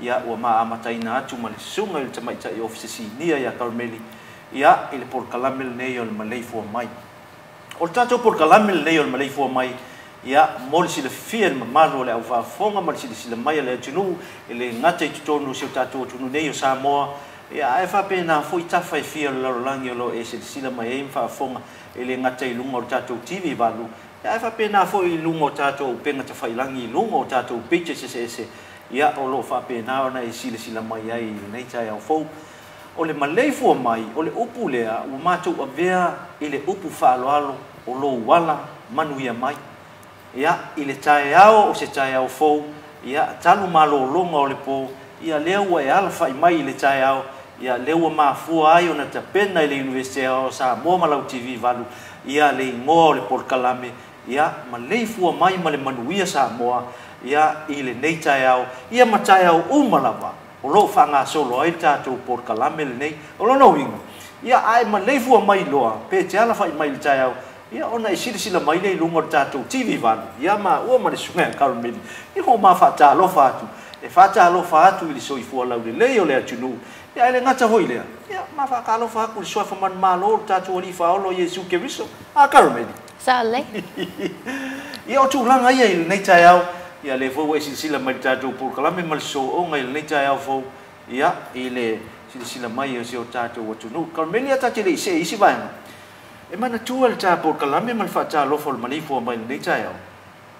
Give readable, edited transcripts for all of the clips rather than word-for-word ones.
ia ua maamataina atu ma le susuga i le tamaʻitaʻi ofisisinia ia Karmeli ia i le polokalame lenei o le Maleifua Mai. O le tatou polokalame lenei o le Maleifua Mai ia mo le silafia le mamalu o le ʻaufaafofoga ma le silasila mai a le atunuu e le gata i totonu o seu tatou atunuu nei o Samoa ia e faapena foʻi tafa e fia o le lalolagi o lo e silasila mai ai ma faafofoga e le gata i luga o le tatou TV valu ia e faapena foʻi i luga o tatou upega tafailagi i luga o tatou picture seseese ia o lo faapena ona e silasila mai ai i lenei taeao fou o le Maleifua Mai o le upu lea ua matou avea i le upu faaloalo o lou ala manuia mai ia i le taeao o se taeao fou ia talu malōloga o le pō ia lea ua e ala faʻi mai i le taeao ia lea ua mafua ai ona tapena i le University o Samoa ma lau TV valu ia le igoa o le polokalame ia Maleifua Mai ma le manuia Samoa ia i lenei taeao ia ma taeao uma lava o loo faagasolo ai le tatou polokalame lenei o lona uiga ia ae Maleifua Mai loa pe te ala faʻi mai le taeao ia ona e silasila mai le luga o le tatou TV valu ia maua ma le sugea Karmeli ia ho mafaatalofa atu e faatalofa atu i le soifua lau lelei o le atunuu ia e le gata hoi lea ia mafaakalofa aku le soafa manamalo o le tatou alifaolo Iesu Keriso a Karmeli Sale. ia o tulaga ia i lenei taeao ia le fou e silasila mai le tatou polokalame ma le sooʻoga i lenei taeao fou ia i le silasila mai o seo tatou atunuu Karmeli a tate leʻi seʻi isi vaega e manatua le tapolokalame ma le faatalofa o le Maleifua Mai lenei taeao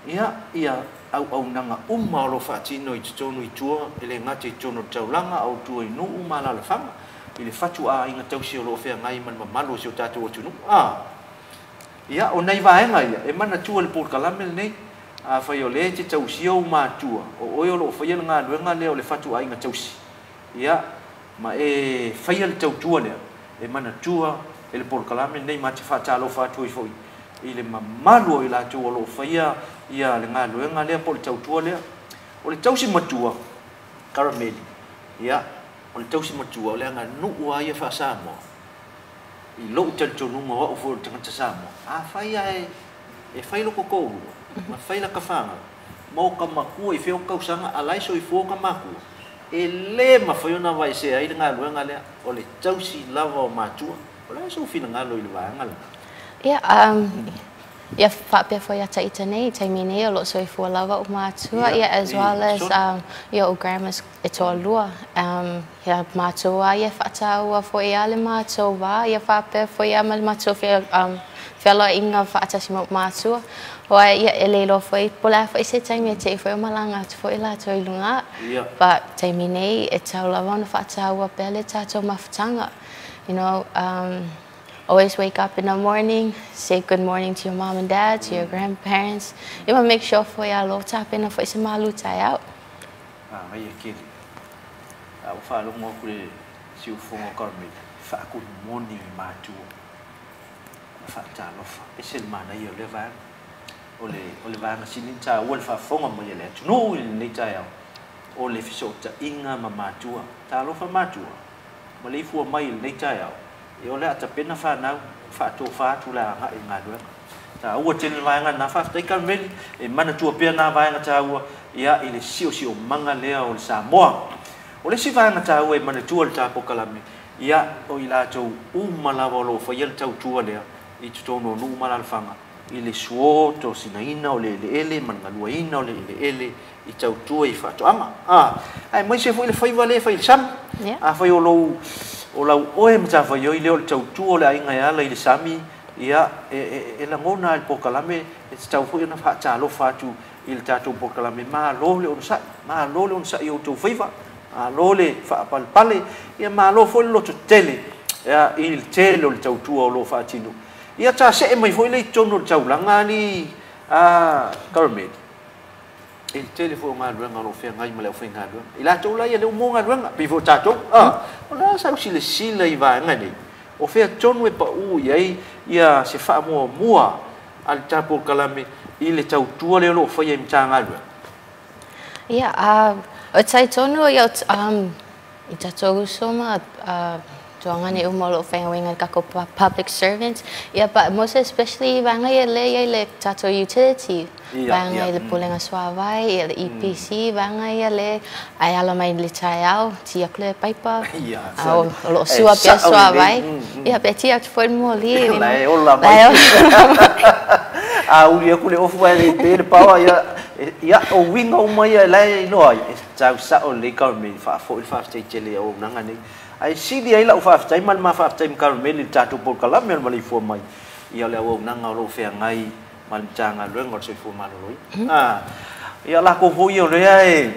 ia auaunaga uma o lo faatino i totonu itua e le gata i totonu o le taulaga autua i nuu ma lalafaga i le fatuāiga tausi o loo feagai ma le mamalu o seo tatou atunuu ia o nei vaega ia e manatua le polokalame lenei afai o lē te tausia ou matua o oe o loo faia le galuega lea o le fatuāiga tausi ia ma e faia le tautua lea e manatua e le polokalame nei ma te faatalofa atu ai foʻi i le mamalu o i latou o loo faia ia le galuega lea po le tautua lea o le tausi matua Karmeli ia o le tausi matua o le aganuu a ia faasamoa i loʻu talitonuga o aʻu foi o le tagata Samoa afaia e fai loko koulua ma fai lakafaga ma o kamakua i feokausaga alai soifua kamakua e lē mafai ona vaesea ai le galuega lea o le tausi lava o matua o le soufinagalo i le vaega la ia faapea foi ata ita nei taimi nei o loo soifua lava o matua ia as well as ia o grandmas e toʻalua ia matua ia faataua foi a le matou va ia faapea foi a ma le matou fealoaʻiga faatasi ma matua oa ia e leilo foi po la foi se taimi e teʻi foi o malaga atu foi latou i luga but taimi nei e tau lava ona faataua pea le tatou mafutaga you know always wake up in the morning, say good morning to your mom and dad, to your grandparents. You want to make sure for your low tap in for some malu tie out. Mai e kele. Au whaalongo kure siu whonga Karmeli. Whaakuri morning i mātua. Whaatalofa. E se mana i o le vanga. O le vanga sinin tā ua le whaafonga mai le atu. No i nei tai au. O le fisota inga ma mātua. Tā alofa mātua. Maleifua mai nei tai au. E o le atapena whanau, whaatofa atu la anga i ngā ruenga. Tā ua tene vaenga nā whaftai Karmeli, e manatua pia nā vaenga tā ua, ia i le sio manga lea o le Samoa. O le si vaenga tā ua e manatua le tā pokalame, ia o i lātou umalawa o lo whaia le tautua lea, i tutono o nuu malalwhanga, i le suo to sinaina o le ele, mangalua ina o le ele, i tautua i whaatoanga. Ai mai se fo i le whaiva le whai le sam, a whai o lo o lau oe mta whai oi leo le tautua o le ainga e ala i le sami ia e la ngona i pokalame e te tau hui ana whaatalo whatu i le tātou pokalame maa lo le on sai o tau whaiva maa lo le whaapalpale ia maa lo fo le loto tele ia i le tele o le tautua o lo whaatino ia tā se e mai fo i le tono le taulanga ni Karmeli e le tele fo ngā ruenga lo whea ngai ma leo whea ngā ruenga i la tau lai e leo mō ngā ruenga pi fo tātou o la sau sila i vaenga nei o whea tonu e pa u iai ia se wha mua al tapo kalame i le tautua leo lo whea i mta ngā ruenga ia o tai tonu i tātou usoma whakatuanga ni umolo whainga kako public servants. Yeah, but most especially vangai le tato utility. Vangai le pulenga swavai, le EPC, vangai le ayala mai le taiao, tia kle paipa. Lo sua pia swavai. Yeah, betia foi moli. Lai ola. Uli aku le ofu ai le pawa ya o winga o mai lai no ai tau sa o le karme fa chele o nanga ni ai sidi ai la fa tai man ma fa tai karme le tatu por kala me Maleifua mai ia le o nanga lo fe ngai man changa lo ngor se fu ma lo ia la ko ho yo le ai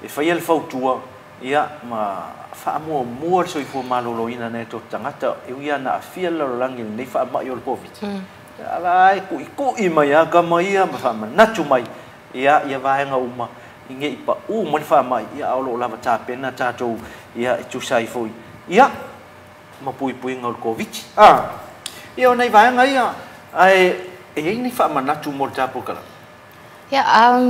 e fa il fa tua ia ma fa mo so fu ma lo ina ne to tangata e ia na fia lo langi nei fa ma yo covid alai ku i mai ka mai ma fa na tu mai ia vai nga uma inge ipa mo fa mai ia lo lava ta pena ta to ia tu sai foi ia ma pui nga covid ia nei vai nga ia ai ni fa na tu mo ta por kala yeah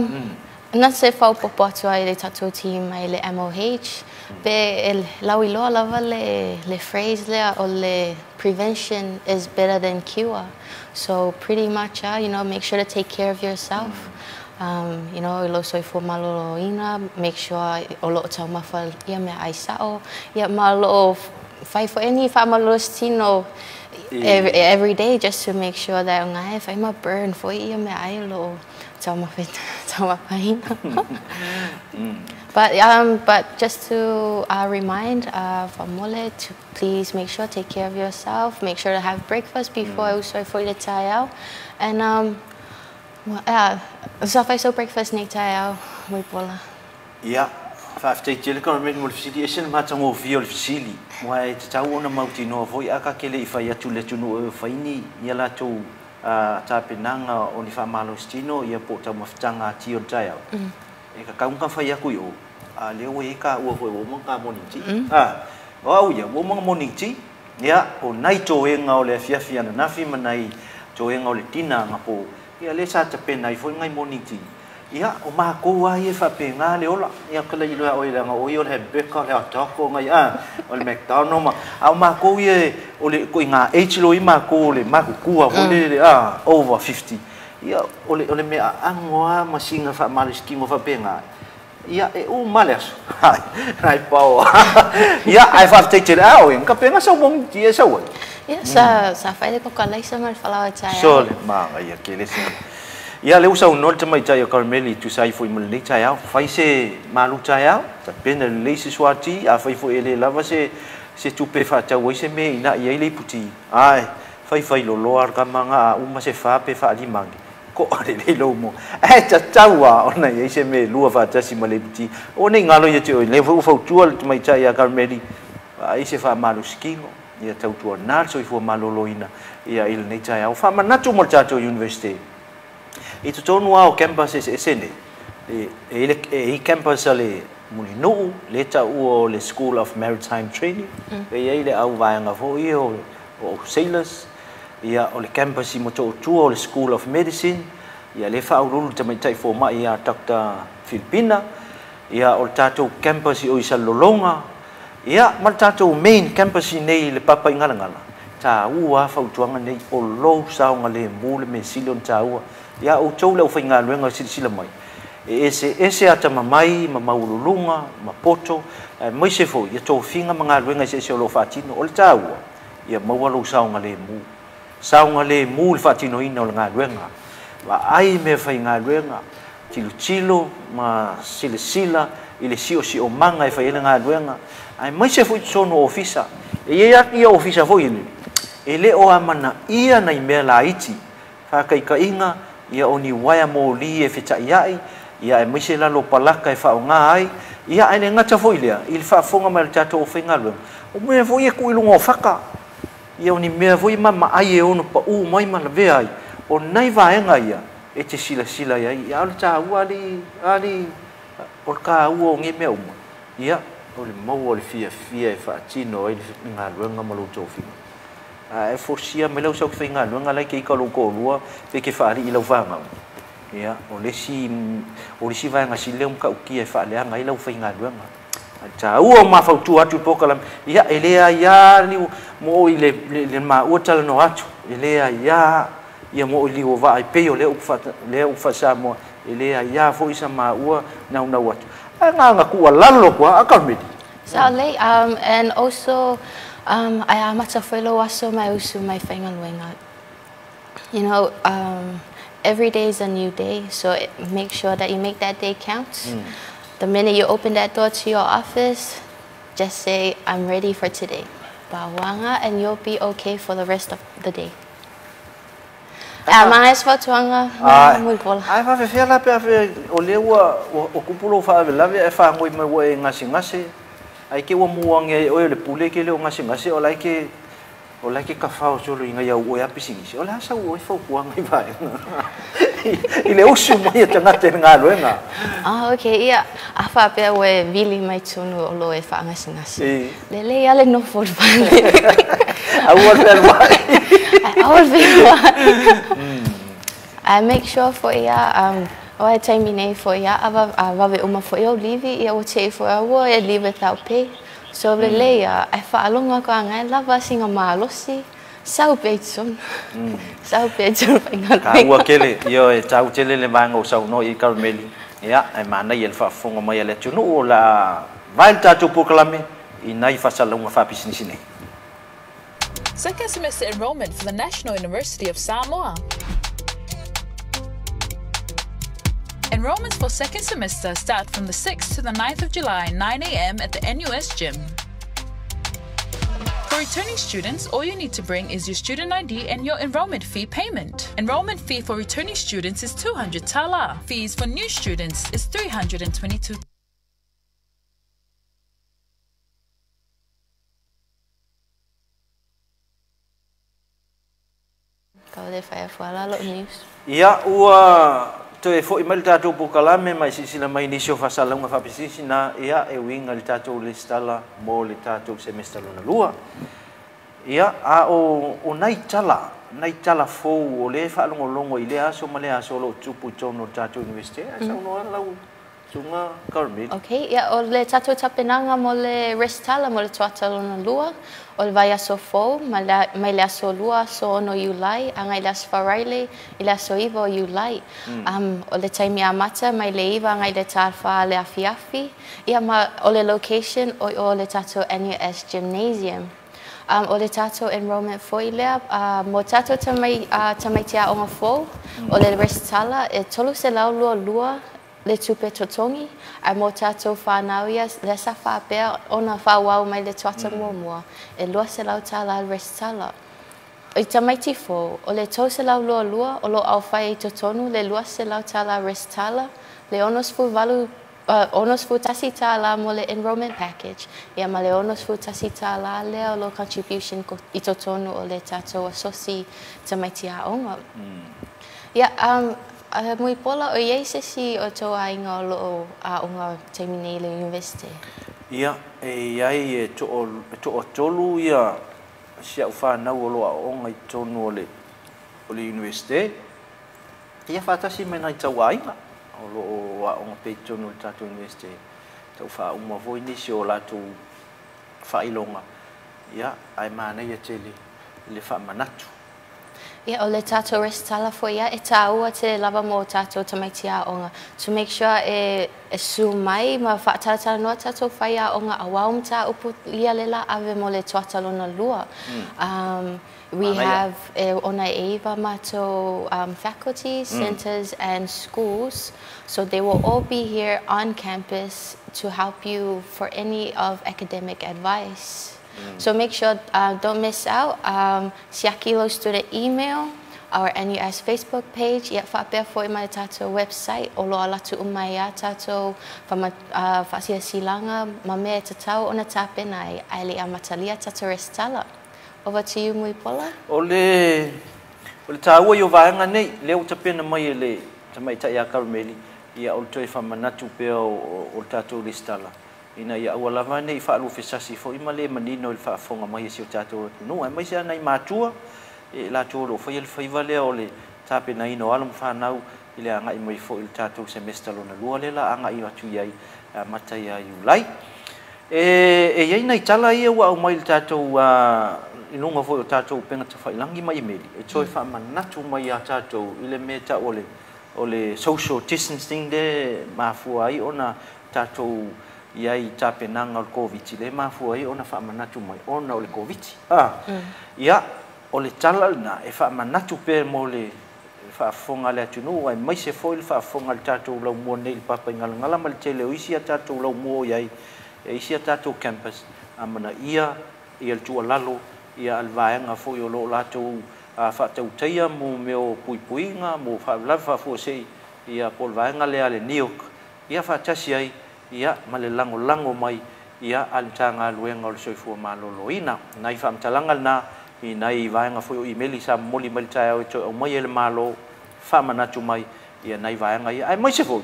na se fa po ai le tattoo team ai le MOH be el lawi lo lava le phrase le o le prevention is better than cure. So pretty much, you know, make sure to take care of yourself. You know, lo soy for malo ina, make sure olo tau mafa ia me aisao, ia malo fight for any famalo stino every day just to make sure that ngai if I'm a burn for ia me ailo tau mafa ina. But just to remind Famole to please make sure take care of yourself. Make sure to have breakfast before you start for the tayao. And so I breakfast ni tayao muy pola. Yeah, fa te chile con me modification ma tamo vio fisili. Mai te tau ona mauti no voi aka kele I fa ya tu le tunu fa ini ia la tu ta penanga oni fa malo stino ia po ta mafutanga ti on tayao. E ka kaunga fa ya ku yo le o e ka o foi o mo ka moningi o ia o mo moningi ia o nai to e nga o le fia na fi manai to e nga o le tina nga po ia le sa te pena I foi ngai moningi ia o ma ko wa e fa pe nga le ola ia ka le o le nga o yo le beka le to ko ngai o le McDonald ma o ma ko ye o le ko nga h lo I ma ko le ma ku o le over 50 ia ole me angoa masinga fa maliski mo fa penga ia e o males ai pau ia ai fa take it out en ka penga so bom dia so ia sa fa de ko kala isa mal fala cha so ma ia ke le ia le usa un te mai cha yo Carmeli tu sai foi mal ni cha ya fa se malu cha ya ta pena le se swati a fa fo ele lava se tu pe fa cha we se me ina ia le puti ai fa lo loar ka manga uma se fa pe fa li mangi ko ale le lo mo cha chawa ona ye se me lua fa cha si malebuti ona ngalo ye tio le fu fu tual mai cha ya Carmeli ai se fa malu skingo ia tau tu na so I fu maloloina ia il nei cha ya fa mana tu mo cha to university I tu tonu au campus e sene e campus ale mulino le ta u le School of Maritime Training e ia le au vai nga fo I o sailors ia o le campus I moto tu o le School of Medicine ia le fa ulu te mai tai fo mai ia Dr. Filipina ia o tato campus I o isa lolonga ia ma tato main campus I nei le papa I ngala ta ua fa utuanga nei o lo saunga le mule me silon ta ua ia o tau le o fainga luenga sila mai ese ata mamai ma maululunga ma poto mai se fo ia to finga mga luenga se lo fatino o le ta ua ia maua lo saunga le mu le fatino ina o nga luenga wa ai me fainga luenga chilo ma sila I le si o manga I fa ele nga luenga ai mai se fo sono ofisa ia ofisa fo ile ele o amana ia na me la iti fa kai ka inga ia oni waya mo li e fita iai ia e mai se la lo palaka e fa nga ai ia ene ngata fo ile il fa fonga mal tato o finga luenga o me fo ia ku ilungo faka ia oni me fo I mama ai e ono pa u mai ma ve ai o nai va nga ia e te sila ia o ta ali o ka u ngi me uma ia o le mo o le fia e fa tino I nga luenga ma lo tofi e fosia me lo so finga luenga lai ke ka lo ko lua fe ke fa I lo vanga ia o le si va nga si le ka uki e fa le nga I lo finga luenga cha ua ma fautu atu pokalam ia elea ia ni mo ile ma uta no atu elea ia mo li o vai pe o le ufa sa mo elea ia fo isa ma ua na atu nga ku lalo kwa akamedi so late and also I am at a fellow aso mai usu mai whaingaluenga. You know, every day is a new day, so make sure that you make that day count. The minute you open that door to your office, just say, I'm ready for today. Bawanga, and you'll be okay for the rest of the day. Mas fatuanga muy pola. Ai fa fe la pe o lewa o kupulo fa la ve fa ngoi me wo ngasi. Ai ke wo muange o le pule ke le ngasi o like ka fa o solo inga ya o ya pisingisi. O la sa o fa kuanga I vai. Ile o su mai tanga te ngalo nga. Okay, ia. Afa pe o Vili Mai June o lo e fa ngasi. Le ya le no for vale. I make sure for ya o I time nei for ya ava uma for yo leave ya o che for wo e leave without pay. So le leia I fa alonga ko ngai lava singa malosi sau peitson. Sau peitson pinga. Ka wa kele yo e tau tele le manga o sau no I Carmeli. Ya ai mana yel fa fonga mai le tunu o la vai tatu poklame I nai fa salonga fa business nei. Second semester enrollment for the National University of Samoa. Enrollments for second semester start from the 6th to the 9th of July, 9 a.m. at the NUS gym. For returning students, all you need to bring is your student ID and your enrollment fee payment. Enrollment fee for returning students is 200 tala. Fees for new students is 322. Ia ua to e fo I mal tatou pokalame mai sisila mai nisio fasalonga fa pisisi na ia e winga le tatou le stala mo le tatou semester lona lua. Ia a o nai tala fo o le fa longo I le aso male aso lo tupu tono tatou university asa no lau sunga Carmeli. Okay, ia o le tatou tapenanga mo le restala mo le tuata lona lua. O le vai aso fo, mai le aso lua so no Iulai, angai le aso wharaile, I le aso iwa o Iulai. O le taimi a mata, mai le iwa angai le tarwha le afiafi. Ia ma o le location o le tatou NUS Gymnasium. O le tatou enrollment fo I lea, mo tatou tamaitia o ngā fo, o le restala, e tolu se lau lua, le tupe totongi, a mo tatou whanau ia, le sa whapea ona whawau mai le tuata mua, e lua se lau tala restala. O I tamaiti fo, o le tau se lau lua, o lo au whai I totonu, le lua se lau tala restala, le onos fu tasi tala mo le enrollment package, ia ma le onos fu tasi tala lea o lo contribution I totonu o le tatou asosi tamaiti a onga. Ia, mui pola o iei se si o tō ainga o loo a unga taimi nei le university. Ia, e iai e to tolu ia sia whanau o loa onga I tonu o le university. Ia whatasi mena I tau ainga o loo a onga pe tonu le tatou university. Tau wha uma voi nisi o latu whailonga. Ia, ai mana ia tele le wha manatu. Ia o le tatou restala fo ia e tāua te lava mo tatou tamaiti a onga to make sure e su mai ma whaatatala noa tatou whai a onga a waum ta upu lia lela ave mo le tuata lona lua. We have ona eva mato faculties, centers and schools, so they will all be here on campus to help you for any of academic advice. So make sure, don't miss out. Siakilo student email, our NUS Facebook page, ia whapea fo I mai tatou website, o loa latu umai a tatou whasia silanga, ma mea tatau ona tāpena ai le amatalia tatou restala. Over to you, Mui Pola. O le tāua I o vaenga nei, leo tapena mai le tamaitai a Carmeli, ia o le toi whamanatu pea o tatou restala. Ina ia ua lava nei whaalu whesasi fo ima le manino I whaafonga mai si o tātou no ai mai se anai mātua e la tōro whai ele whaiva lea o le tāpena ino alam whanau I le anga I mai fo I le tātou semester lona lua lela anga I atu iai matai a Iulai. e nei tala ia wa o mai tatou inunga foi o tatou penga te whailangi mai meli. E toi wha manatu mai a tatou ile me ta ole social distancing de mafua ai ona tatou iai tapenanga o COVID le mafua ai ona wha manatu mai ona ole COVID. Ia ole tala na e wha manatu pe mo le whaafonga le atunu ai mai se foi le whaafonga le tatou lau mua nei le papa ngala ma le tele o isi a tatou lau mua iai e isi a tatou campus amana ia le tua lalo ia alvaenga foi o lo latou whaatautaia mo meo puipuinga mo whaalawa whaafosei ia polvaenga lea le New York ia whaatasi ai ia ma le lango mai ia alitanga luenga o le soifua maloloina nai whaamtalanga na i nai vaenga foi o imeli sa moli maltai o to o mai le malo fa manatu mai ia nai vaenga ia ai mai se foi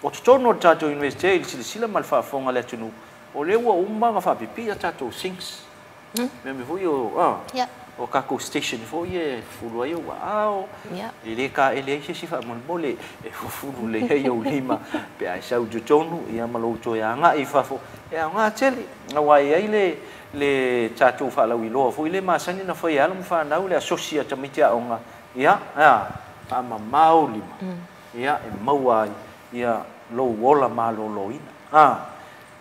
o tono tato university sila mal fa fonga le tunu o le wa umba nga fa pipi tato sinks me foi o o kako station foi e fulu ai o ao ile ka ele se fa mon bole e fulu le ia o lima pe ai sa o tono ia malo to ia nga i fa fo ia nga tele nga wai ai le tatou whaalawiloa foi le masani na foi ala mo whanau le asosia tamitia onga ia mamau lima ia e maua ia lo wola maloloina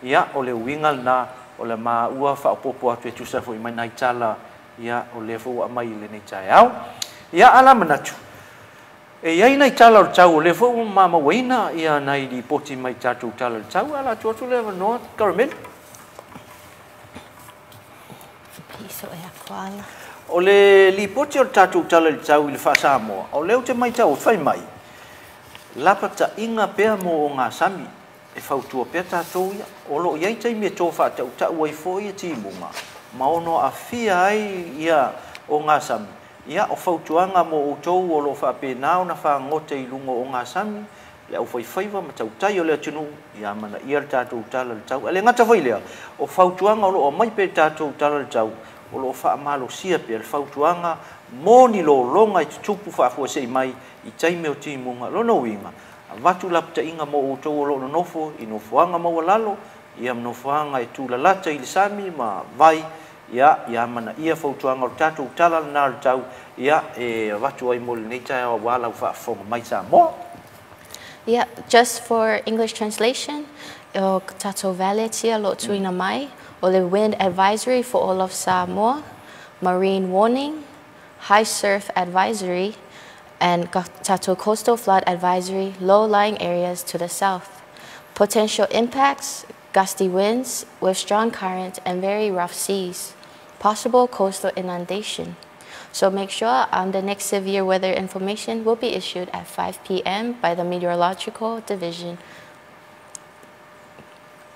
ia o le wingal na o le maua whaopopo atu e tusa foi mai nai tala ia o le fua mai le nei tai au ia ala manatu e iai nai tala o tau o le fua mama waina ia nai di poti mai tatou tala o tau ala tuatu le no caramel o le lipoti o tatou tala le tau i le whaasamoa o leo te mai tau whai mai lapa ta inga pea mo o ngā sami e whautua pea tatou ia o lo iai tai mea tō whaatau tau ai fo ia timunga ma ono a fia ai ia o ngā sami ia o whautuanga mo o tau o lo whaapena o na whaangote i lungo o ngā sami le au whaiwhaiwa ma tau tai o lea tunu ia mana ia le tatou tala le tau ele ngata whai lea o whautuanga o lo o mai pe tatou tala le tau o lo whaamalo sia pe le whautuanga moni lo longa i tupu whaafua sei mai i taime o timunga lo no winga watu lapta inga mo o tau o lo nofo i nofoanga maua lalo ia mnofoanga e tūla lata i le sami ma vai ia mana ia whautuanga o tatou tala na le tau ia e watu ai mo le neita o wala u whaafonga mai sa mo. Yeah, just for English translation, o tatou vale tia lo tuina mai, o le wind advisory for all of Samoa, marine warning, high surf advisory, and tatou coastal flood advisory, low-lying areas to the south. Potential impacts, gusty winds with strong current and very rough seas. Possible coastal inundation. So make sure the next severe weather information will be issued at 5 p.m. by the Meteorological Division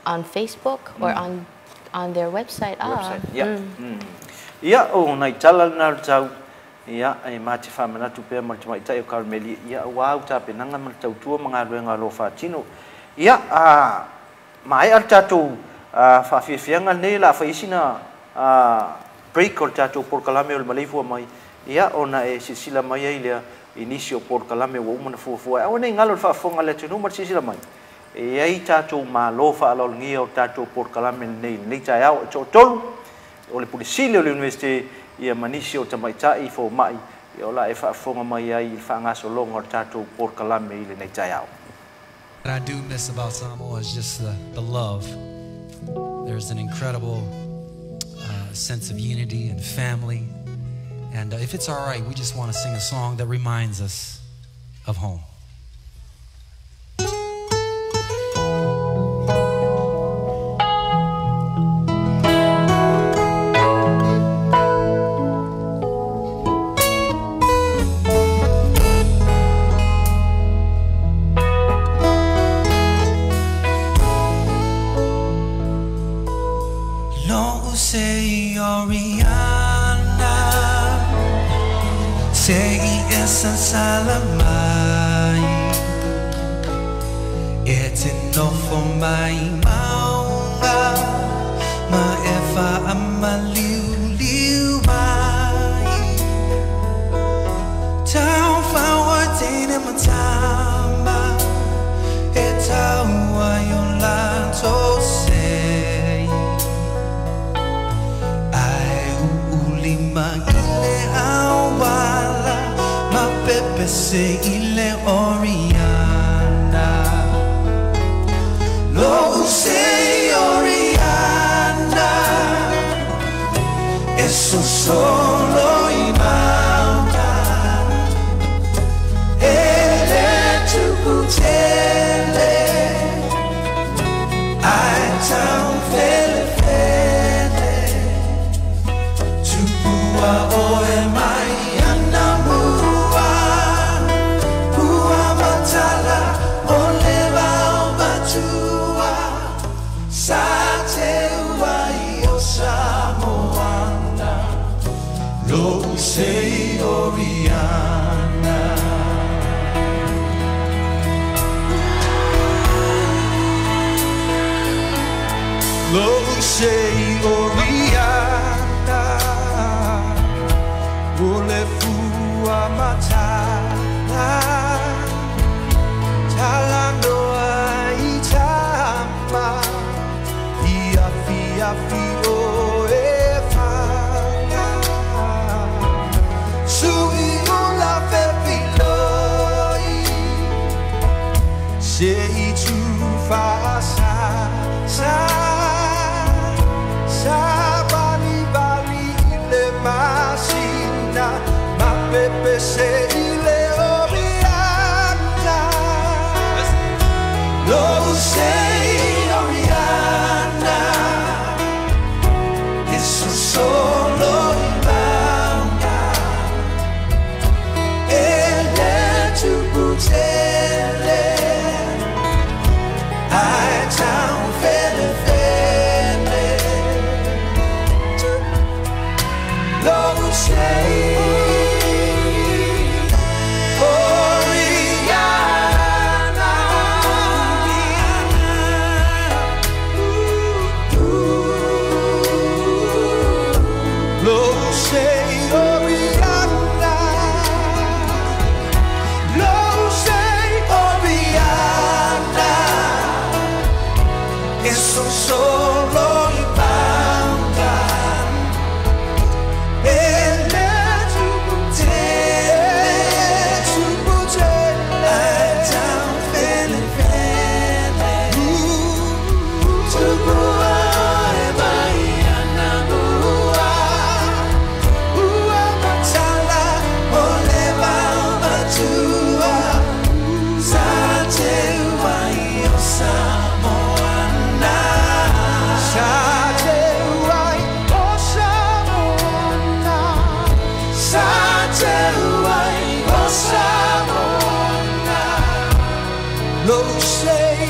on Facebook or on their website. Ia o nai tala na tau ia e mate whamana tu pēr mai tai o Karmeli ia wau ta penanga ma tau tua mga ruenga lo whaatino ia mai ar tatou whawhiawhianga nei la whaisina break o tatou porkalame o le Maleifua mai ia ona e sisila mai ai lea inisio porkalame wa umana fuafua au nei ngalo le whaafonga le tunu mar sisila mai e ai tatou malo whaalolngia o tatou porkalame nei tai au e tolu o le pulisile o le universite ia manisi o tamaitai fo mai ia ola e whaafonga mai ai i whaangaso longa o tatou porkalame i le nei tai au. What I do miss about Samoa is just the love. There's an incredible sense of unity and family. And if it's all right, we just want to sing a song that reminds us of home. Salamai, it's enough for my maunga, ma efa amaliu liu mai. Tau fawa tene matamba, e tau ayun la to say. se ile Oriana. Lo se Oriana. Eso solo imauta. Ele tukutele. I town fele fele. Tupua oe mai anamua. Pua matala oleva obatua. Sate wai o Samoana. Lo sei Oriana. Lo sei Oriana. Maleifua matala. Talanoa itama. Iafi o efanga. Sui ula fepiloi. Sei tu fasa sa. Sabali bali ile masina. Ma pepe se ile Oriana. Lo sei Oriana. Eso solo imauta. Ele tu butele. I town fele fele. Lo sei Oriana. Lo sei Oriana. Lo sei Oriana. Eso solo imauta. Ele tukutele. I town fele fele. Tupua e mai anamua. Ua matala oleva obatua. Sate wai o Samoana. Sate wai o Samoana. Sate wai o Samoana. Lo sei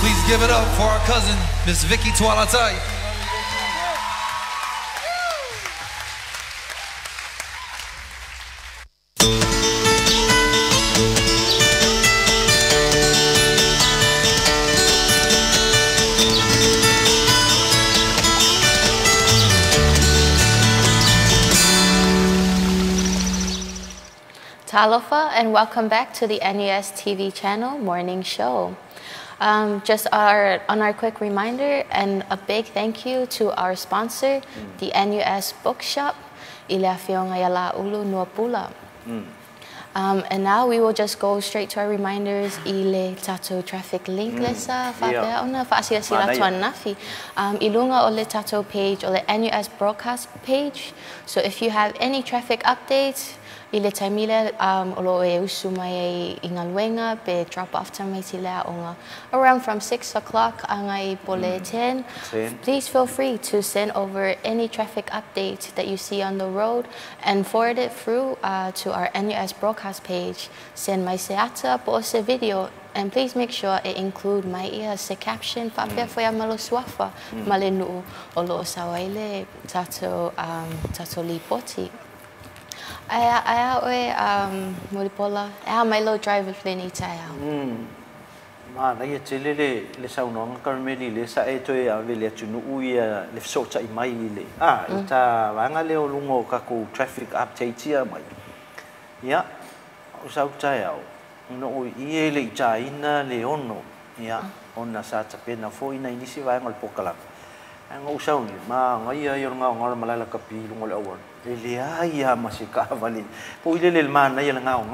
Please give it up for our cousin, Miss Vicky Tualatai. Talofa, and welcome back to the NUS TV channel morning show. Just on our quick reminder and a big thank you to our sponsor, the NUS Bookshop, Ilafionga Yala Ulu Nuapula. And now we will just go straight to our reminders. Ile tato traffic link lesa fapea ona faasia sila tuan nafi. Ilunga ole tato page ole NUS broadcast page. So if you have any traffic updates, ile taimile olo e usumai ingalwenga be drop off time sila onga around from 6 o'clock angai pole 10. Please feel free to send over any traffic updates that you see on the road and forward it through to our NUS broadcast page. Send my seata po se video, and please make sure it include my se caption papia foya malo swafa malenu olo sawaile tato lipoti. Aya oe moripola. Aya Milo driver fleni taya. nai tele le saunonga Carmeli le sa e toe a vele tunu uia le so chai mai le ita vanga le lungo ka ku traffic update ia mai ia o sa chai au no i le chaina le ono ia ona sa pena foi na inisi vanga le pokala ngo sau ni ma ngai ia ngau malala kapi lungo le awon le ia masika vali po ile le mana ia ngau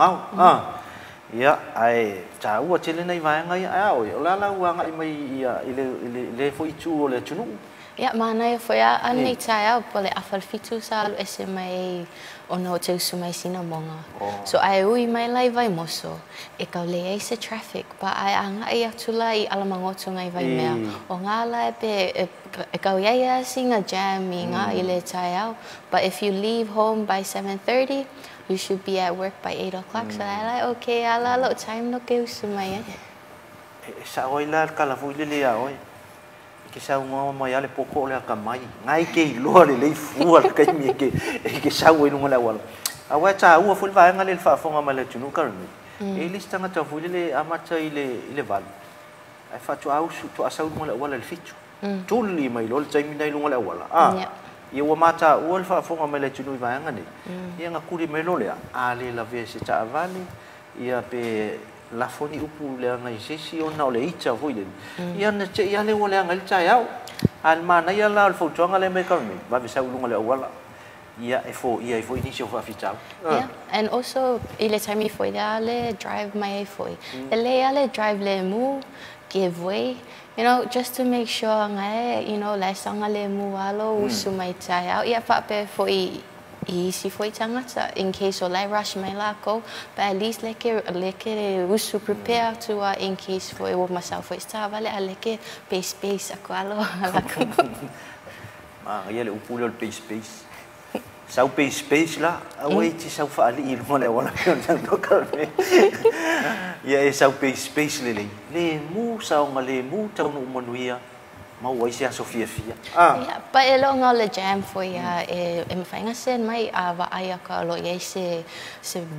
ia ai cha ua chile nei vai ngai ai la ua ngai mai ia ile foi tu le tunu ia mana foi a nei cha pole afal fitu sa ese mai ono te sumai sina monga so ai ui mai lai vai moso e ka le ese traffic pa ai anga ia tula I alamangoto ngai vai mea o ngala pe e ka ia singa jam nga ile cha but if you leave home by 7:30 you should be at work by 8 o'clock. So I like, okay, ala lo time no ke usumai. Sa oi la kala fuile le oi. Ke sa ngo mai ale poko le ka mai. Ngai ke lo le fu al kai mi ke sa oi no la wala. Awa cha ua ful va ngale fa fonga male tunu karmi. E lista ngata fuile le amata ile val. Ai fa tu au su tu asau no la wala le fitu. Tuli mai lo time dai lo la wala. Ia ua mata ua le whaafonga mai le tunu I vaenga ni. Ia ngā kuri mai lolea. A le la vea se taa vale. Ia pe lafoni upu le anga I sesi o nao le ita hui le. Ia na te ia le ua le anga le tai au. Al mana ia la le fautuanga le me karmi. Vawe sau lunga le awala. Ia e fo inisi o whaafitau. Yeah, and also I le taimi foi le drive mai e foi. E le drive le mu give way. You know, just to make sure ngai, you know, la sanga le mualo usu mai tai au. Ia fa pe foi easy foi tangata in case o lai rush mai la ko, but at least leke usu prepare to in case foi o myself foi sta vale a leke space aqualo la ko. Ma ia le upu le space. Sau space la, awai ti sau fa ali I mo le wala pion sang no karme. Ia e sau space le mu sau ngale mu tau no manuia mau wai sia Sofia fia. Yeah, but e lo ngale jam foi e mfainga sen mai va ai ka lo ye se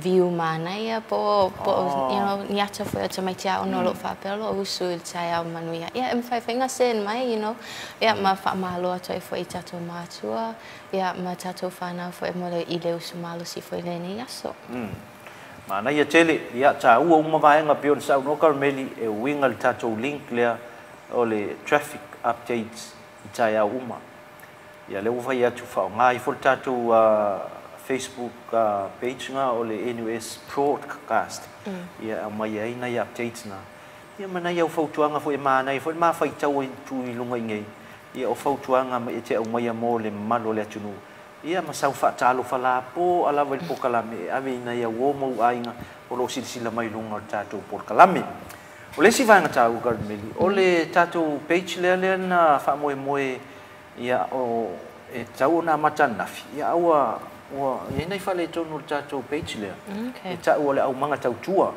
view mana ia po you know niata foi to mai tia ono lo fa pelo usul tia manuia. Yeah, mfainga sen mai you know. Yeah, ma fa malo to foi tato matua. Yeah, ma tato fana foi mo le ile usumalo si foi le ni aso. Mana ia tele ia cha ua uma vaenga pion sau no Carmeli e wingal tato link le o le traffic updates I tai au uma. Ia le uwhai atu whao ngai fol tato Facebook page nga o le NUS broadcast. Ia au mai ai nai updates na. Ia mana ia whautuanga fo e mana fo ma whai tau I tui lunga I ngei. Ia o whautuanga ma e te au mai mo le malo le atunu. Ia masau whaatalo whala po ala wai po kalame. Ave ina ia womo ainga o lo silisila mai lunga tato por kalame. O le si vanga tau Carmeli. O le tato page le na wha moe ia o e tau na matanafi. Ia aua ia nei whale tonu tato page le. E tau o le au manga tau tua.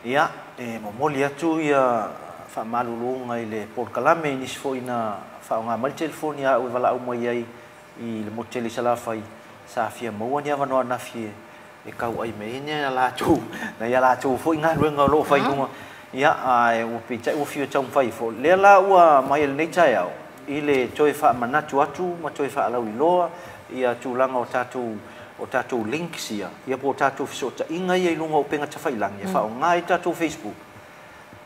Ia e momoli atu ia wha malulunga I le por kalame nisi fo ina wha o ngā mali telefoni ia ue wala au mai ai I le moteli salafai sa fia maua ni avanoa nafi e kau ai me ne la tu na ia la tu fo inga luenga lo fai nunga ia ai o pita o fio tau fai fo le la ua mai le tai au I le toi fa manatu atu ma toi fa lau iloa ia tu langa o tatu link sia ia po tatu fisota inga ia lunga o penga tafai lang ia fa o ngai tatu Facebook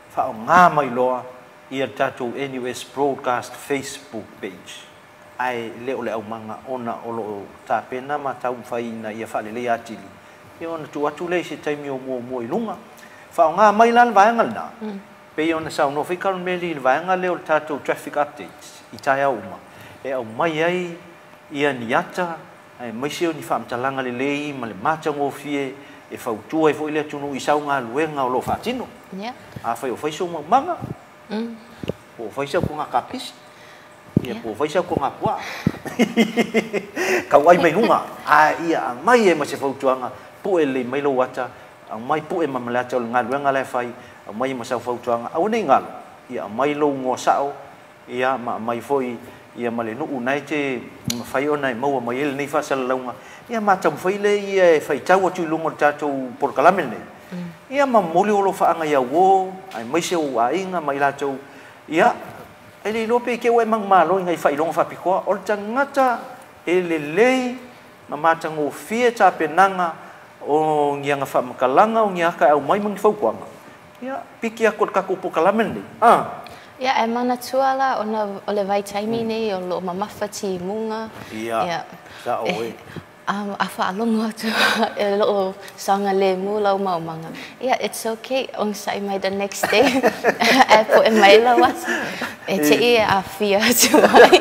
fa o nga mai loa ia tatu NUS broadcast Facebook page ai le ole au manga ona o lo ta pena ma tau fai na ia fa le atili ia ona tu atu le se taimi o mo I lunga fa nga mai lan vaenga na pe ona sa no fi Carmeli vaenga le o tatu traffic updates I tai au uma e au mai ai ia niata ai mai se ni fam talanga le lei ma le mata ngo fie e fautua e foi le tunu I sau nga luenga o lo fa tino yeah a fai o fai so manga o fai so ko nga kapis ia po fai so ko nga kwa ka wai mai lunga a ia mai e ma se fautuanga po e le mai lo wata a mai po e ma mala tau nga luenga le fai a mai ma sa fautuanga au nei ngalo ia mai lo ngo sao ia ma mai foi ia male no unai te fai ona mau mai ele nei fa sala launga ia ma tau fai le ia fai tau atu lungo tatu por kalamene ia mamuli o lo faanga ia wo ai mai se o ainga mai la tau ia ele lo pe ke o mang malo ngai fai long fa piko o tangata ele lei mamata ngo fie cha penanga o ngianga fa makalanga o ngiaka au mai mang fau kwanga ia piki akot ka kupu kalamen ni ia e mana tuala ona o le vai taimi nei o lo mamafati munga ia sa oe afa alonga tu e lo sanga le mula o maumanga yeah it's okay on sai mai the next day e po e mai la was e te e a fia tu mai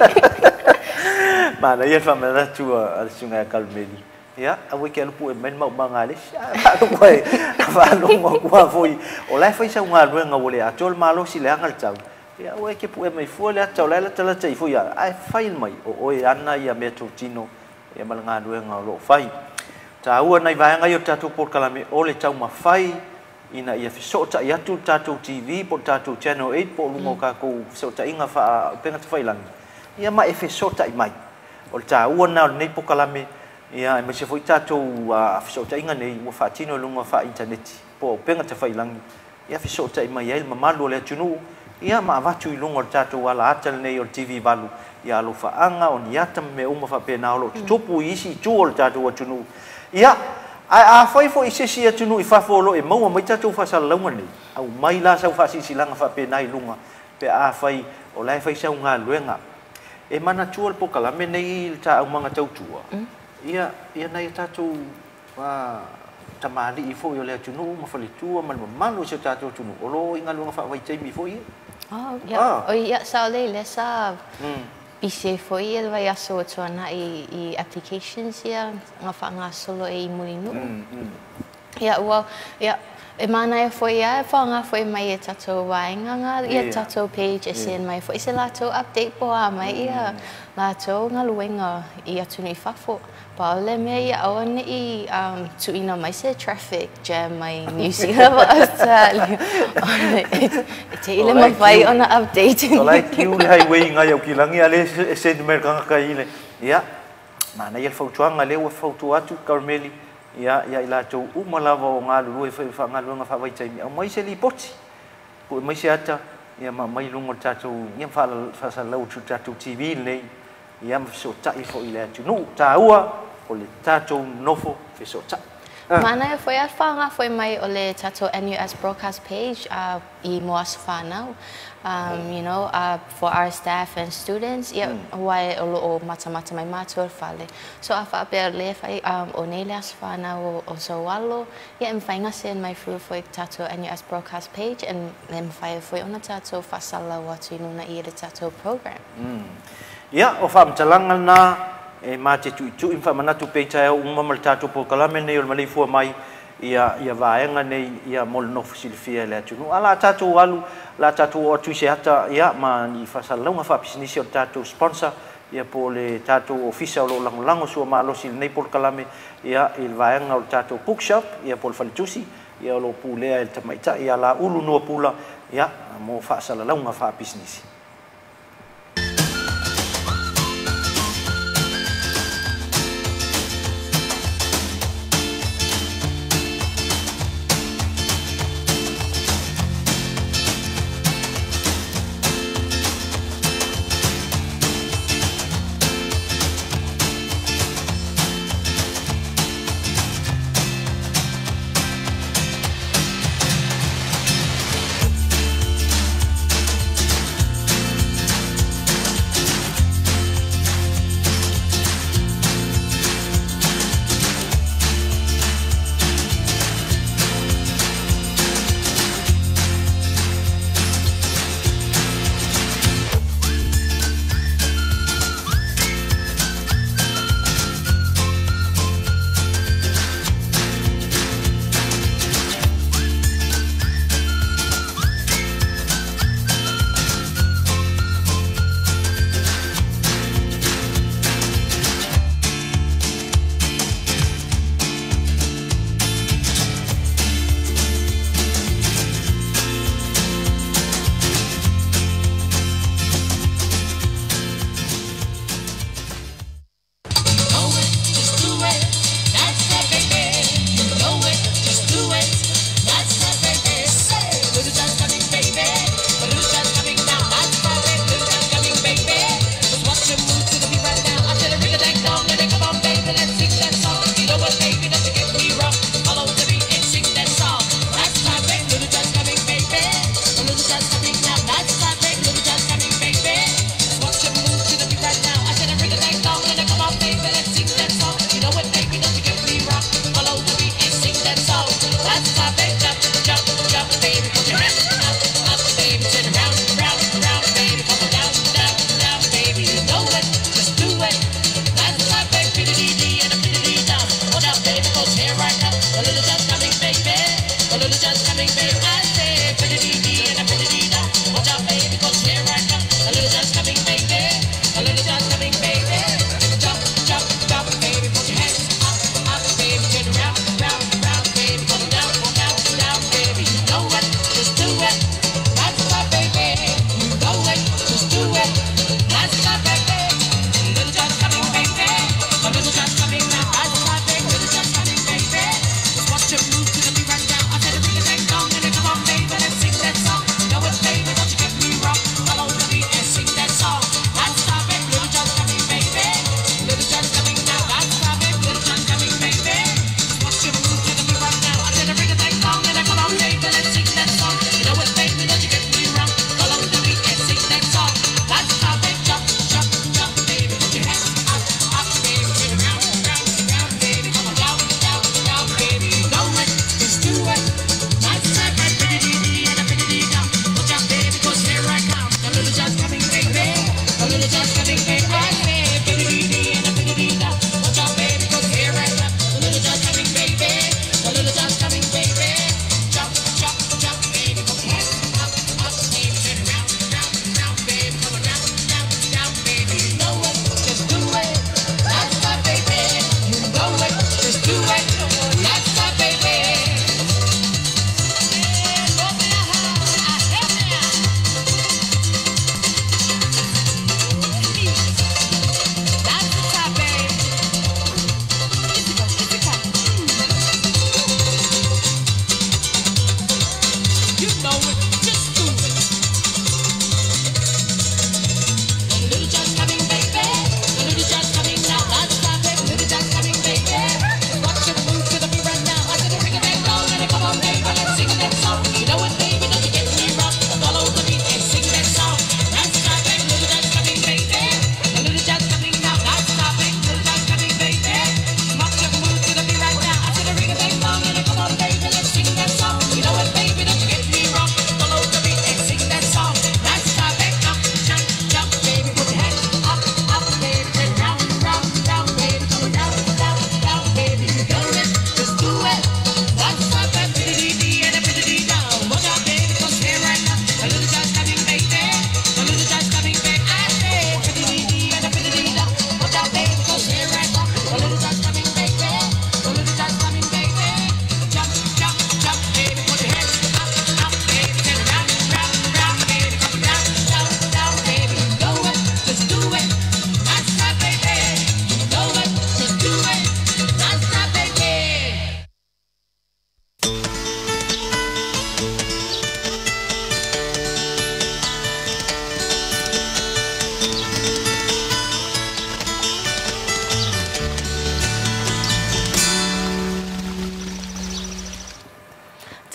mana ia fa mena tu a sunga kalmeli ia awe ke lupu e mai maumanga le fa koe fa longa kwa foi o lai fa sa nga ruenga ole a tol malo si le angal tau ia awe ke pu e mai fo le tau la tala tai fo ia ai fai mai o e ana ia metro tino e malanga ruenga lo fai ta ua nai vai ngai o tatu por kalame o le tau mafai ina ia fiso ta ia tu tatu TV por tatu channel 8 por lungo ka ko fiso ta inga fa penga te fai lang ia ma e fiso ta mai o ta ua na nei por kalame ia me se foi tatu fiso ta inga nei mo fa tino lungo fa internet por penga te fai lang ia fiso ta mai ia mamalu le tunu ia ma vatu lungo tatu wala atal nei o TV balu ia lo faanga on yata me uma fa pena lo tupu isi tuol tatu wa tunu ia a foi foi isi sia tunu I fa folo e mau mai tatu fa salonga ni au mai la sa fa silanga fa pena I lunga pe a fai o lai fai sa nga luenga e mana tuol po kala me nei ta au manga tau tua ia nei tatu wa tamali I fo yo le tunu ma fa le tua ma malu se tatu tunu o lo inga lunga fa vai tai mi fo ia o ia sa le sa Bise foi ele vai aso tuana I applications ia nga fa nga solo e mulinu. Ia well ia e mana e foi ia fa nga foi mai e tato wainga nga ia tato page e sen mai foi se lato update po a mai ia lato nga luenga ia tuni fafo. Paule me ia on I tu ina mai se traffic jam mai New Zealand Australia. Te ile ma vai on update. So like you highway nga yo kilangi ale se merkanga kai ile. Ia. Mana ia fautuanga le o fautu atu Carmeli. Ia ila tu umalava o nga lu fa nga lu nga fa vai tai mi. Mai se li poti. Ko mai se ata ia ma mai lungo tatu ia fa sa lau tu tatu TV nei. Ia so tai fo ile tu no taua o le tatou nofo fesota. Mana e foi a whanga foi mai o le tatou NUS broadcast page I moas whanau. You know, for our staff and students, wai o lo mata mai matua whale. So a whaapea le whai o nei leas whanau o so walo, ia mwhainga sen mai fru foi tatou NUS broadcast page and mwhai foi ona tatou whasala watu inuna I le tatou program. Ia, o whaamtalanga na e mate tu infa manatu peita o mamal tatu po kalame nei o Maleifua mai ia vaenga nei ia mol no silfia le tunu ala tatu walu la tatu o tu se hata ia ma ni fasalonga fa business o tatu sponsor ia po le tatu official lo lango so ma lo sil nei por kalame ia il vaenga o tatu bookshop ia por faltusi ia lo pulea el tamaita ia la ulu no pula ia mo fasalonga fa business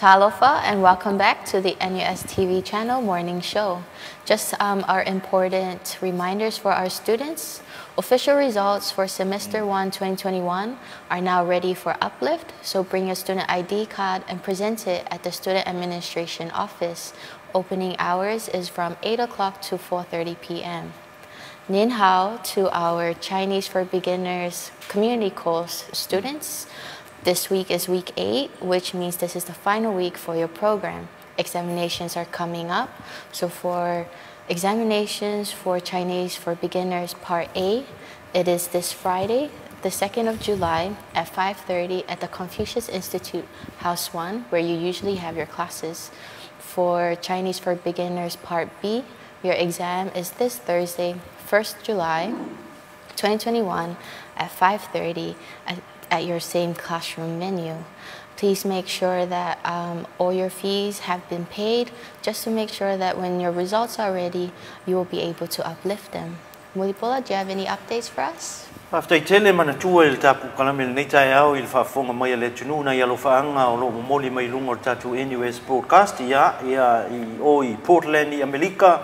Talofa, and welcome back to the NUS TV channel morning show. Just our important reminders for our students. Official results for semester 1 2021 are now ready for uplift, so bring your student ID card and present it at the student administration office. Opening hours is from 8 o'clock to 4:30 p.m. Nin hao to our Chinese for Beginners community course students. This week is week 8, which means this is the final week for your program. Examinations are coming up. So for examinations for Chinese for Beginners Part A, it is this Friday, the 2nd of July at 5:30 at the Confucius Institute, House 1, where you usually have your classes. For Chinese for Beginners Part B, your exam is this Thursday, 1st July 2021 at 5:30 at your same classroom venue. Please make sure that all your fees have been paid, just to make sure that when your results are ready, you will be able to uplift them. Mulipola, do you have any updates for us? After tele mana tua il tapu kalamel nei tai au il fa fonga mai le tunu na yalo faanga o lo moli mai lungo tatu NUS broadcast ya i o I Portland I America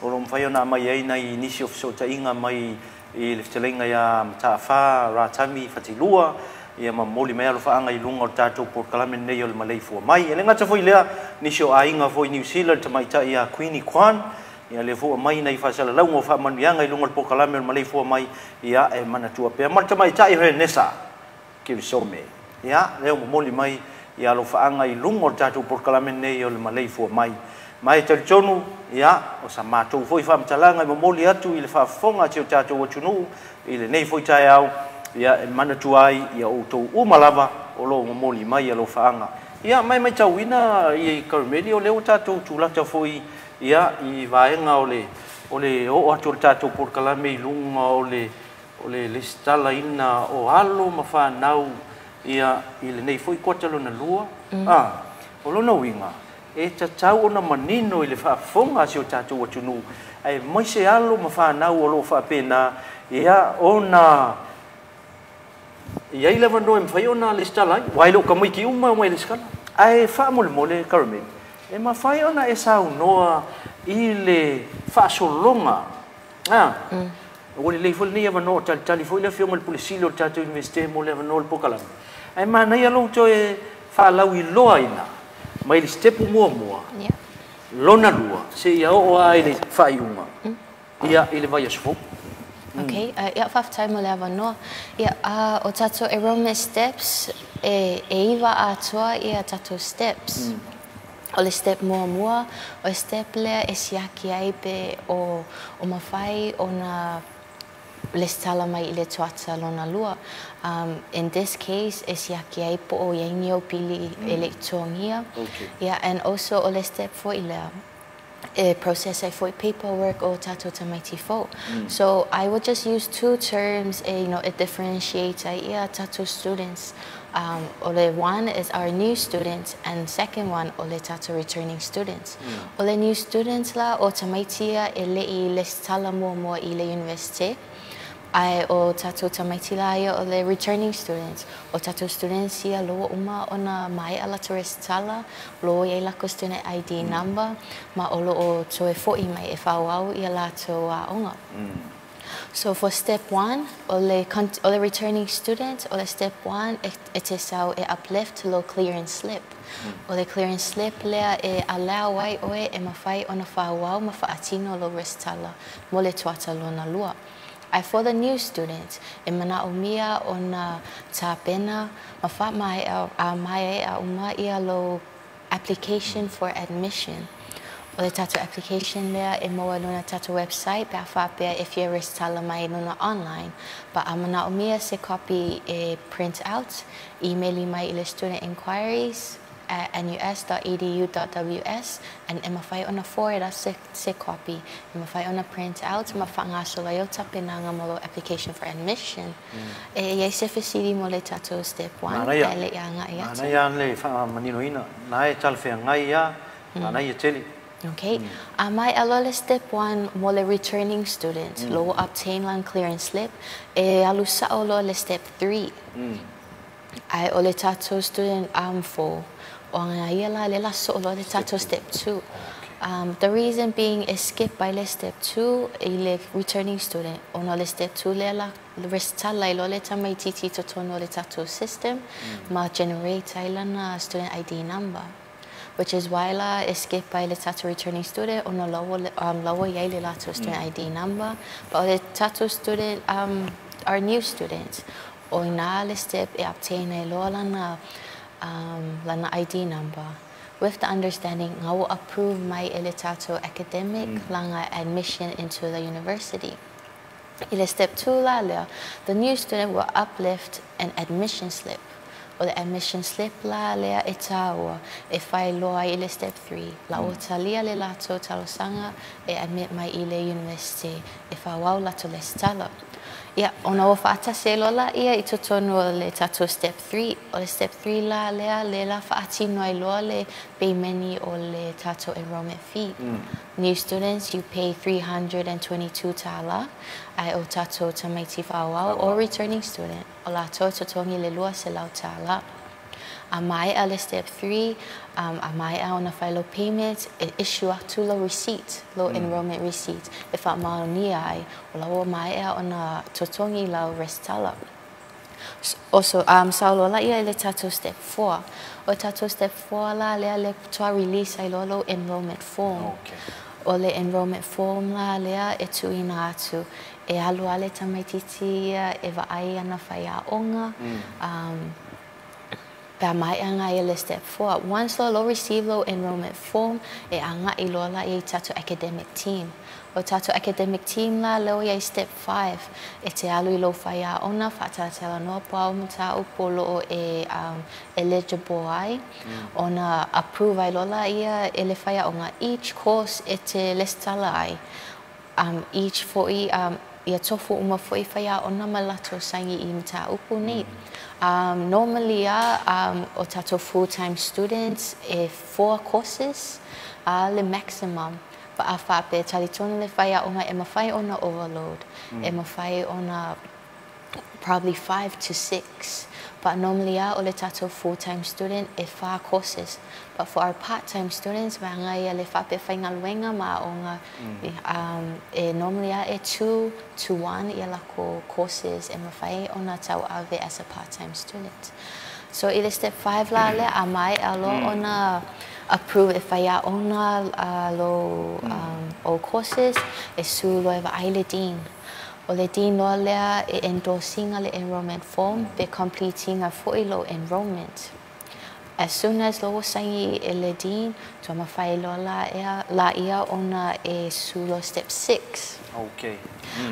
o lo mfaiona mai ai na I nisi of so tainga mai I le telenga ya mtafa ratami fatilua ia mamoli mai alofa ai lunga o tatou Port Kalamel nei o le Maleifua Mai e le ngata foi lea nisi o ainga foi New Zealand tamaita ia Queenie Kwan ia le fua mai nei fasala lau ngo fa manuanga I lunga o Port Kalamel Maleifua Mai ia e manatua pe mar tamaita I Renesa ki some ia le mamoli mai ia alofa ai lunga o tatou Port Kalamel nei o le Maleifua Mai tonu ia o sa matou foi fa mtalanga mamoli atu I le fa fonga tio tatou o tunu I le nei foi tai au ia e manatuai ia o tou umalava o lo moli mai alo faanga ia mai tauina I Carmeli o le o tatou tulata foi ia I vaenga o le o atu tatou Port Kalamel lunga o le stala ina o alo mafanau ia I le nei foi kotalo na lua o lo na winga e tatau ona manino I le faafonga si o tatou atunu ai mai se alo mafanau o lo faapena ia ona ia I lava no mfai ona le stala wai lo ka mai ki uma mai le skala ai fa mole Carmel e mafai ona e sau noa I le fa solonga o le leifol ni ava no tali foi le fioma le polisilo tatu investe mo le ava no le pokala ai mana ia lo to e fa lau I loa ina mai le step mo lona lua se ia o ai le fa iuma ia I le vai asfo. Okay, ia whaftai mo lewa noa. Ia o tato enrollment steps e iwa atua ia tato steps. O le step mua, o le step lea e siaki ai pe o mawhai o na le stala mai I le tuata lona lua. In this case, e siaki ai po o yaini o pili e le tuangia. Yeah, and also o le step 4 I lea. Process for paperwork or tato tamaiti fo. So I would just use two terms, it differentiates tato students. Ole one is our new students and second one ole tato returning students. Ole new students la o tamaitia I le stala mo I le university. Ai o tato tamaiti la ia o le returning students. O tato students ia lo uma ona mai ala tourist tala, lo ia lako student ID number, ma o lo o toe fo'i mai e whauau ia lato a onga. So for step 1, o le returning students, o le step 1 e te sau e uplift to lo clearance slip. O le clearance slip lea e allow ai oe e mawhai ona whauau ma whaatino lo restala, mo le tuata lona lua. For the new students, e mana o mia o na tāpena, ma wha mai a uma ia lo application for admission. O le tato application lea e moa luna tato website, pe a whapea if you're restala mai luna online. But a mana o mia se copy e print out, emaili mai I le student inquiries at nus.edu.ws and e mawhai ona forward se copy. E mawhai ona print out, ma whangaso lai o tapinanga mo lo application for admission. E iei se whesiri mo le tato step 1. E le ianga i atu. Nana ia le wha manino ina. Na e talwhea ngai ia, nana ia teli. Okay. Mai alo le step 1 mo le returning student. Lo obtain lan clearance slip. E alu sao lo le step 3. Ai o le tato student fo. o nga ia la le la so lo le tato step 2. The reason being is skip by le step 2 ile returning student ono le step 2 le la restala ilo le tamai titi to tono le tato system ma generate ilana student ID number, which is why la escape by le tato returning student ono lower yai le lato student ID number, but le tato student are new students o ina le step e obtain ilo lana ID number, with the understanding nga will approve my elitato academic langa admission into the university. In step 2 la lea, the new student will uplift an admission slip. O the admission slip la lea etawa e fai loa ile step 3 la o talia le lato talosanga e admit my ile university e fa wau lato le stala. Ia, ona o whaatase lola ia I totonu le tato step 3. O le step 3 la lea le la whaatino ai loa le peimeni o le tato enrollment fee. New students, you pay 322 tala ai o tato tamaiti whawau o returning student. O la to totongi le lua se lau tala. A mai a le step 3, a mai a ona file payment, issue a tu lo receipt, lo enrollment receipt. If a maoni ai, o la o mai a ona totongi lau restala. Also, saulo la ia le tato step 4. O tato step 4 la lea le toa release ai lo enrollment form. Okay. O le enrollment form la lea e tu ina atu. E alu ale tamaititi ia, e va ai ana whaia onga. Mai anga I le step 4. Once lo receive lo enrollment form, e anga I lola I tato academic team. O tato academic team la lo I step 5. E te alu I lo whaia ona, whatatela no pao mta upolo o e eligible ai. Ona approve ai lola ia e le whaia onga. Each course e te lestala ai. Each for ia tofu uma foi whaia ona malato sangi I mta upu nei. Normally, o tato full-time students, 4 courses, le maximum. But a whape, talitona le whaia onga e mawhai ona overload. E mawhai ona probably 5 to 6. But normally, o le tato full-time student, 4 courses. But for our part-time students, vanga ia le whape whainga luenga ma onga, normally 2 to 1 ia lako courses e mawhai ona tau ave as a part-time student. So i le step 5 la le a mai alo ona approve e whaia ona lo o courses e su lo eva ai le dean. O le dean loa lea e endorsinga le enrollment form be completing a foilo enrollment. As soon as lo sangi e le dean, to mawhai loa la ia ona e su lo step 6. Okay.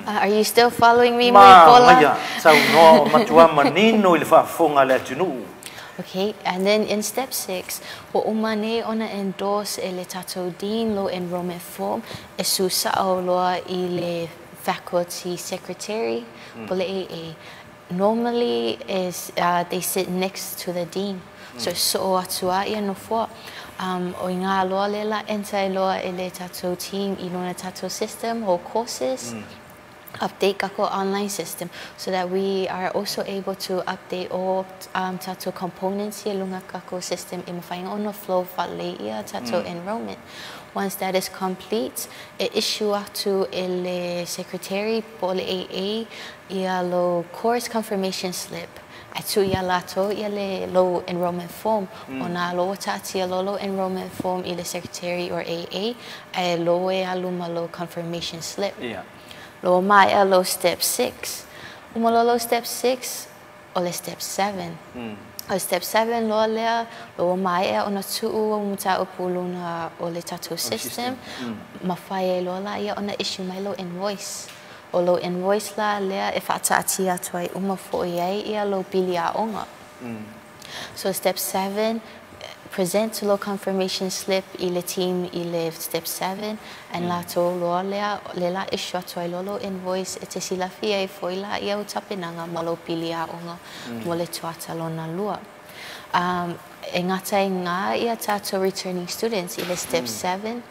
Are you still following me, Maya? Sau no matua manino il whaafonga le atunu. Okay, and then in step 6, o umane ona endorse e le tato dean lo enrollment form e su sao loa I le faculty secretary pole AA. Normally is they sit next to the dean. So atua ia no fo o ngā loa lela enta loa e le tato team I lona tato system or courses. Update kako online system so that we are also able to update all tato components here lunga kako system I mawhai ona flow whale ia tato enrollment. Once that is complete, it issue to the secretary pole AA ia lo course confirmation slip. Atu ia lato ia le low enrollment form. Ona lo tati ia lo enrollment form I le secretary or AA e lo e aluma lo confirmation slip. Yeah. Lo mai a lo step 6. Umalo step 6 o le step 7. O step 7 lo lea lo mai ona tuu muta upuluna o le tato system. Mawhai lo la ia ona issue mai lo invoice. O lo invoice la lea e whaatati atu ai uma fo iai ia lo pili a onga. So step 7, present to lo confirmation slip I le team I le step 7 and la to lo lea le la issue atu ai lo invoice e te silafi ai fo ila ia o tapinanga ma lo pili a onga mo le tuata lona lua. E ngata I ngā ia tato returning students I le step 7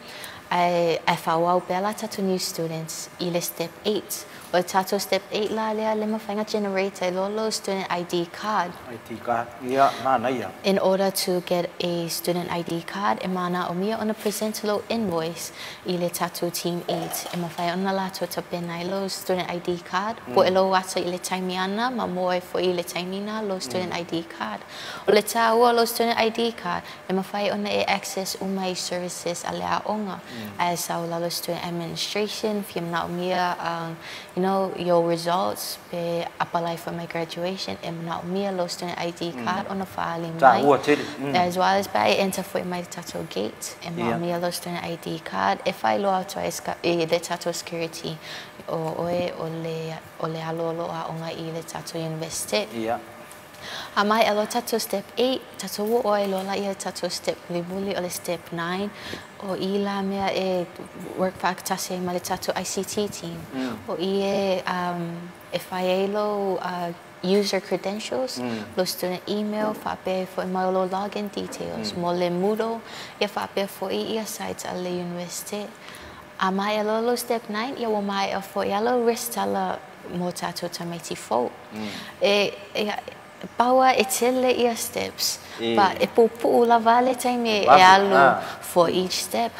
I whawau bela tato new students I le step 8 O tato step 8 la lea lima whainga generator lolo student ID card. ID card. Ia, nā nei ia. In order to get a student ID card, e mana o mia ona present lo invoice I le tato team 8. E ma whai ona lato ta penai lo student ID card. Po e lo wata I le taimi ana, ma moe fo I le taimina lo student ID card. O le tāua lo student ID card, e ma whai ona e access umai services a lea onga. As au lalo student administration, fia mana o mia, you know, your results, pe Maleifua Mai graduation, e mana o mia lo student ID card ona whaali mai. Tāua tere. As well as by enter for my tato gate, e mana o mia lo student ID card. E whai loa atoa e le tato security, o le alo a onga I le tato university. Ia. A mai alo tato step 8, tato wo oe lola ia tato step libuli o le step 9, o I la mea e work whakatase ma le tato ICT team. O I e whai lo user credentials, lo student email, whape fo mai lo login details, mo le Moodle, ia whape fo ia sites a le university. A mai alo lo step 9, ia wo mai a fo ia lo restala mo tato tamaiti fo. Bawa e tele ia steps, but e pupu la vale taimi e alu for each step.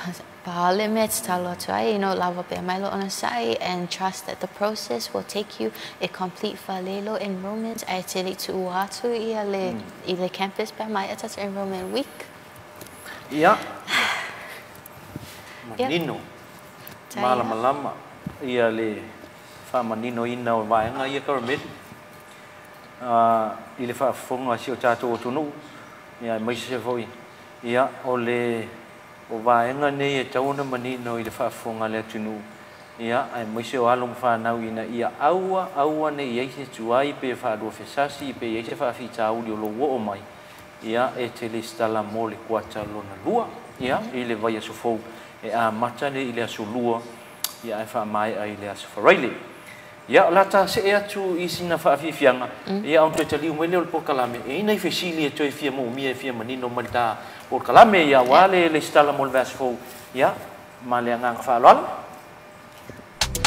Pa le met talo try, you know, lava pe mai lo ona sai and trust that the process will take you a complete falelo enrollment. I tele tu uatu ia le campus pe mai atas enrollment week. Ia. Manino. Malama ia le fa manino ina o vaenga ia Carmel. I le whaafonga si o tātou o tunu, ia mai se voi. Ia o le o vaenga nei e tauna manino I le whaafonga le tunu. Ia ai mai se o along whanau ina ia aua nei ia se tuai pe whaadua whesasi pe ia se whaafita uli o lo o mai. Ia e te le stala mo le kuata lona lua. Ia I le vai aso fau e a mata ne I le aso lua. Ia e wha mai ai le aso wharaile. Ia lata se e atu I sina whaafifianga. Ia on te taliu mai leo le pokalame. E inai whesili e toi fia mo umia e fia manino malita pokalame. Ia wale le stala mo le vasfou. Ia ma le angang whaaloala.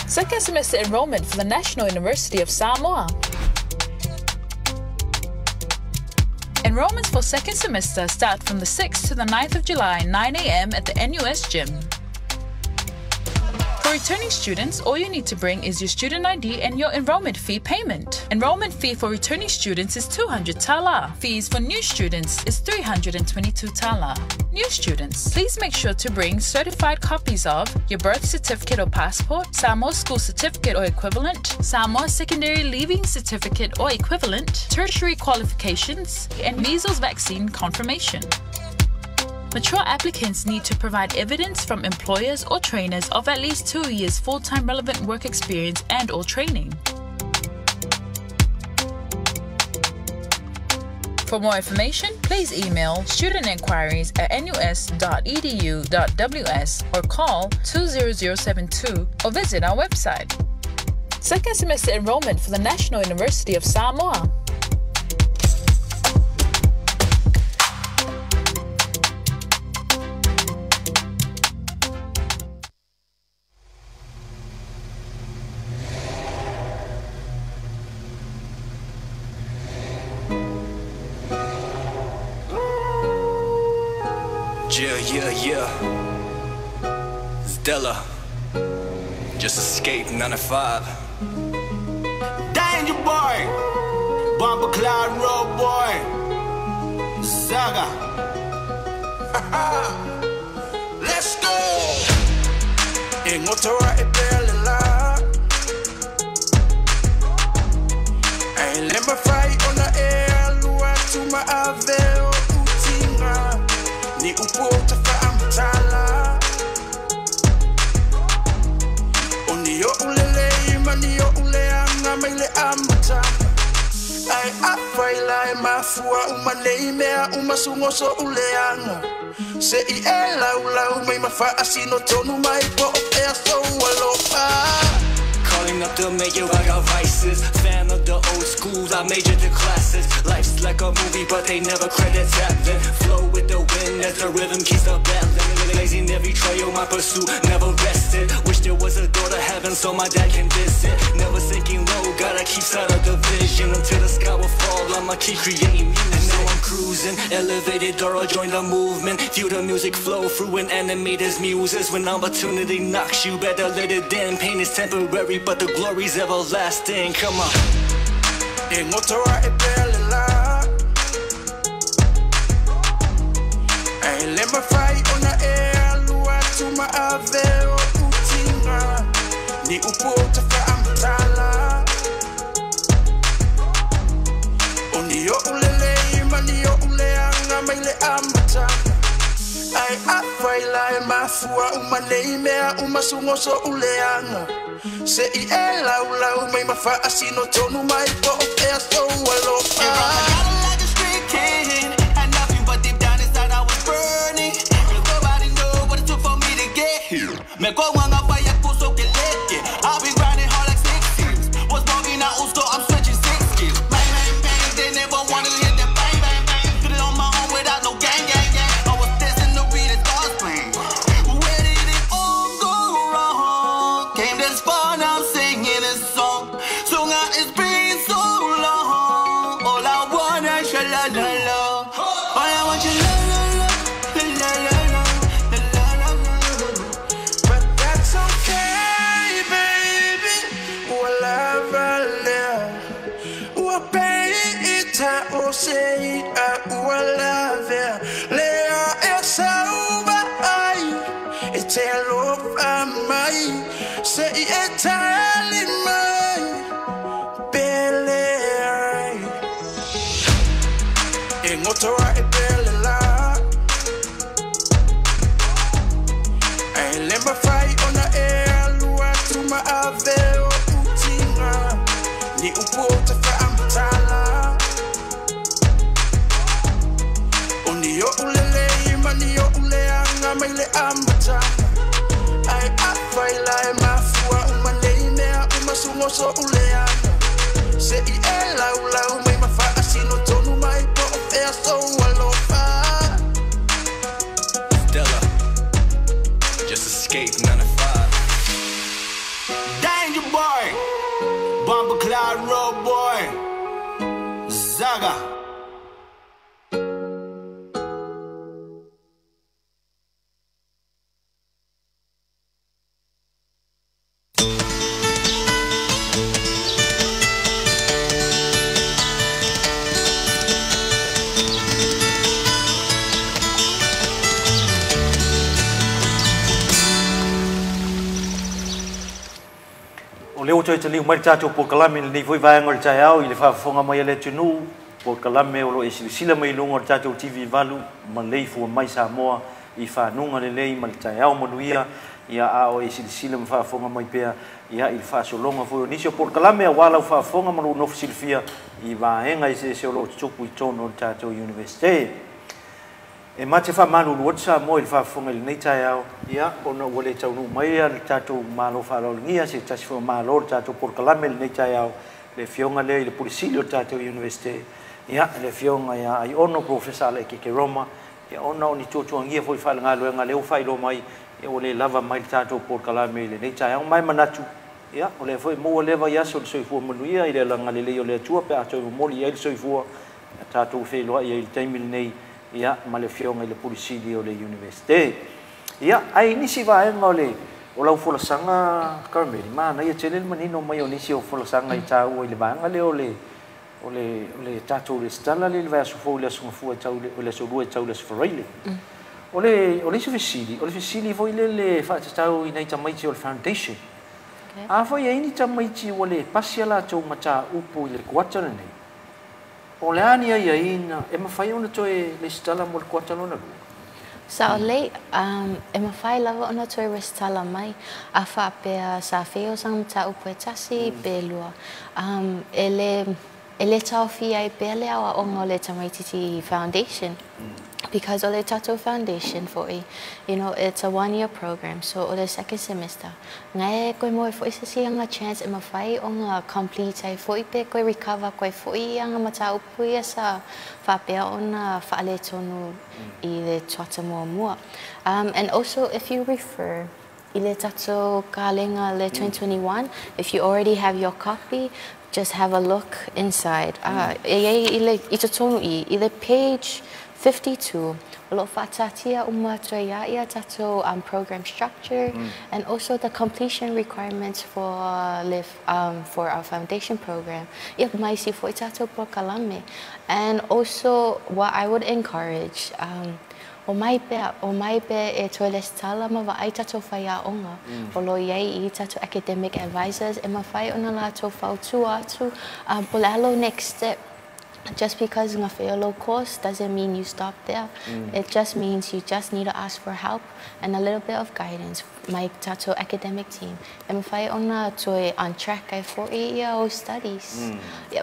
Second semester enrollment for the National University of Samoa. Enrollments for second semester start from the 6th to the 9th of July, 9 a.m. at the NUS gym. For returning students, all you need to bring is your student ID and your enrollment fee payment. Enrollment fee for returning students is 200 tala. Fees for new students is 322 tala. New students, please make sure to bring certified copies of your birth certificate or passport, Samoa school certificate or equivalent, Samoa secondary leaving certificate or equivalent, tertiary qualifications, and measles vaccine confirmation. Mature applicants need to provide evidence from employers or trainers of at least 2 years full-time relevant work experience and/or training. For more information, please email studentinquiries@nus.edu.ws or call 20072 or visit our website. Second semester enrollment for the National University of Samoa. Yeah. Stella. Just escaped 9 to 5. Danger boy. Bomber Cloud Road boy. Zaga. Let's go. In Ottawa, it barely loud. I ain't let my fight on the air. Lua to my Aveo Utinga. Ni upo te whaamtala. Oni o ulele mani o uleanga mai le amata. Ai awhai lai mafua umalei mea umasungo so uleanga. Se I e lau mai mawha asino tonu mai po o ea so aloha. Calling up the mayor, I got vices. Fan of the old school. schools, I majored in classes. Life's like a movie, but they never credit tapping. Flow with the wind as the rhythm keeps the battling. Lazy in every trail, my pursuit never rested. Wish there was a door to heaven so my dad can visit. Never sinking low, gotta keep sight of the vision. Until the sky will fall, I'ma keep creating music. And now I'm cruising, elevated door, I'll join the movement. Feel the music flow through an animator's muses. When opportunity knocks, you better let it in. Pain is temporary, but the glory's everlasting. Come on. Motora e belela let me fry on the air lua to my aveo utinga ni upota fa amtala oni yo ulele mani yo uleanga maile amata ai afai la mafua umaneimea umasungoso uleanga se I lau mai mafa asino tonu mai po e so alofa like a street king and nothing but deep down inside I was burning cause nobody know what it took for me to get here me go wanga pa ya kuso que leke I've been grinding hard like 6 years was walking out Usto I'm switching 6 gears bang bang bang they never wanted to hit that bang bang bang did it on my own without no gang gang gang I was destined to be the God's plan where did it all go wrong came this far now singing this song so now it's been so long all I want is your la la la all I want your la la la la la la la la la but that's okay baby whatever what baby ta o say whatever lea essa uba ai e te lo amai say Italian mai belle e motora e bella I let my fry on the air lua to my aveo utinga ni upota fa amtala oni yo ulele mani yo uleanga maile amata I afai la mafua umaneimea umasungoso uleanga se I lau mai mafa asino tonu mai po e so alofa Stella just escaped 9 to 5 Danger boy Bumper Cloud Road boy Zaga leo choi chali mai cha cho por kalame ni voi vai ngol cha yao I le fa fonga mai le tunu por kalame o lo sila mai lo ngol cha cho TV valu Maleifua Mai Samoa I fa nunga le lei mal cha yao manuia ia a o sila ma fa fonga mai pea ia I fa so longa fo ni so por kalame wala fa fonga ma no silfia I va enga I se lo chupu I tono cha cho university e mate fa malu whatsa mo Il fa fonga le nei cha yao ia ona wole cha no mai al cha cho malo fa lo ngia se cha fo malo cha cho por kalame le nei cha yao le fionga le polisilio cha cho university ia le fionga ia ai ono professor le ke Roma ia ona oni cho ngia foi fa ngalo nga le fa lo mai e ole lava mai cha cho por kalame le nei cha yao mai manatu ia ole foi mo le va ia so fo mo ia ile la ngale le le tua pe a cho mo ia so fo cha cho fe lo ia Il time nei ia male fionga le polisilio le university ia ai ni si va ngole o lau fola sanga Carmel mana ia chele manino mai o nisi o fola sanga I cha o le banga le ole tato le stala le va so fo le so fu cha le so due cha le so freile ole so fisili foi le fa cha o nei cha mai o foundation a foi ai ni cha mai o le pasiala cho ma cha upo le kwacha nei ole ani ia ina e ma fai ona toe le stala mo le kwacha lona Sa o lei, e mawhai lava ona toi restala mai, a whapea sa wheo sang ta upo e tasi pe lua. E le tau fia I pe le awa o ngole Tamaititi Foundation. because ole tato foundation for it's a 1-year program, so ole second semester ngai koe mo foi se sianga chance e mawhai o nga complete ai foi pe koe recover koe foi anga mata upu sa whapea o na whaale tonu I le tuata mua. And also if you refer ile tato kalenga le 2021, if you already have your copy, just have a look inside. Ile tonu ile page 52. Lo fatatia umatraya ia tato program structure and also the completion requirements for for our foundation program. Ia mai si foi tato por kalame. And also what I would encourage o mai pe e toiles tala ma wa ai tato whaia onga. O lo iei I tato academic advisors e ma whai ona la to whau tu atu. Polalo next step. Just because nga low course doesn't mean you stop there. It just means you just need to ask for help and a little bit of guidance. My tato academic team. E ma whai ona to on track ai for o studies.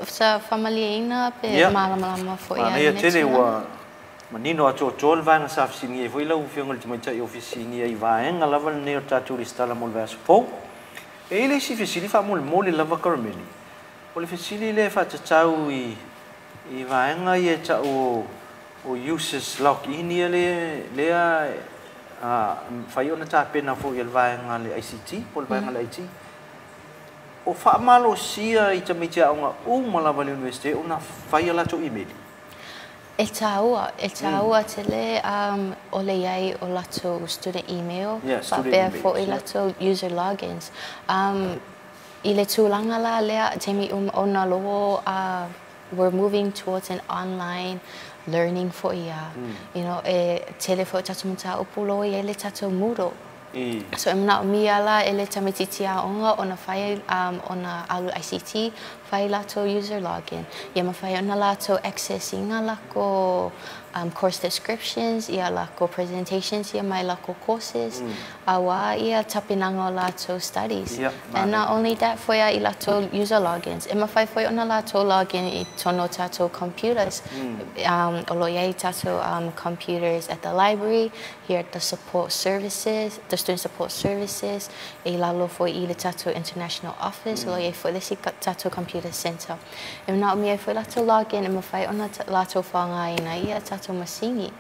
Sa family ina pe malama for ia manino ato tol vanga sa fsingi foi la ufiongol ti mai ofisini ai vaenga lava ne o tatu ristala mol vas po e ile si fisili fa mol lava karmeli o le fisili le fa tau I vaenga ia o uses lock in le fai ona ta pena fo ia vaenga le ICT pol vaenga le IT o fa malo sia I tamai nga malava le university ona fai la to email E taua tele ole iai o lato student email, but for I lato user logins. I le tūlanga la lea temi ona loho we're moving towards an online learning for ia. You know, tele fo tato mta upulo ia le tato Moodle. So emna mia la ele tamititia onga ona fai ona alu ICT fai lato user login. Ia ma fai ona lato accessing lako course descriptions, ia lako presentations, ia mai lako courses. Awa ia tapinanga lato studies. And not only that for ia I lato user logins. Ima fai foi ona lato login I tono tato computers. Olo ia tato computers at the library, here at the support services, the student support services. E lalo foi I le tato international office, lo ia foi le si tato computer center. Ima na mi foi lato login, ima fai ona lato whanga ina ia tato masingi.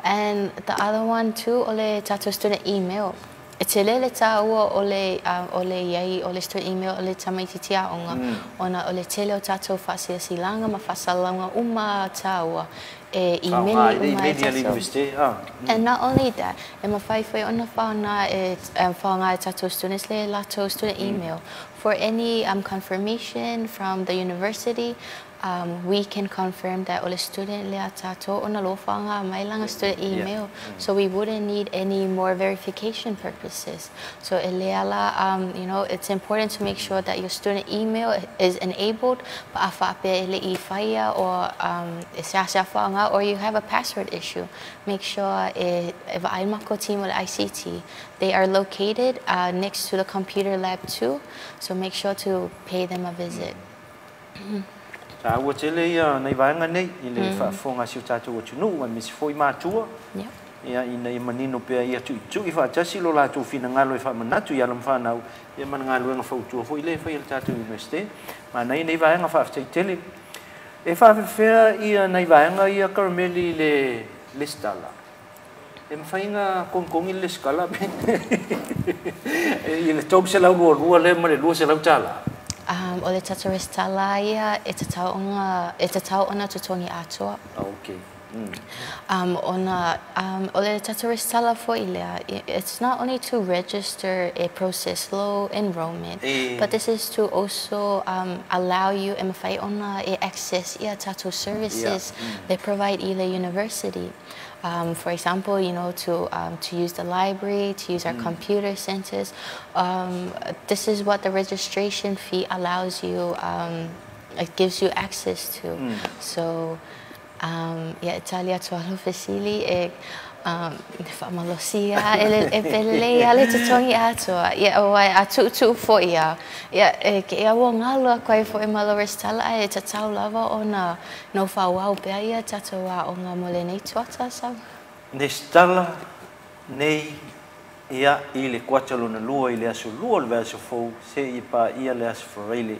And the other one too, ole tato student email. E te lele tāua ole iai, ole student email, ole tamaititia onga. Ona ole tele o tato whasia silanga, ma whasalanga uma tāua. E imeni uma tato. And not only that, e ma whai ona whaanga tato students le lato student email. For any confirmation from the university, we can confirm that ole student lea tato ona lo whanga mai langa student email, so we wouldn't need any more verification purposes. So lea la, you know, it's important to make sure that your student email is enabled, pa afape ele I whaia or you have a password issue. Make sure if I mako team ole ICT, they are located next to the computer lab too, so make sure to pay them a visit. Ta ua tele ia nei vaenga nei I le whaafonga siu tātou o tunu ma misi foi mātua. Ia I nei manino pia ia tu I whaatasi lo lātou whina ngalo I whaamanatu I alam whanau ia man ngalo nga whautua foi le whai tātou universite. Ma nei vaenga whaaftai tele. E whaafewhea ia nei vaenga ia karameli le stala. E mwhainga kongkongi le skala I le tau se lau lua le ma le lua se lau tala. Ole tato restala ia e te tau ona tutongi atua. Okay. Ole tato restala for ilea. It's not only to register a process low enrollment, but this is to also allow you e mawhai ona e access ia tato services they provide ile university. For example, you know, to use the library, to use our computer centers. This is what the registration fee allows you. It gives you access to. So ia Italia tualo fasili whamalosia e pele ale te tongi atua ia o ai atu fo ia ke ia wo ngalo koe fo e malores tala e te tau lava ona no whauau pia ia tatoa o ngā mole nei tuata sau ne stala nei ia i le kuatalo na lua i le aso lua le aso fo se i pa ia le aso foreile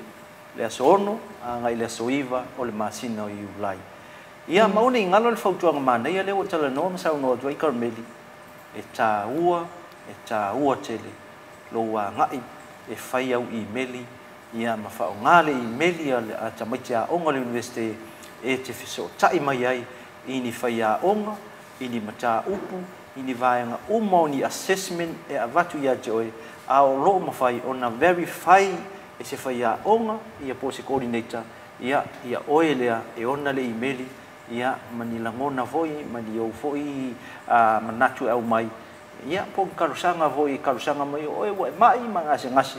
le aso ono anga i le aso iva o le masina o i ulai ia mauni ngalo le fautuanga mana ia le o tala no masau no doi karmeli e tā ua tele lo wa ngai e fai au i meli ia ma fa ngale i meli a tamaiti a onga le university e te fiso tai mai ai ini fai a onga ini mata upu ini vaenga umoni assessment e avatu ia joy a o lo ma fai ona verify e se fai a onga ia po se coordinator ia oelea e ona le emaili ia manilangona voi mani o foi manatu au mai ia po karusanga voi karusanga mai o mai mangase ngasi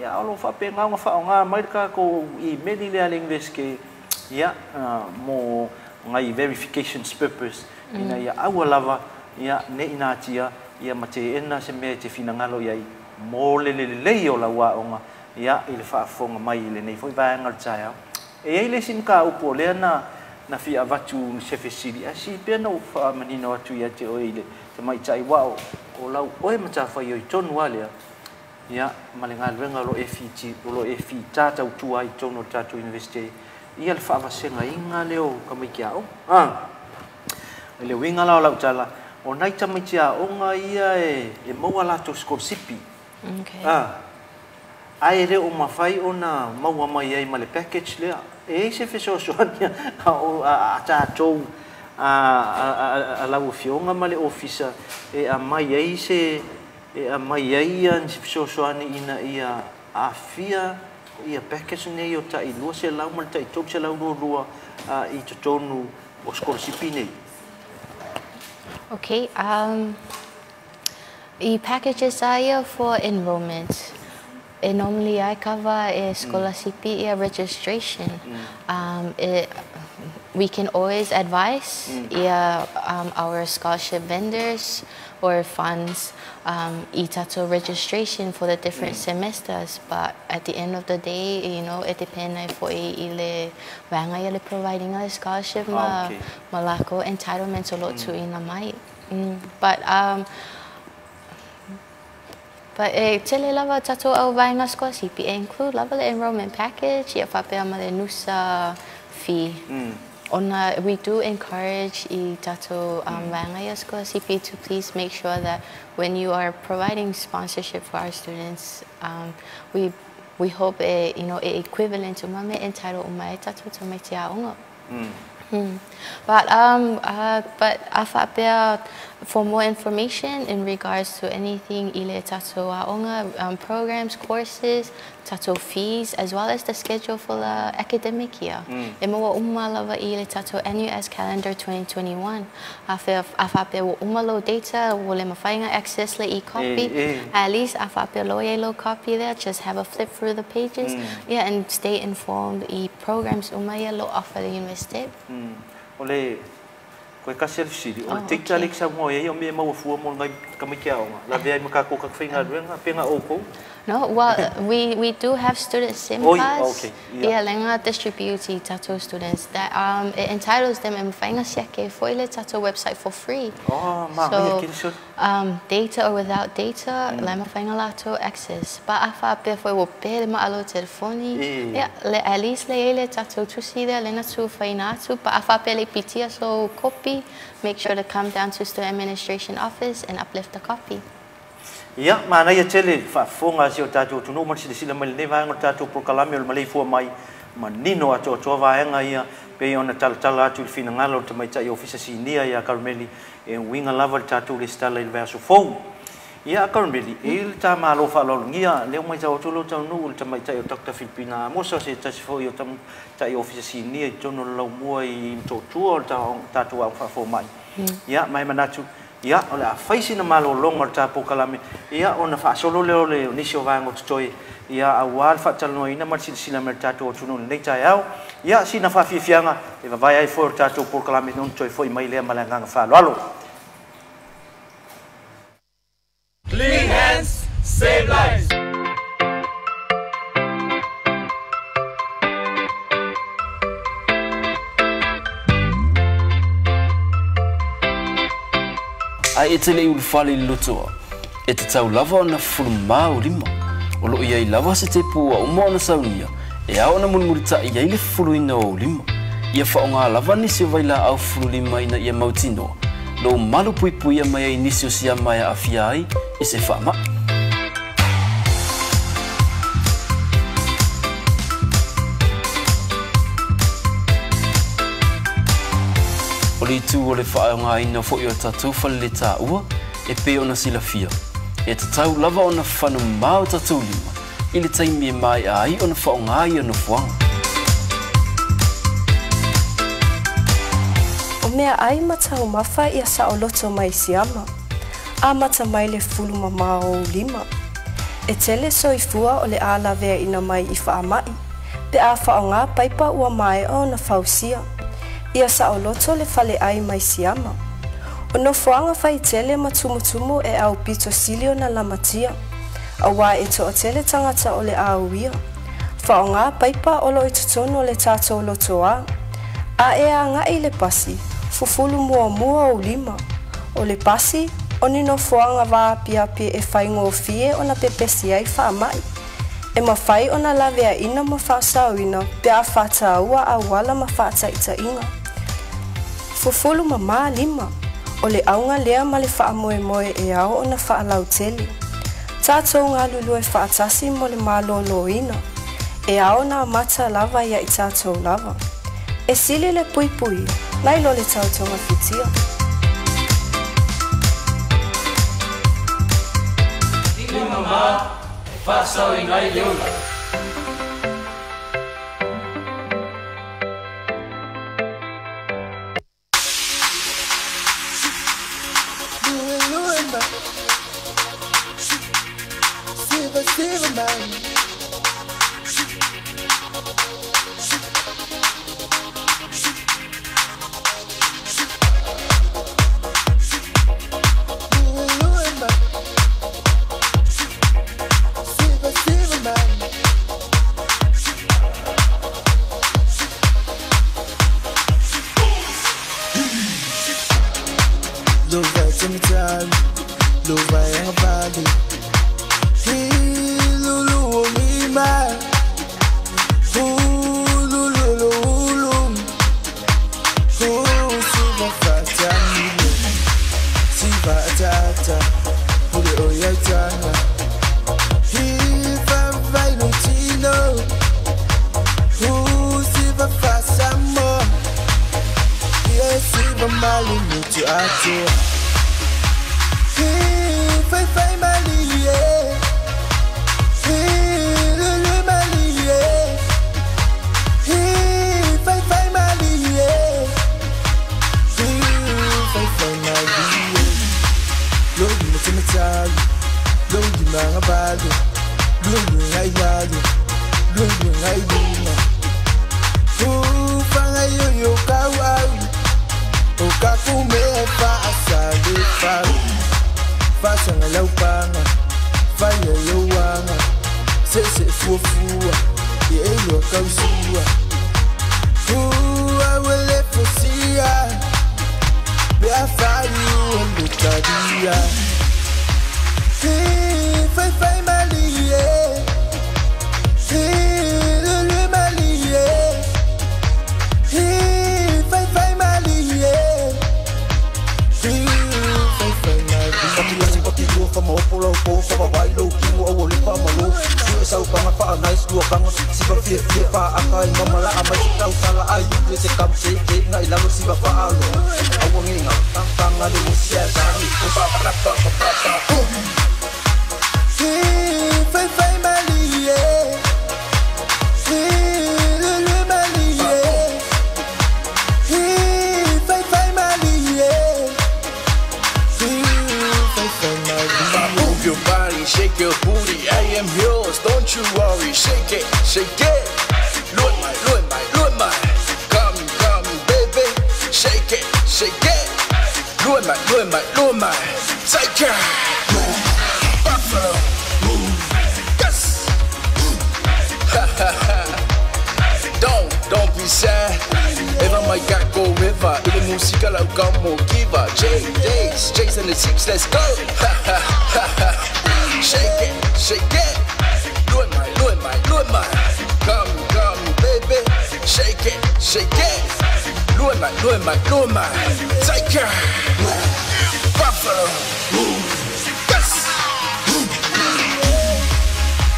ia alo fa penga nga fa nga mai ka ko emaili le ale inglés ke ia mo ngai verifications purpose ina ia au lava ia ne ina tia ia mate ena se me te fina ngalo ia mo le o la wa onga ia ile fa fonga mai le nei foi va ngal tsaya e ile sin ka upo le na fi avatu se fesili asi pena o fa manino atu ia te oile te mai tsai wa o lau o mata fa yo tonu ale ia malenga renga lo FT lo FT tata utu ai tonu tatu university ia le fa va senga inga leo kamai kiao le winga la lau tala o nai tamitia o nga ia e maua lato skorsipi. Okay. Ai re o mawhai o na maua mai ai ma le package lea. E se feso soania o a tātou a lau fionga ma le ofisa e a mai ai se e a mai ai an se feso soani ina ia a fia ia package nei o ta i lua se lau ma le ta i tau se lau rua i tonu o skorsipi nei. Okay, the packages are for enrollment. And normally I cover a scholarship registration. We can always advise our scholarship vendors or funds itato registration for the different semesters. But at the end of the day, you know, it depends for ile wanga providing a scholarship malako entitlements a lot to ina mai. But tele lava tato au vainga scholarship include lava the enrollment package ia whapea ma le nusa fee. We do encourage i tato vainga scholarship to please make sure that when you are providing sponsorship for our students, we hope equivalent to mame entitled umai tato to me tia onga. But afapea for more information in regards to anything ile tato aonga programs, courses, tato fees, as well as the schedule for the academic year. Emo umalava ile tato NUS calendar 2021. Afapea umalo data wole mafainga access le e-copy. At least afapea lo copy there. Just have a flip through the pages. Yeah, and stay informed. E programs umaya lo offer the university. Ole koe kasi siri ole take talik sa mo ye o me mau fu mo ngai kamikiao la vea maka ko ka finga renga penga oko. No, well, we do have student SIM cards. Yeah, lenga distribute tato students that it entitles them and fainga siake for ile tato website for free. So data or without data, lema fainga lato access. But afa pe foi wo pe ma alo telefoni. Yeah, at least le ile tato to see there lenga tu faina tu. But afa pe le pitia so copy. Make sure to come down to student administration office and uplift the copy. Ia, mana ia tele whafonga si o tātou tunu man sila mai ne vaenga tātou prokalame o Maleifua Mai manino ato vaenga ia pe ona tala atu fina ngalo te mai tai ofisa sinia ia Karmeli e winga lava tātou le stala il verso fou. Ia Karmeli il ta malo falolngia le mai tau tolo tau nu te mai tai o Dr. Filipina mosa se tasifo i o tai ofisa sinia i tono lau mua i mtotua o tātou au whafo mai. Ia, mai manatu ia o le afaisi na malolonga o le tapo kalame ia ona faasolo leo le nisi o vango tutoi ia awal faataloina ma sila me tatou o tunu nei taeao ia sina faafiafiaga e vavai ai foi o tatou polokalame non toi foi mai lea ma le agaga faaloalo. Clean hands, save lives. Ai e tele ulu fale lotoa e te tau lava ona fulma o lima o lo ia i lava se te pua o mo na saunia e ao na mulmurita ia i le fuluina o lima ia whaonga lava nisi o vaila au fulu lima ina ia mautino lo malu pui pui ia mai nisi o sia mai a fia ai i se whaama. O li tu o le whaonga ina fo i o tatou fale le tā ua e pe ona sila fia. E tatau lava ona whanu mau tatou lima i le taimi e mai ai ona whaonga i ona fuanga. O mea ai matau mafa ia sa o loto mai siama. A mata mai le fulu mama o lima. E tele soifua o le ala vea ina mai i whaamai. Pe a whaonga paipa ua mai o na fausia. Ia sa o loto le fale ai mai siama. O no fuanga fai tele matumutumu e au pito silio na lamatia. A wā e to o tele tangata o le auia. Whaonga paipa o lo i tutono o le tato o lotoa. A e a ngai le pasi, fufulu mua mua o lima. O le pasi, o ni no fuanga wā pia pia e whaingo o fie o na pepesi ai whaamai. E mawhai o na lavea ina ma whaasauina, pe a whata aua a wala ma whata ita inga. Fufulu mama lima, o le aunga lea ma le wha moe moe e ao o na wha lau tele. Tātou ngā lulu e wha atasi mo le malolo ina, e ao na mata lava ia i tātou lava. E sili le pui pui, nai lo le tautonga fitia. Lima mama, whaasau i ngai leona. shake your booty. I am yours, don't you worry. Shake it, shake it. Lord my, come, baby. Shake it, shake it. Lord my, take it. Buffalo. Yes. Don't be sad. If I might got go river, if the music I'll come more giver. Jays and the six, let's go. Shake it, shake it. Lord my, come, baby. Shake it, shake it. Lord my, take it. Buffalo. Yes.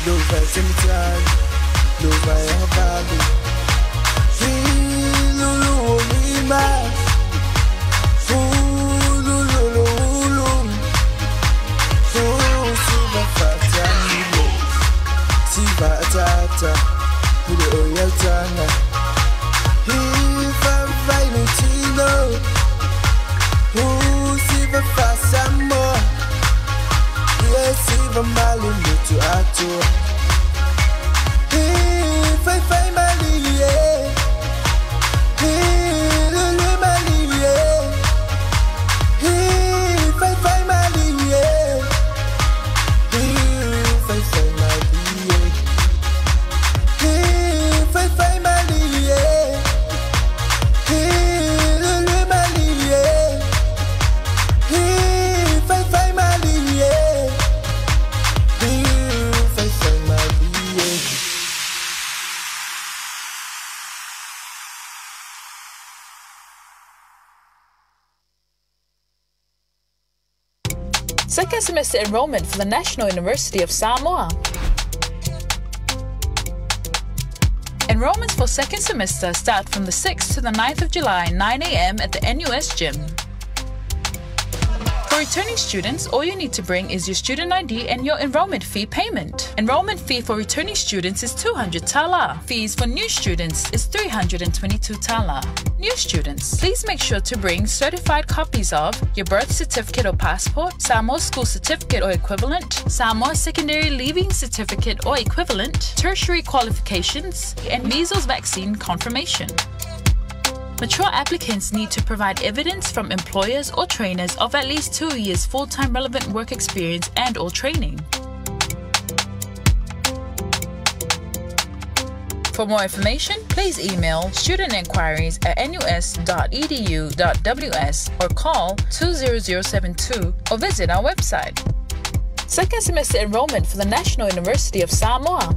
Love by time, love by our valley. Second semester enrollment for the National University of Samoa. Enrollments for second semester start from the 6th to the 9th of July, 9 a.m. at the NUS gym. For returning students, all you need to bring is your student ID and your enrollment fee payment. Enrollment fee for returning students is 200 tala. Fees for new students is 322 tala. New students, please make sure to bring certified copies of your birth certificate or passport, Samoa school certificate or equivalent, Samoa secondary leaving certificate or equivalent, tertiary qualifications, and measles vaccine confirmation. Mature applicants need to provide evidence from employers or trainers of at least 2 years full-time relevant work experience and or training. For more information, please email studentenquiries@nus.edu.ws or call 20072 or visit our website. Second semester enrollment for the National University of Samoa.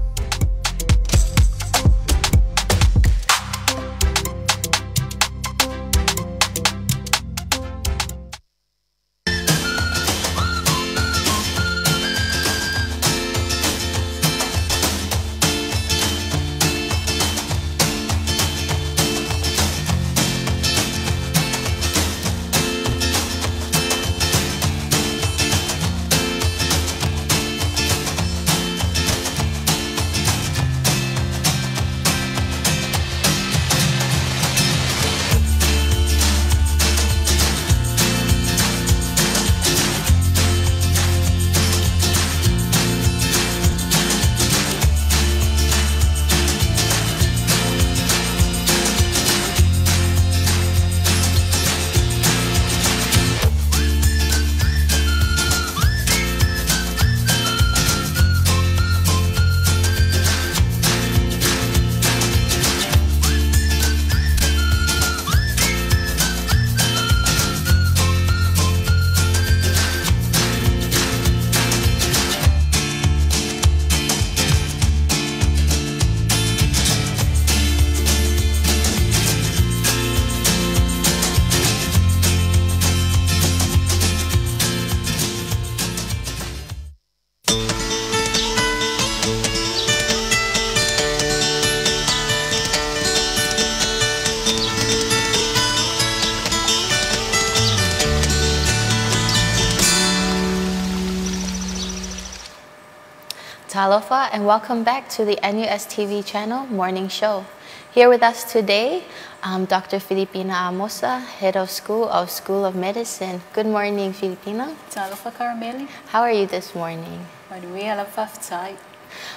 Talofa, and welcome back to the NUS TV channel morning show. Here with us today, Dr. Filipina Amosa, head of School of Medicine. Good morning, Filipina. Talofa Carameli. How are you this morning?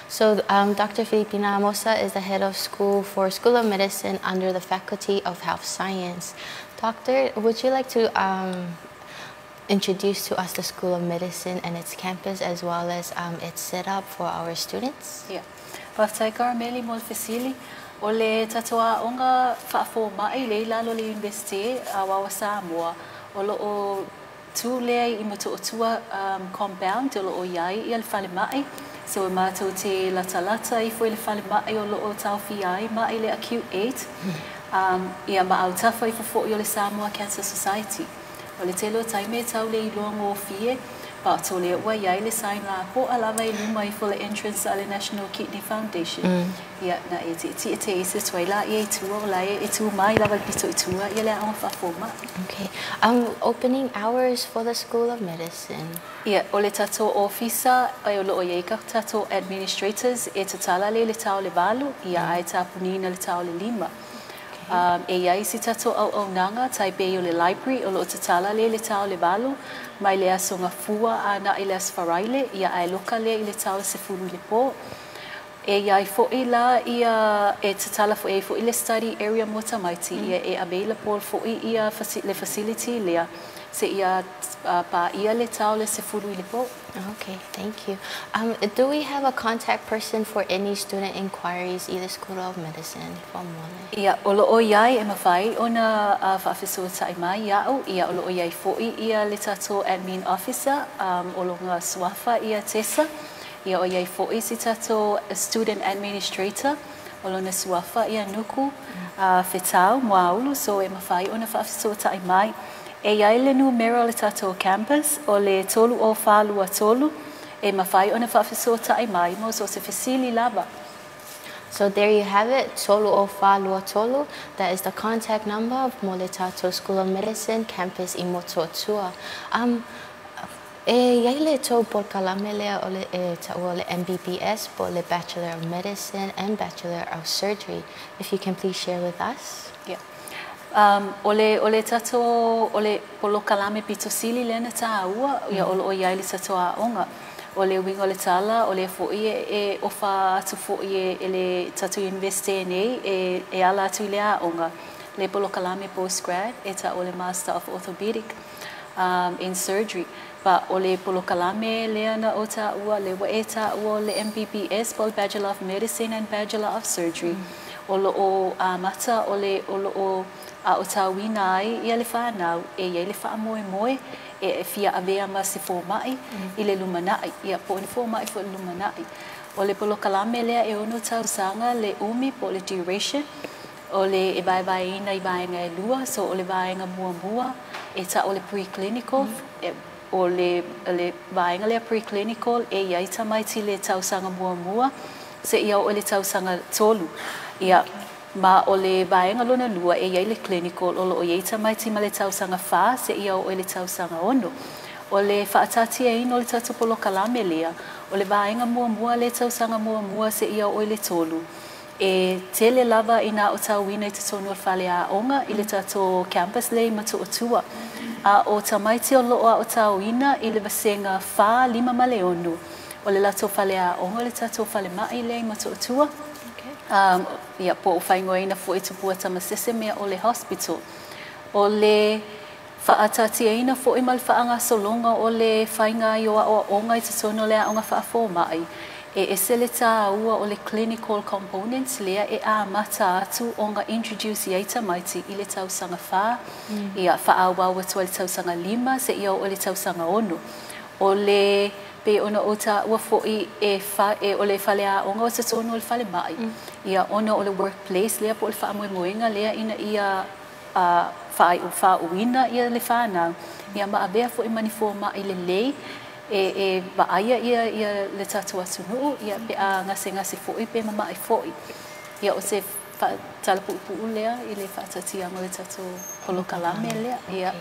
So Dr. Filipina Mosa is the head of School of Medicine under the Faculty of Health Science. Doctor, would you like to introduce to us the School of Medicine and its campus as well as its setup for our students? Yeah. Whaftai Karameli Molfesili, ole tatoa onga whaafo mai le lalo le university a wawa Samoa, olo o tu lea I moto o tua compound, olo o iai I al whale mai, so e mātou te latalata I fo I le whale mai olo o tauwhi ai, mai le acute 8, ia maau tafa I fo I o le Samoa Cancer Society. Ole telo taime tau le I longo o fie, pa tole wa iai le sign la po alava I luma I for the entrance a le National Kidney Foundation. Ia na e te isi tuaila I e tua o lai e tu mai lava pito I tua ia le aon whafoma. Okay. Opening hours for the School of Medicine. Ia, ole tato officer, ai o loo iei ka tato administrators e tatala le tau le valu, ia ai tapunina le tau le lima. E iai si tato au nanga, tai be o le library, o loo tatala le tau le valu, mai le asonga fua a na I le asfaraile, ia ai loka le I le tau le sefuru le po. E iai fo I la ia e tatala fo e fo I le study area mota maiti, ia e available fo I ia le facility lea, se ia pa ia le tau le sefuru le po. Okay, thank you. Do we have a contact person for any student inquiries, either School of Medicine from Mole? Ia, olo o iai e mawhai, ona whaafesuata I mai iau, ia olo o iai fo'i ia le tato admin officer, olo ngā suafa ia tesa, ia o iai fo'i si tato student administrator, olo na suafa ia nuku, whetau, moaulu, so e mawhai, ona whaafesuata I mai, e iai le numero le tato campus o le tolu o whalua tolu e mawhai ona whawhisoata ai mai mo so se fesili lava. So there you have it, Tolu o Whalua Tolu. That is the contact number of Mole Tato School of Medicine campus I Motuotua. E iai le tau por kalame lea o le MBBS po le Bachelor of Medicine and Bachelor of Surgery. If you can please share with us. Yeah. Ole tato ole polo kalame pitosili lena taua ia o iai le tato a onga ole wingo le tala ole fo e ofa atu fo e le tato university nei e ala atu le a onga le polo kalame postgrad e ta ole Master of Orthopedic in Surgery pa ole polo kalame lena o ta ua le wa e ta ua le MBBS pol Bachelor of Medicine and Bachelor of Surgery olo o mata ole olo o a o tauina ai ia le whanau e ia le wha moe e fia avea ma se fōmai I le lumanai ia po ni fōmai fo lumanai o le polo kalame lea e ono tau sanga le umi po le duration o le e vai ina I vaenga e lua so o le vaenga mua e ta o le preclinical o le vaenga lea preclinical e ia ita maiti le tau sanga mua se ia o le tau sanga tolu ia ma o le vaenga lona lua e iai le clinical o lo iei tamaiti ma le tausanga wha se ia o le tausanga ono. O le whaatati e ino le tatu polo kalame lea. O le vaenga mua le tausanga mua se ia o le tolu. E tele lava ina o tauina I te tonu o whale a onga I le tato campus le matu o tua. A o tamaiti o loo a o tauina I le vasenga wha 5 maleonu. O le lato whale a onga le tato whale mai le matu o tua. Ia po o whaingoina fo I tupua tamasese mea o le hospital. O le whaatatiaina fo I mal whaanga solonga o le whainga I o onga I te tono lea onga whaafo mai. E se le tā ua o le clinical components lea e a mata atu onga introduce I tamaiti I le tausanga wha. Ia whaawawa tua le tausanga 5 se ia o le tausanga ono. O le pe ona o ta ua fo'i o le whale a onga o se tono o le whale mai. Ia ona o le workplace lea po le wha moenga lea ina ia wha uina ia le whanau. Ia maa bea fo'i manifo mai le lei e waaia ia le tatu atunu ia pe a ngase fo'i pe mamai fo'i. Ia o se tala pu'u lea I le whaatati anga le tatu polo kalame lea. Ia.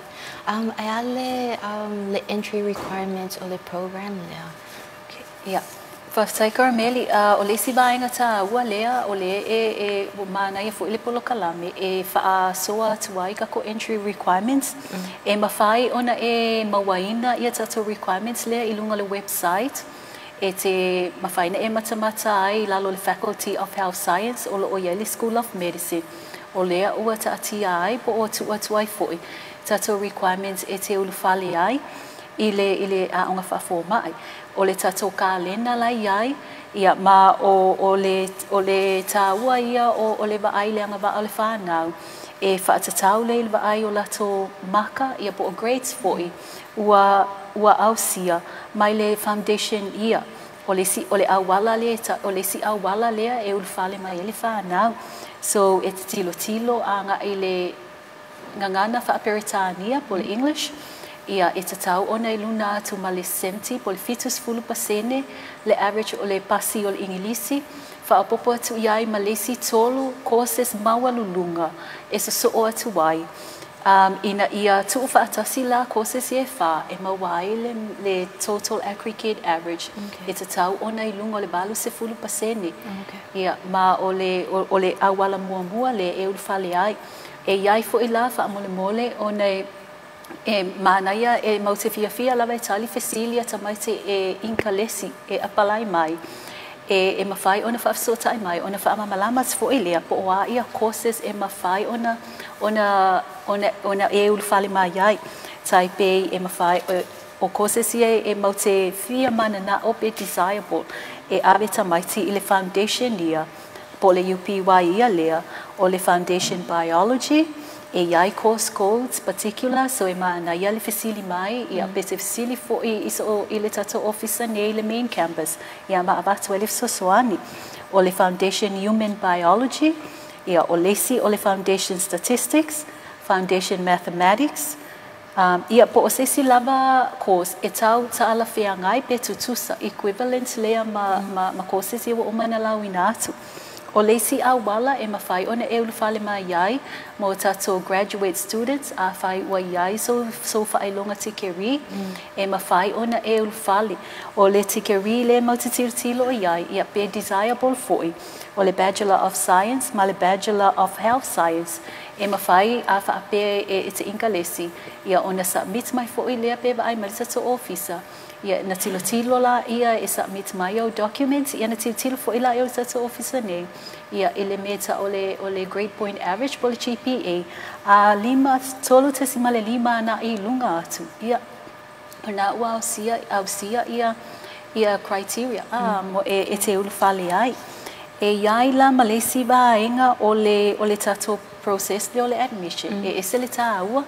Ai le entry requirements o le program lea. Ia. Whaftai Karameli, o le si vaenga tā ua lea o le e mana ia fo'i le polo kalame e wha soa tuai ka ko entry requirements e mawhai ona e mawaina ia tatu requirements lea I lunga le website e te mawhaina e matamata ai lalo le Faculty of Health Science o lo o Yale School of Medicine. O lea ua ta atia ai po o atu ai foi. Tato requirements e te ulufale ai ile a onga whafo mai. O le tato ka lena lai ai ia ma o le taua ia o le vaai le anga va o le whanau. E whaatatau le vaai o lato maka ia po o grades foi. Ua ausia mai le foundation ia. O le awala lea e ulufale mai ele whanau. So e te tilo anga i le ngangana whaaperitania po le English. Ia e te tau ona i luna atu ma le 70 po le fitus fulu pasene le average o le pasi o le ingilisi. Whaapopo atu iai ma lesi tolu courses maua lulunga e so o atu wai. Ina ia tu whaatasi la courses e wha e mawai le total aggregate average. E te tau ona i lunga o le balu se fulu pasene. Ia ma o le awala mua le e ulfale ai. E iai fo i la wha mole o nei e manaia e mau te fia lava e tali fesilia tamaite e inka lesi e apalai mai. E mawhai ona whaafsota ai mai, ona whaamamalamas fo i lea po oa ia courses e mawhai ona e ulfale mai ai. Tai pe e mawhai o courses ia e mau te fia mana na ope desirable e ave tamaiti i le foundation ia po le UPY ia lea o le foundation biology e iai course codes particular so e maana ia le fesili mai ia pe se fesili fo i le tato officer nei le main campus ia ma avatu ele sosoani o le foundation human biology ia o le foundation statistics, foundation mathematics ia po o se lava course e tau taala fea ngai pe tutusa equivalent lea ma courses ia o mana lawina atu. O leisi a wala e mawhai ona e ulufale mai iai mo tato graduate students a whai ua iai so whai longa tikeri e mawhai ona e ulufale o le tikeri le mautitirtilo iai ia pe desirable foi o le Bachelor of Science ma le Bachelor of Health Science e mawhai a whaape e te inka lesi ia ona submit mai foi lea pe vai malitato officer ia na tilo la ia e submit mai o documents ia na tilo fo ila e o tato officer nei ia ele meta o le grade point average po le GPA a tolu tesimale lima na i lunga atu ia na ua ausia ia criteria mo e te ulufale ai e iai la malesi vaenga o le tato process le o le admission e ese le taua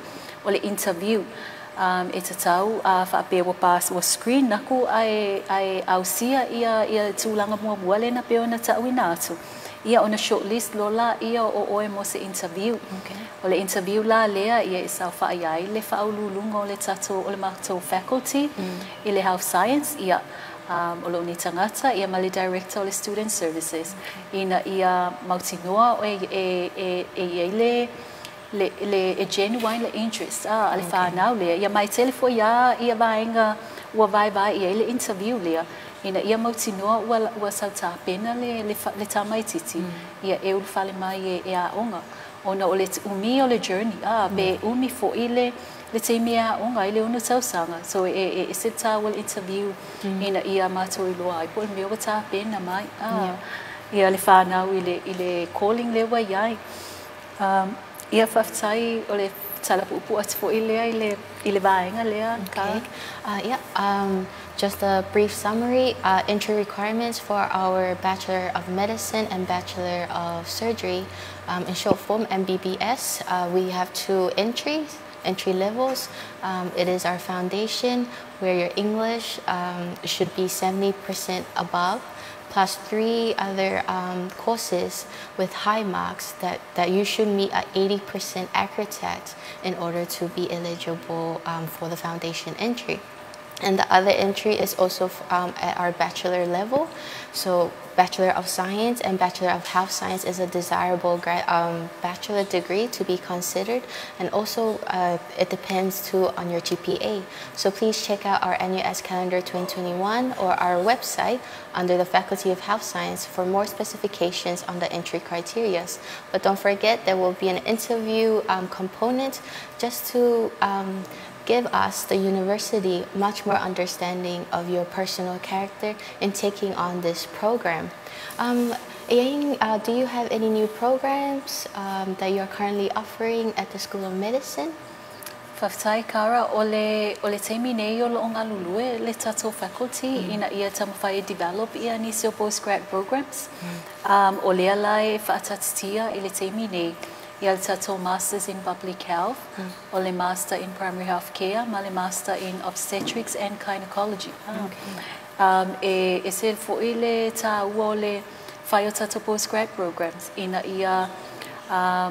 o le interview e te tau a whaape wa pass wa screen naku ai ausia ia tūlanga mua le na pe ona tau ina atu. Ia ona shortlist lola ia o oe mo se interview. O le interview la lea ia i sau whaaiai le whaaululunga o le tato o le mātou faculty i le health science ia o lo ni tangata ia ma le director o le student services. Ina ia mautinoa o e le genuine le interest ale whanau lea ia mai telefo ia vaenga ua vai ia le interview lea ina ia mautinoa ua sauta pena le tamaititi ia e ulfale mai e a onga ona o le umi o le journey be umi fo i le teimi a onga i le unu tausanga so e se tawal interview ina ia mato i loa i po me o ta pena mai ia le whanau i le calling le wa iai ia whaftai o le talapupu atu fo i lea i le vaenga lea just a brief summary. Entry requirements for our Bachelor of Medicine and Bachelor of Surgery, in short form MBBS. We have two entry levels. It is our foundation where your English should be 70% above, plus 3 other courses with high marks that you should meet at 80% accurate in order to be eligible for the foundation entry. And the other entry is also at our bachelor level. So Bachelor of Science and Bachelor of Health Science is a desirable bachelor degree to be considered. And also it depends too on your GPA. So please check out our NUS calendar 2021 or our website under the Faculty of Health Science for more specifications on the entry criteria. But don't forget there will be an interview component just to give us, the university, much more understanding of your personal character in taking on this program. Do you have any new programs that you're currently offering at the School of Medicine? Whaftai kara ole teimi nei o loonga lulue le tato faculty ina ia tamawhai develop ia nisio postgrad programs. O lea lai whaatatitia i le teimi nei ia le tato masters in public health, o le master in primary health care, ma le master in obstetrics and gynecology. E se fo le ta ua le whai o tato postgrad programs ina ia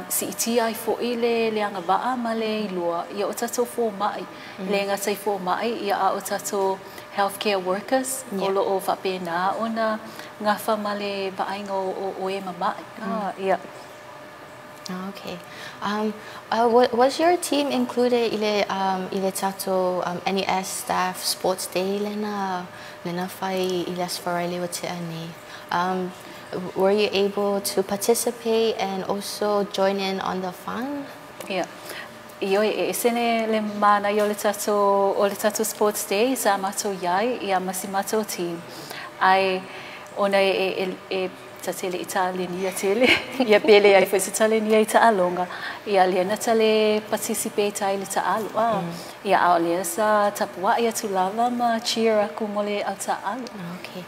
si iti ai fo le anga waa ma le ilua ia o tato fo mai le ngatai fo mai ia a o tato healthcare workers o lo o whapena ona ngafa ma le vaainga o e mamai ia. Okay. Was your team included ile tato NES staff sports day lena whai ilas wharaile o te ani? Were you able to participate and also join in on the fun? Yeah. Io e sene le mana io le tato sports day sa mato yai ia masimato team. Ai ona e tatele Italian tele ia pele ai foi Italian ta alonga ia lena tale participate ai le ta alu ia alia sa tapua ia tu lava ma cheer aku mole au ta alu. Okay.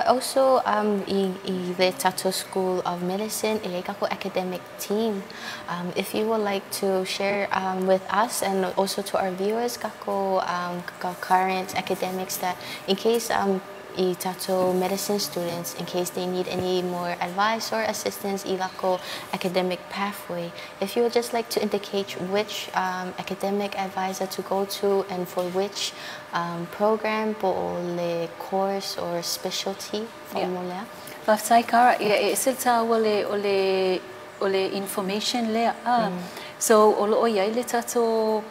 Also I the Tato School of Medicine I kako academic team. If you would like to share with us and also to our viewers kako current academics that in case Tato medicine students, in case they need any more advice or assistance ilako academic pathway, if you would just like to indicate which academic advisor to go to and for which program or le course or specialty formula. Whaftai kara ia silta ole information le so olo o yai le tato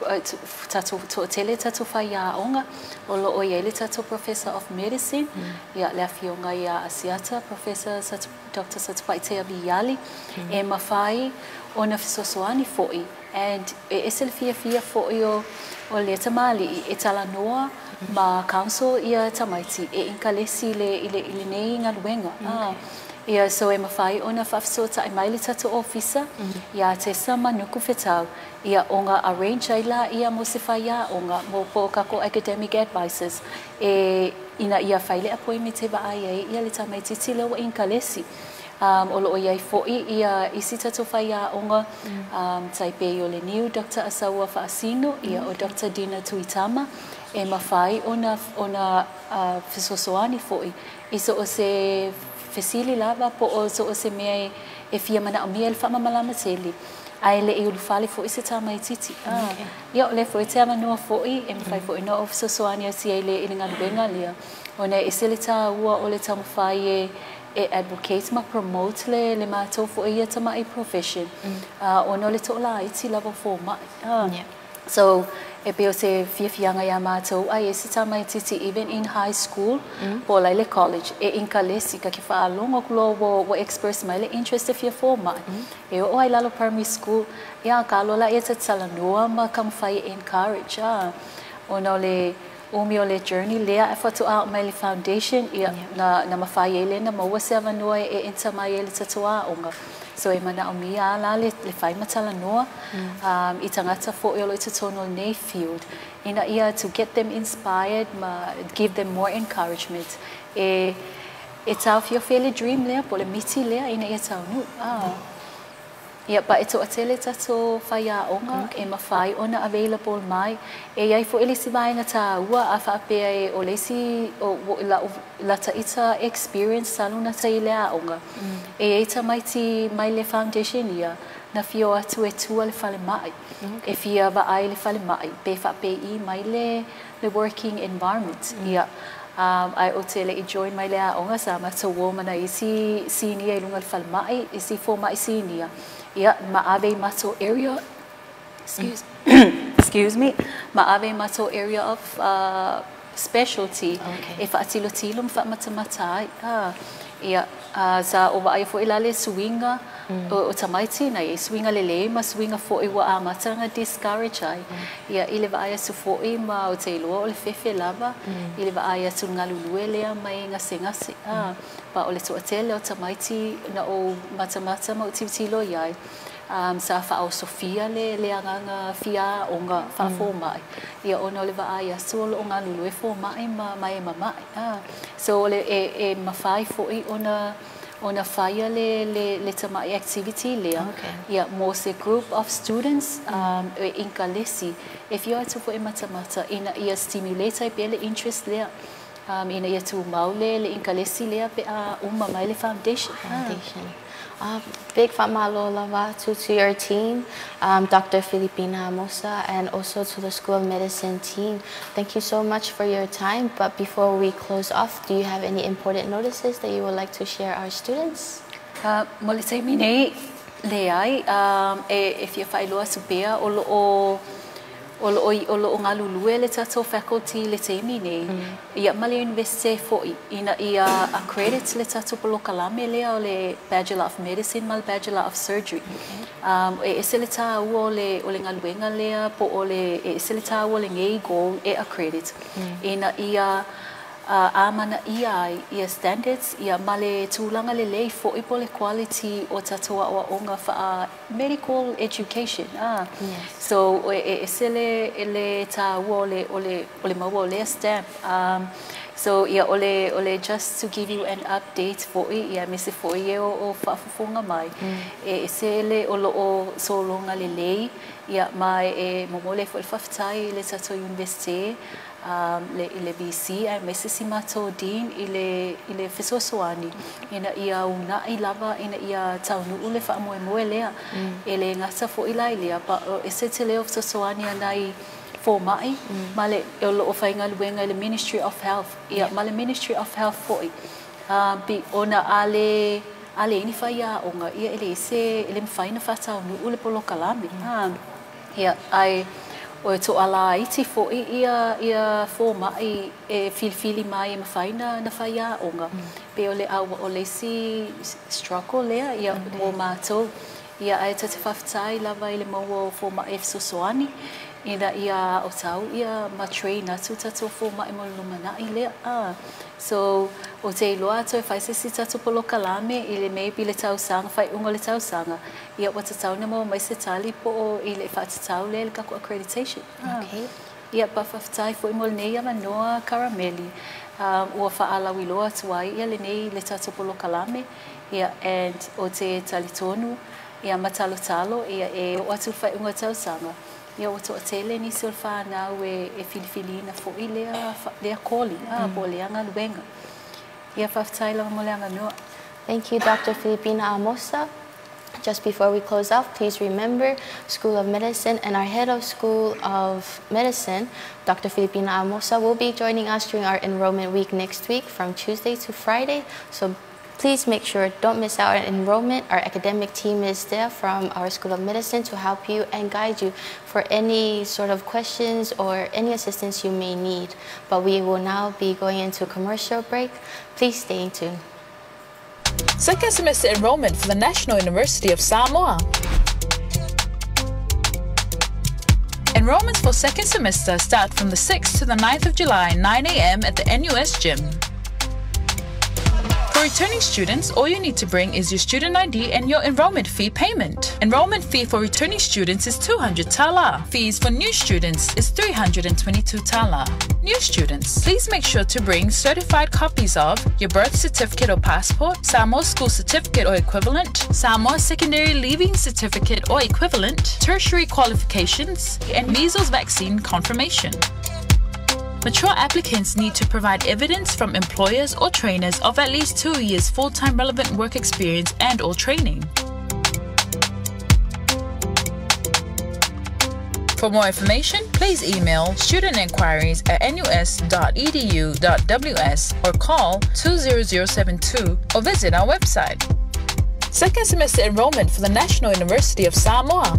tele tato whaia onga olo o yai le tato professor of medicine ia le afionga ia asiata professor Dr. Satupaitea Biali e mawhai ona fisosoani foi and e esel fia foi o le tamali e tala noa ma council ia tamaiti e inkalesi ile nei ngaluenga ia so e mawhai ona whafsota ai maili tato officer ia te sama nuku whetau ia onga arrange ai la ia mo se whaia onga mo po kako academic advisors e ina ia whaile appointment te ba ai ia le tamai titile o inkalesi olo o iai foi ia isi tato whaia onga taipe o le new Dr. Asawa Whaasino ia o Dr. Dina Tuitama e mawhai ona fisosoani foi iso o se fesili lava po o so se mea e fia mana o mea le whamamalama teli ai le i ulufali fo isi tamai titi ia le fo i te amanua fo i e mwhai fo i no o fisosoani si ai le i nga luenga lia ona e se le ta ua o le tamawhai e advocate ma promote le mātou fo ia tamai profession ona le tola iti lava fo mai so e peo se fianga ia mātou ai e si tamai titi even in high school po lai le college e inkalesi ka ki whaalonga kulo wo experts mai le interest e fia fo mai e o ai lalo primary school ia ka lola e te talanua ma kam whai encourage ona le o le journey lea e whatu out mai le foundation ia na mawhai e le na maua se avanua e inta mai e le tatua onga so e mana o mia la le whai matala noa I tangata fo e olo I tutono nei field ina ia to get them inspired give them more encouragement e tau fio fele dream lea po le miti lea ina ia tau nu ia pa eto atele tato whaia onga e mawhai ona available mai e iai fo elisi mai na ta ua a whaapea e o lesi o la taita experience sanu na ta ilea onga e eita mai le foundation ia na fio atu e tua le whale mai e fia wa ai le whale mai pe whape I mai le working environment ia ai o tele I join mai lea onga sa ma ta womana I si sinia I lunga le whale mai I si fo mai sinia ia Maave Mato area excuse me Maave Mato area of specialty e whaatilo tilum whamatamatai Ia sa o vai fo ilale swinga o tamaiti na i swinga lele ma swinga fo I wa amatanga discourage ai. Ia ile vai su fo I ma o te lo o le fefe lava ile vai su ngalulu le mai nga sengasi pa o le to tele o tamaiti na o matamata ma o tilo ia. Sa fa o Sofia le anga fia onga fa fo mai ia ona le va ia solo onga lulu fo mai mai so le e mafai fo I ona faia le tamai activity le ia mose group of students in Kalesi if you are to for matamata ina ia stimulate pele interest le ina ia tu maule le in Kalesi le pe uma mai le foundation. Big famalo lava to your team, Dr. Filipina Amosa, and also to the School of Medicine team. Thank you so much for your time. But before we close off, do you have any important notices that you would like to share our students? Molite mine leai if you failua supea o ngalulu le tato faculty le te mine ia male university foi ina ia accredit le tato polo kalame le o le Bachelor of Medicine mal Bachelor of Surgery e seleta o le ngaluenga le po o le seleta o le ngei go e accredit ina ia amana ia standards ia male tulanga le fo ipo le quality o tatoa o onga fa medical education so sele ele ta ole mawo stamp so ia ole just to give you an update for ia mese for ia o fa funga mai sele o solonga le ia mai momole fo fatai le tato university le BC a mesisima to din ile fesosoani ina ia una ilava ina ia taunu ule fa moe lea ele ngasa fo ila ile pa esetele of sosoani anai fo mai male o fainga luenga le Ministry of Health ia male Ministry of Health foi bi ona ale ini fa ia onga ia ele se ele faina fa taunu ule polo kalami ia ai o to ala iti fo ia fo mai e filfili mai mafaina na faia onga pe ole ole si struggle le ia o mato ia ai te fafatai lava ile mo fo mai sosoani ina ia o tau ia ma trainer tu tato fo mai mo lumana ile so o te loa to fai se si tato polo kalame ile maybe le tau sanga fai unga le tau sanga ia wata tau na mo mai se tali po ile fa tau le ka accreditation ia pa fafatai fo mo nei ama noa carameli o fa ala wiloa tuai ia le nei le tato polo kalame ia and o te talitonu ia matalo ia o atu fai unga tau sanga ia o to tele ni sulfa na we filifilina fo ile le calling po le anga luenga ia fafatai la mo le anga no. Thank you, Dr. Filipina Amosa. Just before we close off, please remember School of Medicine and our head of School of Medicine, Dr. Filipina Amosa, will be joining us during our enrollment week next week from Tuesday to Friday. So please make sure, don't miss out on enrollment. Our academic team is there from our School of Medicine to help you and guide you for any sort of questions or any assistance you may need. But we will now be going into a commercial break. Please stay tuned. Second semester enrollment for the National University of Samoa. Enrollments for second semester start from the 6th to the 9th of July, 9 a.m. at the NUS gym. For returning students, all you need to bring is your student ID and your enrollment fee payment. Enrollment fee for returning students is 200 tala. Fees for new students is 322 tala. New students, please make sure to bring certified copies of your birth certificate or passport, Samoa school certificate or equivalent, Samoa secondary leaving certificate or equivalent, tertiary qualifications, and measles vaccine confirmation. Mature applicants need to provide evidence from employers or trainers of at least 2 years full-time relevant work experience and or training. For more information, please email studentinquiries@nus.edu.ws or call 20072 or visit our website. Second semester enrollment for the National University of Samoa.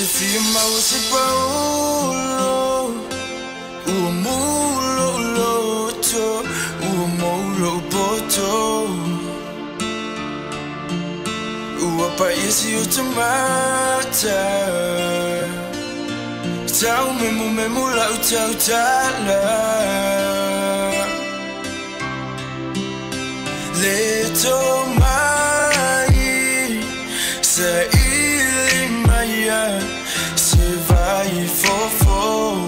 te firma o se paulo o mulo loto o mulo poto o apa esse o tomata tau memu la tau tala le tomai se se vai fofo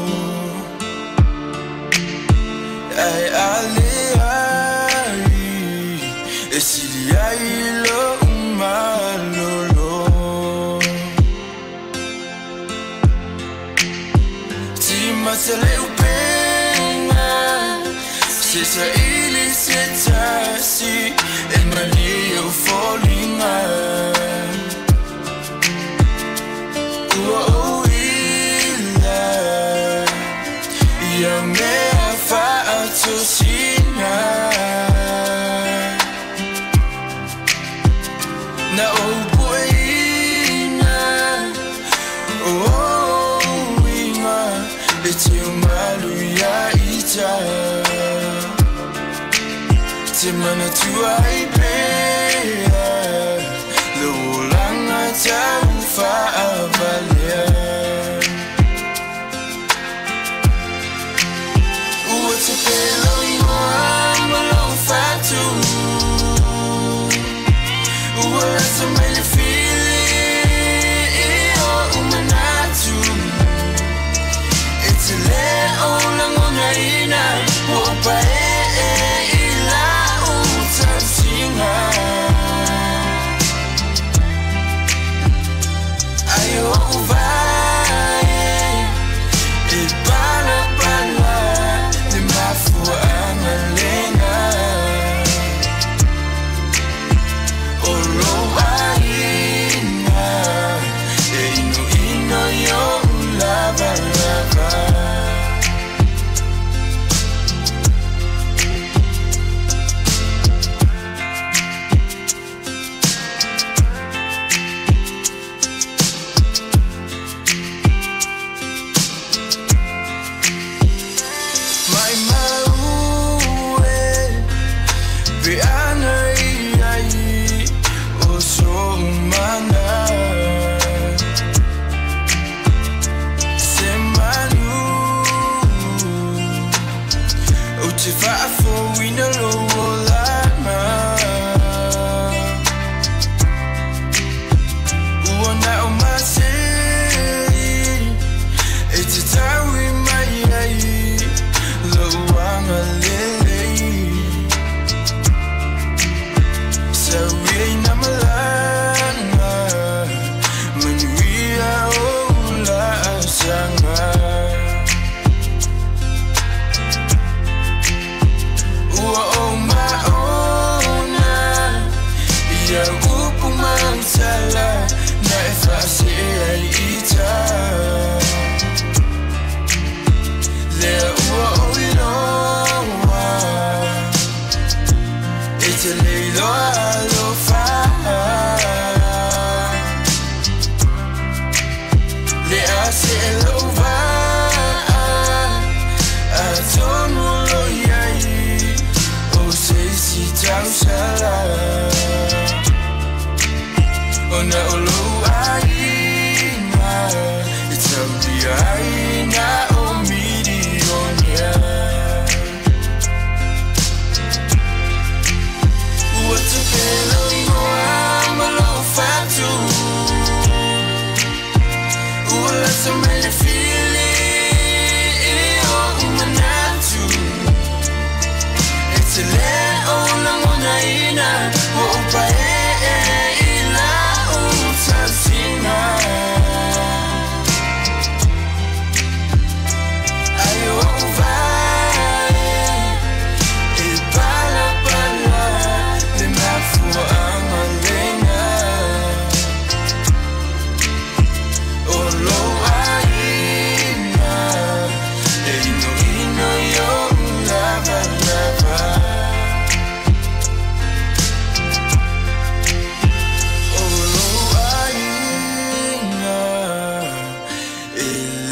ai ale ai e si ai lo malolo ti masale upena se sa ili se tasi e malio folinga oh ila ya me fa atosina na obuina oh ima eti malu ya ita timana tu ai pe lo langa ta fa avalia what's a pelo imo lo fatu what's a mele feel o umanatu it's a le ona ngona ina opa ila utsinga ayo vai e bala bala de Maleifua Mai olo aina e ino yo lava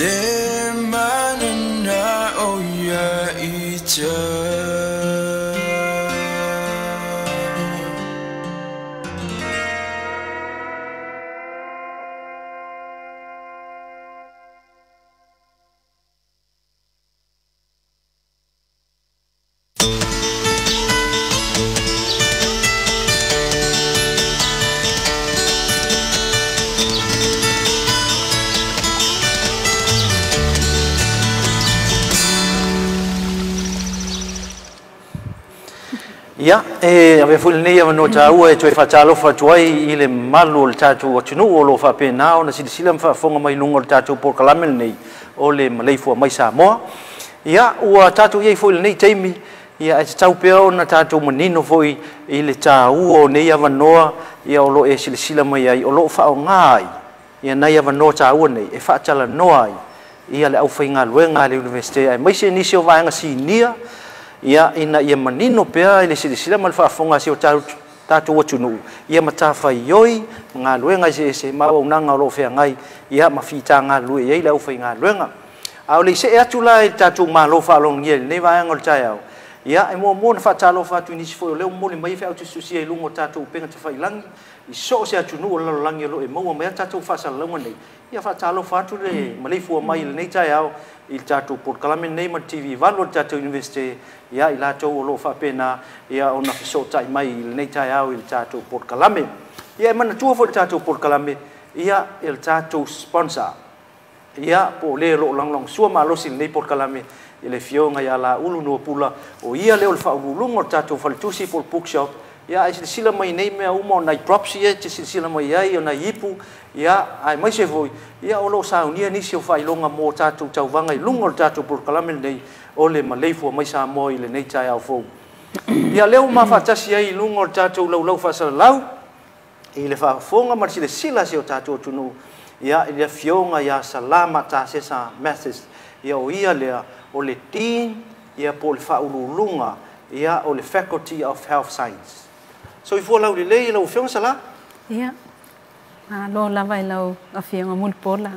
Le manana o ya ita. Ya, ave fulni ya no tau e toi fatalo fa tuai ile malu le tatu o tunu o lo fa pena o na silsila fa fonga mai lungo le tatu por kalamel nei o le Maleifua Mai Samoa. Ya, ua tatu ye fulni taimi ya e tau pe o na tatu manino foi ile tau o nei ava noa ya o lo e silsila mai ai o lo fa o ngai. Ya na ya no tau nei e fa tala noai. Ia le au fainga luenga le universite ai mai se ni se va nga sinia. Ia ina ia manino pea ile silsila mal fa fonga si o tatu o tunu ia matafa yoi nga luenga se ma o nanga lo fe ngai ia mafita nga lu ia ile ufa nga luenga au le se atu la tatu ma lo fa long ye ne va ngol tayao ia e mo fa talo fa tu ni fo le mo le mai fa tu susi e lungo tatu penga te fa ilang i so se atu no lo lang ye lo e mo me tatu fa sa lo nei ia fa talo fa tu le Maleifua mai le nei tayao il tatu por kalamen nei ma TV valo tatu universite ia ila to lo fa pena ia ona so tai mai nei tai au il tatu por kalame ia mana tu fo tatu por kalame ia il tatu sponsor ia po le lo long sua ma lo sil nei por kalame ile fionga ia la ulu no pula o ia le fa ulungo tatu fal tusi por bookshop ia ai sila mai nei me uma na drops ia te sila mai ai ona ipu ia ai mai se voi ia o lo sa unia ni se fai longa mo tatu tau vanga lungo tatu por kalame nei o le Maleifua Mai Samoa le nei tai au fo ia leo ma fa tasi ai lungo tatu lau fa sa lau i le fa fonga mar si le sila se o tatu tunu ia ile fionga ia salama ta se sa message ia o ia le o le teen ia po le fa ululunga ia o le Faculty of Health Science so i fo lau le lau fionga sala ia lo lava i lau a fionga mul pola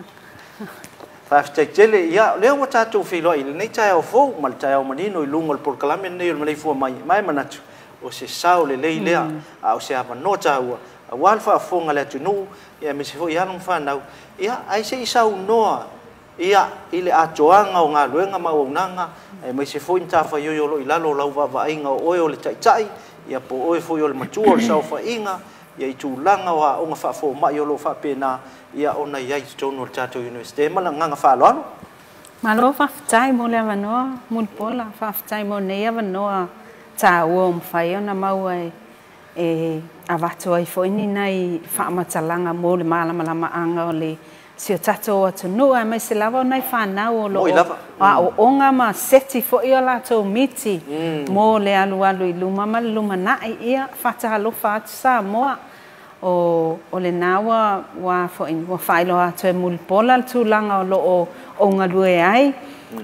fa tele ia leo wa tatu filo ile nei tai au fo mal tai au manino i lungo por kalame nei o Maleifua mai manatu o se sao le lea a o se ava nota ua a wal fa fonga le tunu ia me se fo ia non fa nau ia ai se sao noa ia ile atoanga o nga luenga ma o nanga e me se fo inta fa yo lo ilalo lau va inga o le tai ia po o fo yo le matua sao fa inga ia i tūlanga wa o nga fa fo mai o lo fa pena ia ona ia i tono tatu universite mala nganga fa lo malo fa tai mo le vanoa mul pola fa tai mo ne vanoa ta o mfai ona mau e avato ai fo ini nai fa matalanga mo le mala anga o le si o tato atu nua mai se lava nai fa na o lo o onga ma seti fo ia la to miti mo le alu i luma ma luma na ia fa ta lo fa sa mo o le nawa wa fo in wa failo atu e mul pola tu langa o lo o ngalue ai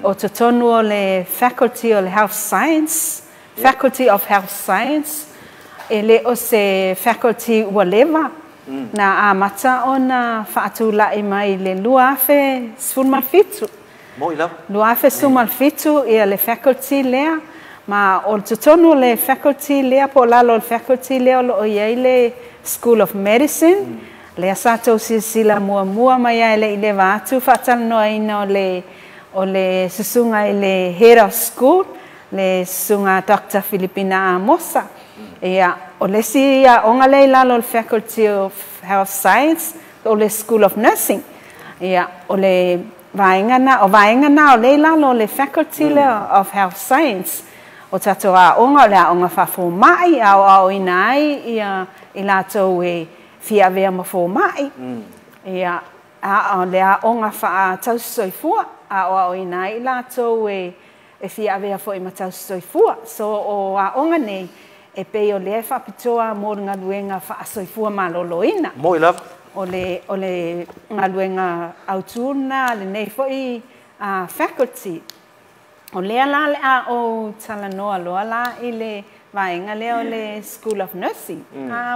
o to tonu o le Faculty of Health Science Faculty of Health Science ele o se faculty whatever na amata ona faatu la mai le luafe sfulmal fitu mo ila luafe sfulmal fitu ia le faculty lea ma o tutonu le faculty lea po lalo le faculty lea lo ia le School of Medicine le sato sila mua mai ele ile vatu fatal no ina o le susunga ile head of school le sunga Dr. Filipina Amosa ia o le si onga le lalo le Faculty of Health Science o le School of Nursing ia o le vaingana o le lalo le Faculty of Health Science o tato onga fa fo mai o inai ia ilato e fia vea ma fo mai ia le onga fa tau soifua o inai ilato e fia vea fo i matau soifua so o onga nei e pe o le fa pitoa mo nga luenga fa soifua maloloina mo i love o le nga luenga autuna le nei fo i faculty o le ala o talanoa lo ala ile vaenga le o le School of Nursing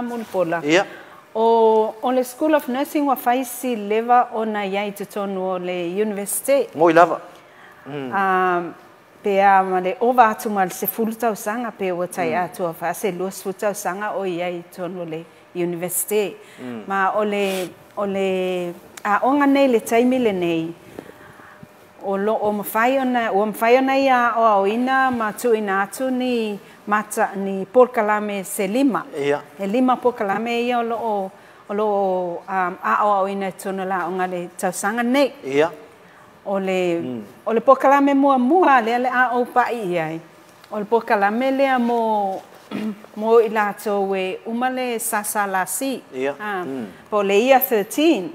mulpola ia O le School of Nursing wa faisi leva ona iai te tonu o le university. Moi lava. Pea ma le ova atu ma le se fulu tau sanga pe ua tai atu a wha se luas fulu tau sanga o iai tonu le university. Ma o le a onga nei le taimi le nei. O mawhai ona ia o au ina ma tu ina atu ni mata ni porkalame se lima. E lima porkalame ia o lo a au ina tonu la onga le tau sanga nei. O le porkalame mua le a o pa iai. O le porkalame lea mo i lato e umale sasalasi. Po le ia 13.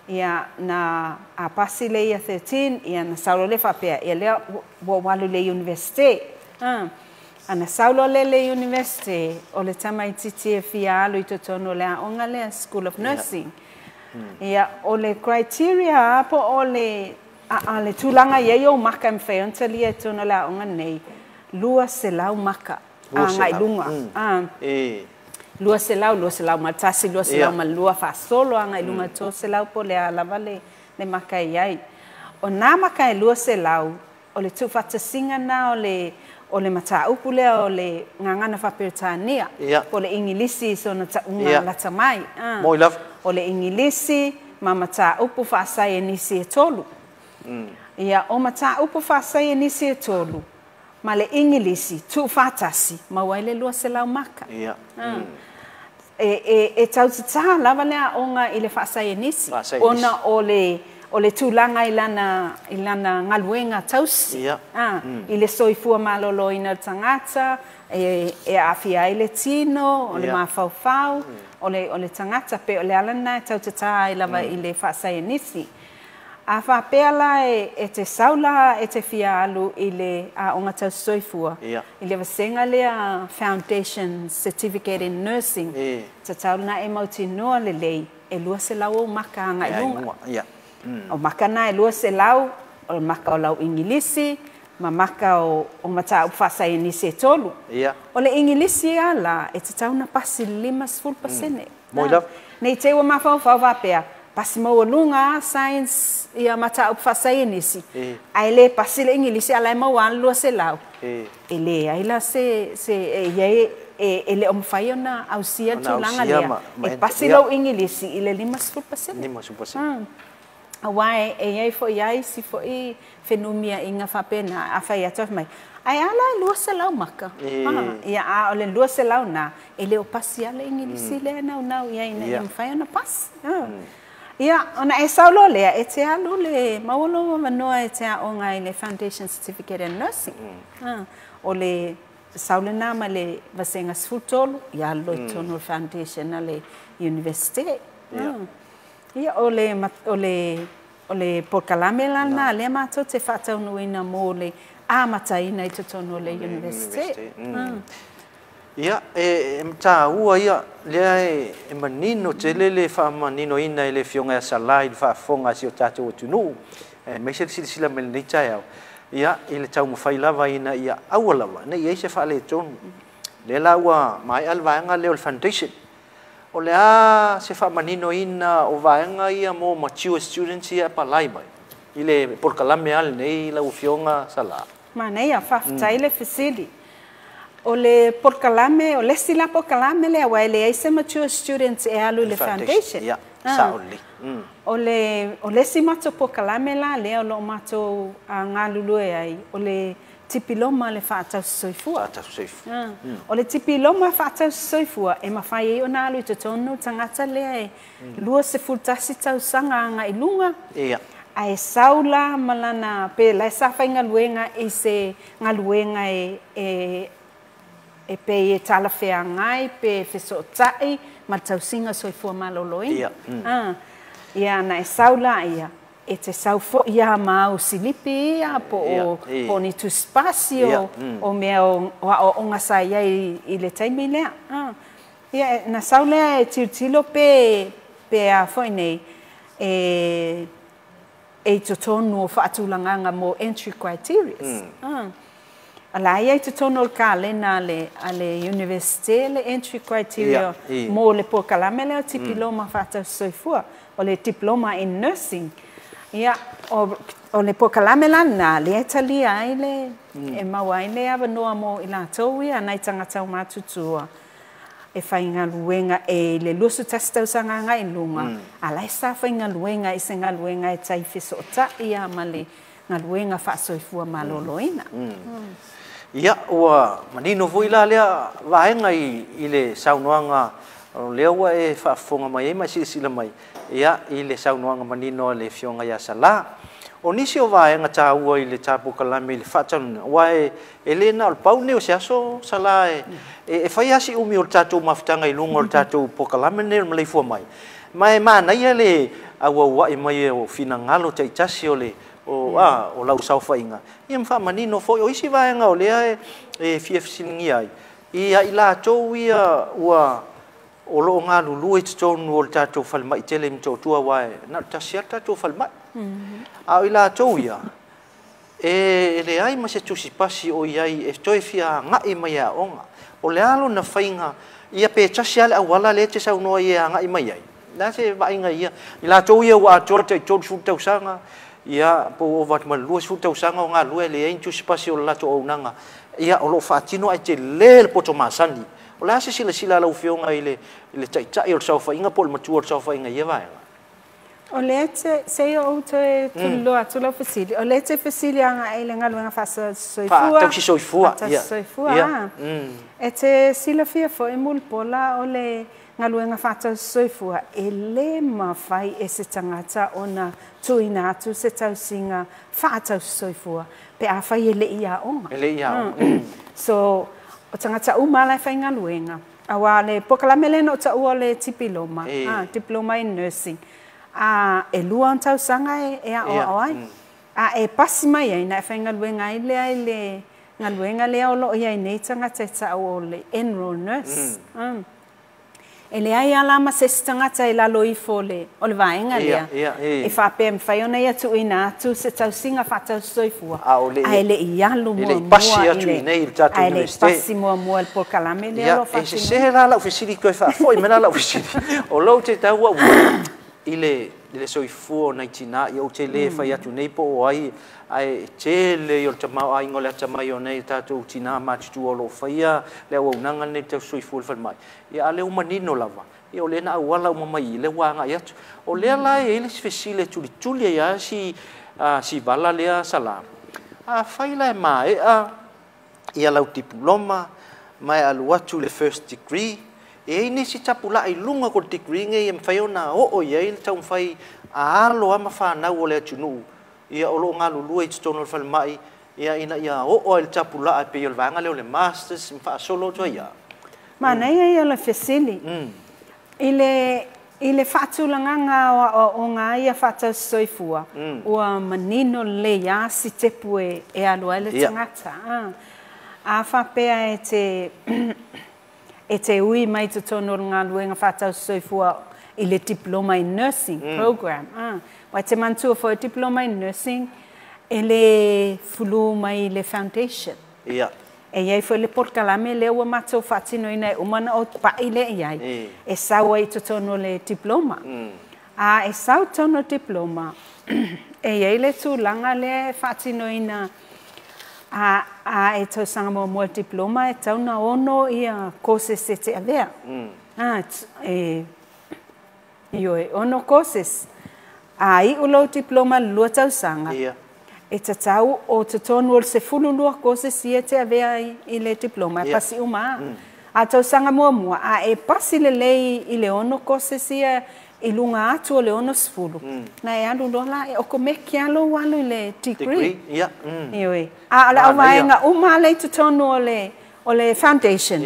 Ia na a pasi le ia 13. Ia na saulo le whapea. Ia lea walu le university. Ana saulo le university. O le tamaititi e fia alu i totono lea onga lea School of Nursing. Ia o le criteria po o le le tūlanga iei o maka mwhai onta lia tōna la onga nei. Lua se lau maka. Ngai lunga. Lua se lau matasi, lua se lau ma lua whasolo ngai lunga tō se lau po le alawa le maka iei. O nā maka e lua se lau, o le tūwhatasinga na o le mata upu lea o le ngangana whaperitania. O le ingilisi so na taunga lata mai. Moi love. O le ingilisi ma mata upu whaasai e nisi e tolu. Ia o mata upu whaasai e nisi e tolu. Ma le ingilisi, tu whatasi, ma waile lua se lau maka. E tautata lava lea onga i le whaasai e nisi. Ona o le tūlanga i lana ngaluenga tausi. I le soifua malolo ina tangata, e awhia i le tino, o le mawhauwhau, o le tangata, pe o le alana e tautata i lava i le whaasai e nisi. A whapela e te saula e te whia alu i le onga tau soifua. I le wasenga lea Foundation Certificate in Nursing. Ta tauna e mauti noa le lei e lua se lau o maka anga i lunga. O maka na e lua se lau, o maka o lau ingilisi, ma maka o mata upwhasa e nisi e tolu. O le ingilisi ala e te tauna pasi 5%. Moi love. Nei te ua mawhau wapea. Pasi mau lunga science ia mata upwhasa e nisi. Ai le pasi le ingilisi ala e mau lua se lau. E le ai la se e le omwhai ona au sia tūlanga lea. E pasi lau ingilisi i le 5%. 5%. Awai e iai fo iai si fo i whenumia inga whapena a whai atof mai. Ai ala e lua se lau maka. Ia a o le lua se lau na e le o pasi ala ingilisi lea nau iai na i mwhai ona pasi. Ia, ona e saulo lea, e te alu le mauolo manoa e te aonga i le Foundation Certificate in Nursing. O le saule nā ma le vasenga sfutolu, ia alo i tono Foundation na le University. Ia, o le porkalame lana, le mato te whatau nuina mo le amataina i tono le University. Ia, tā ua ia, lea e manino te lele wha manino ina i le fionga e salai, le wha fonga si o tātou o tunu. Mei se sila me le nei tai au. Ia, i le tau mawhai lava ina ia aua lava, nei eise wha le tonu. Le la ua mai al vaenga leo le Foundation. O le a se wha manino ina o vaenga ia mo mature students ia pa lai mai. I le porkalame al nei la u fionga salai. Ma nei a whaftai le fisili. O le porkalame, o le sila porkalame le awa le aise mature students e alu le Foundation. Ia, saoli. O le si mato porkalame la le o lo mato ngā lulu e ai. O le tipiloma le whaatau soifua. O le tipiloma whaatau soifua e mawhai e o nā alu i tonu tangata lea e lua se fultasi tau sanga anga i lunga. Ia. Ai saula malana pe lai sawhai ngaluenga i se ngaluenga e pe e tala whea ngai, pe wheso tai, ma tau singa soifua maloloina. Ia na e saula ia, e te saufo ia mau silipi ia, po ni tu spasio, o mea o ngasa ia i le taimi lea. Ia na saula e tirtilo pe a foi nei, e totonu o whaatulanganga mo entry criteria. Ala ia te tono o kalena ale university le entry criteria mo le po kalame le diploma fata soifua o le diploma in nursing. Ia o le po kalame lana le etali ai le e mawai le ava noa mo ila tau ia nai tangata o matutua e whainga luenga e le lusu tastau sanga ngai lunga. Ala e sa whainga luenga i se ngā luenga e tai fiso o ta ia ma le ngā luenga wha soifua maloloina. Ia ua manino voi la lea vaenga i le saunoanga lea ua e whaafonga mai e mai sila mai ia i le saunoanga manino le fionga ia sala o nisi o vaenga tā ua i le tāpu kalame i le whaatanu ua e lena o pau neo se aso sala e whai asi umi o le tātou mawhitanga i lunga o le tātou po kalame neo Maleifua Mai mai mana ia le aua ua i mai o fina ngalo te itasi o le o lau sau whainga. Ia mwha manino fo o isi vaenga o lea e fiefisilingi ai. Ia i la tau ia ua o loo ngā lulu e tutonu o le tātou whalimai tele mi tau tua wae. Nā tasia tātou whalimai. A i la tau ia. E le ai ma se tusi pasi o iai e toi fia ngai mai a onga. O le alo na whainga ia pe tasi ale awala le te sau noa ia ngai mai ai. Nā se vainga ia. I la tau ia ua atora te tau tau sanga. Ia po o wat malua su tau sanga o ngā lua le aintu spasi o lato o nanga ia o lo fatino ai te le poto masani o la se sila lau fionga i le tai o sau fainga po le matua o sau fainga ia vai o le te se o te tulo fasili o le te fasili anga ai le ngalunga fasa soifua tau si soifua ia soifua e te sila fia fo e mulpola o le ngalunga fasa soifua e le mawhai e se tangata ona tuina atu se tau singa whaatau soifua pe a whai e le ia onga. Le ia onga. So, o tangata umala e whainga luenga. Awa le pokalame le no ta ua le diploma. Diploma in nursing. E lua on tau sanga e a oa ai. E pasi mai ai na e whainga luenga i lea i le ngā luenga lea o lo i ai nei tangata e ta o le enroll nurse. E le ai alama se tangata i lalo i fole o le vaenga lea. E whape mwhai ona ia tu ina atu se tau singa whatau soifua. A ele i alu mua mua. Ele pasi atu i nei il tatu universite. A ele pasi mua mua il pokalame lea lo whatau. E se sehe la lau fisiri koe whaafoi mena lau fisiri. O lau te taua i le soifua o nai tina i au te le whai atu nei po o ai ai te le o tamau ai ngole tamai o nei tatu tina matutu o lo whaia le au nanga nei tau soifua le whalmai. Ia ale umanino lava. Ia o le na awala umamai le wanga i atu. O lea lai e le sifesile tuli ia si vala lea sala. A whaila e mai ia lau diploma mai alu atu le first degree. E ini si tapula ai lunga ko degree ngai em whai ona o ia il tau whai a alo ama whanau o le atunu. Ia o lo ngā lulua i tutono le whalmai. Ia ina ia o il tapula ai pe il vanga leo le masters im wha solo tua ia. Mana ia le fesili. I le whaatulanganga o ngā ia whaatau soifua. Ua manino le ia si tepu e alua le tangata. A whapea e te ui mai te tono ngā luenga whaatau soifua i le diploma in nursing program. Wai te mantua for diploma in nursing e le fulu mai le foundation. Ia. E iai foi le porkalame le ua matou whaatino ina e umana o pai le iai. E sau ai to tono le diploma. E sau tono diploma. E iai le tūlanga le whaatino ina e tau sanga mua diploma e tau na ono ia courses e te avea. Ono courses. I ulo diploma lua tau sanga. E te tau o te tonu o se fulu lua courses ia te avea i le diploma. E pasi uma. A tau sanga mua. E pasi le lei i le ono courses ia i lunga atu o le ono sfulu. Na e alu lola e oko me ki alo walu i le degree. Ioi. A la awaenga uma le te tonu o le foundation.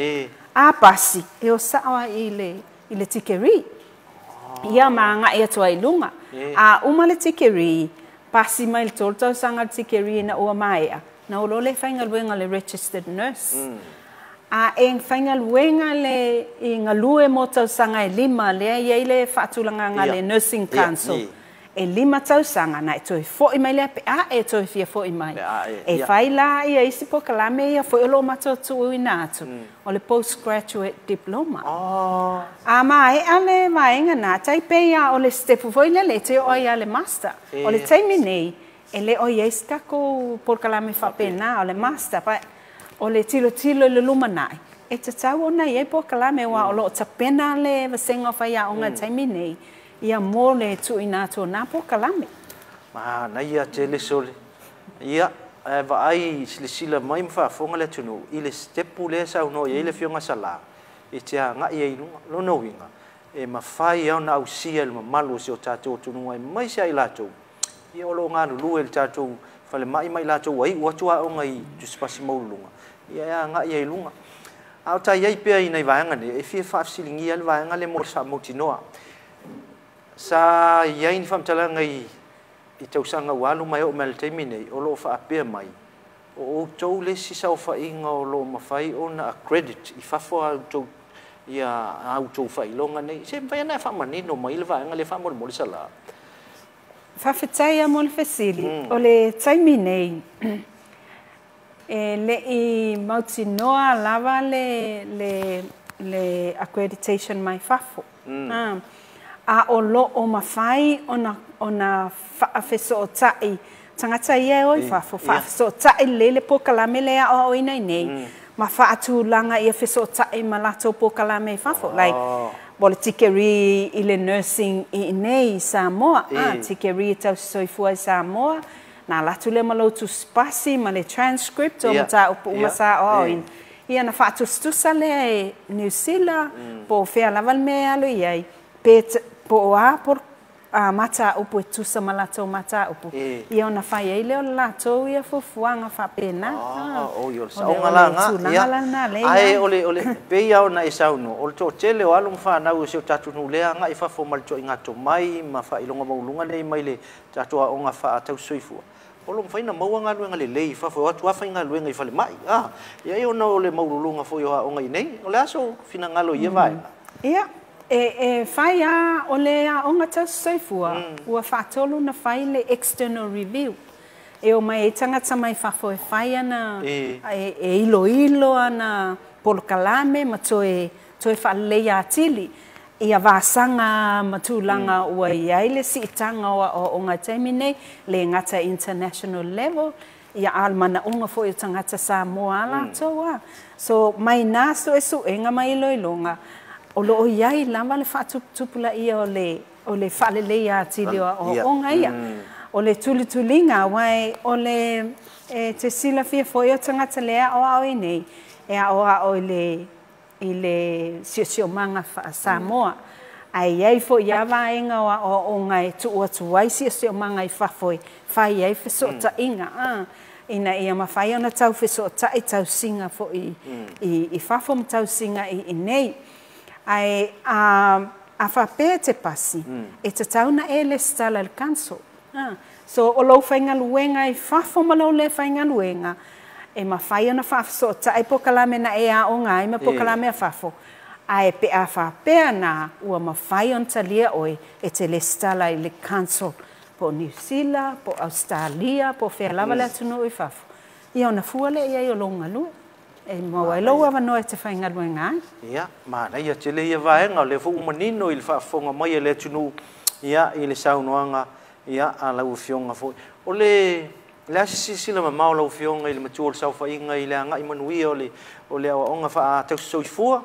A pasi. E o sawa i le tikeri. Ia maanga e atua i lunga. A uma le tikeri. Pasi mai le toltau sanga tikeri na ua maea. Na o le whainga luenga le registered nurse. A e whainga luenga le i ngā lue mo tau sanga e lima lea i le whaatulanga ngā le nursing council. e 5 tausaga na e toe foʻi mai lea pe a e toe fia foʻi mai e fai la ia isi po kalame ia foʻi o loo matautuuina atu o le postgraduate diploma a maeʻa le vaega na taipei a o le stepu foʻi lele e te o ia le master o le taimi nei e le o iai se takou polokalame faapena o le master pa o le tilo i le lumanaʻi e tatau ona iai polokalame ua o loo tapena le vasenga o faiaʻoga taimi nei ia mo le tuuina atu ona polokalame na ia te lesole ia vaai silasila mai mafaafoga le atunuu i le stepu lea saunoa iai le fioga salā e te agaʻi ai luga lona uiga e mafai ao na ausia i le mamalu o se o tatou atunuu ai mai se ai latou ia o loo galulue i le tatou falemaʻi mai latou ai ua atu aʻoga i tusipasi maululuga ia e agaʻi ai luga a o tai ai pea inai vaega nei e fia faafesiligia le vaega le mo le faamoutinoa sa iai ni faamatalaga i tausaga ualu mai o mea le taimi nei o loo faapea mai o outou le sisaofaʻiga o loo mafai ona accredit i fafo outou ia outou faailoga nei se mafai ana e faamanino mai le vaega le faamolemole salā faafetaia mo le fesili o le taimi nei e leʻi mautinoa lava le accreditation mai fafo a o loo mafai ona faafesootaʻi tagata ia e oi fafo faafesootaʻi lelei le pokalame le aʻoaʻoina i nei ma faatulaga ia fesootaʻi ma latou pokalame i fafo like o le tikeri i le nursing i nei i Samoa tikeri e tausoifua i Samoa na latu le ma lou tusipasi ma le transcript o mataupu uma saʻoaʻoina ia na faatustusa lea e New Zealand po fea lava le mea alo iai pe po a por mataupu e tusa ma latou mataupu ia ona fai ai lea o le latou ia fuafuaga faapena o saʻoga lagaʻia ae ole peia ona e sauno o le toʻatele o alu mafanau o se o tatunuu lea agaʻi fafo ma le toʻaiga tomai ma faailoga mauluga nei mai le tatou aʻoga faatausoifua o lo mfaina maua galuega lelei fafo atu afa i galuega i falemaʻi ia ia ona o le maululuga foʻi o aʻoga i nei o le aso finagalo ia vaega ia e fai a o le aʻoga tausoifua ua faatolu na fai le external review e o mai e tagata mai fafo e fai ana e iloilo ana polokalame ma toe faalelei atili ia vasaga ma tulaga ua iai le siʻitaga o aʻoaʻoga taimi nei le gata international level ia alemanaʻuga foʻi o tagata Samoa a latou so mai na suʻesuʻega ma iloiloga o loo iai lava le faatuputupulaʻia o le faalelei atili o aʻoaʻoga ia o le tulituliga uae o le te silafia foʻi o tagata le aʻoaʻo i nei e aʻoaʻo i le siosiomaga Samoa ai ai foʻi ia vaega o aʻoaʻoga e tuu atu ai siosiomaga i fafo fai ai fesootaʻiga ina ia mafai ona tau fesootaʻi tausiga foʻi i fafo ma tausiga i nei ai a faapea te pasi e tatauna e le stala le council so o lou faigaluega i fafo ma lou le faigaluega e mafai ona faafesootaʻi pokalame na e aʻoga ai ma pokalame a fafo ae pe a faapea na ua mafai ona talia oe e te le stala i le council po New Zealand po Australia po fea lava le atunuu i fafo ia ona fua leʻi ai o lou galue e maua e lou avanoa e te faigaluega ai ia mana ia te le ia vaega o le fuumanino i le faafofoga mai e le atunuu ia i le saunoaga ia a lau fioga foʻi o le asisila mamao lau fioga i le matua o le saufaʻiga i le agaʻi manuia o le aʻoaʻoga faatausoifua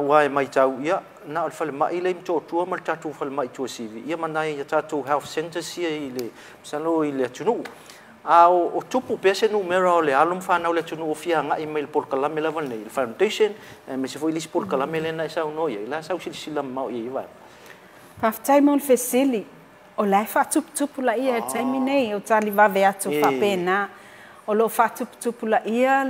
ua e maitau ia na o le falemaʻi lei matoatua ma le tatou falemaʻi tuasivi ia manai ia tatou health centers ia i le masalo i le atunuu o tupu pea se numera o le alo mafanau le atunuu o fia agaʻi mai le polokalame lava lenei le foundation me se foʻi lisi polokalame lena e saunoa iai la sausilisila mamao iai vae paafetai mo le fesili o lae faatuputupulaʻia e taimi nei o talivave atu faapena o loo faatuputupulaʻia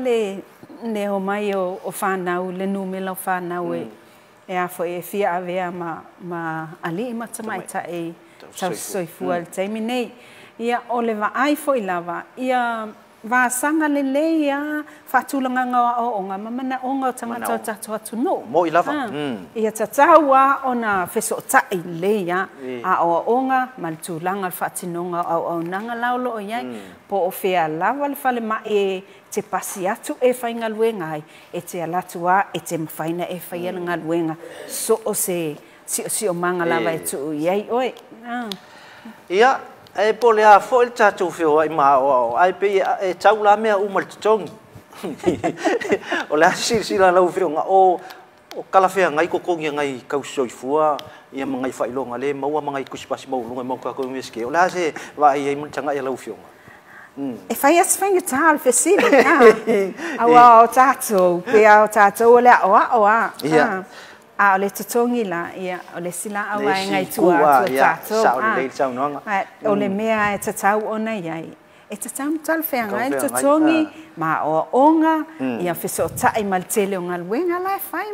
le o mai o fanau le numela o fanau e a foʻi e fia avea ma alii ma tamaitaʻi tausoifua le taimi nei ia o le vaai foʻi lava ia Vasanga lele ya fatulanga nga o nga mamana o nga tangata tatu atu no. Mo I lava. Ia tataua ona feso tai le ya a o nga maltulanga fatinonga o nanga laulo o yai po o fea lava le fale ma e te pasi atu e whainga luenga ai e te alatua e te mawhaina e whaianga luenga so o se si o manga lava e tu iai oi. Ia e pole a fo il tatu feo ai ma o ai pe e tau la mea umal tong o la si la lau feo nga o kala fea ngai ko kongi ngai kau soifua ia mangai failonga le maua mangai kuspasi mau lunga mau ka ko meske o la se va ai mun tanga ia lau feo e fai as fai tal fesili awa o tatu pe o tatu o le o a le tutongi la ia o le sila awa ngai tua tatu o le mea e tatau ona iai e tatau tal fea ngai tutongi ma o onga ia feso tai mal tele o ngal wenga la fai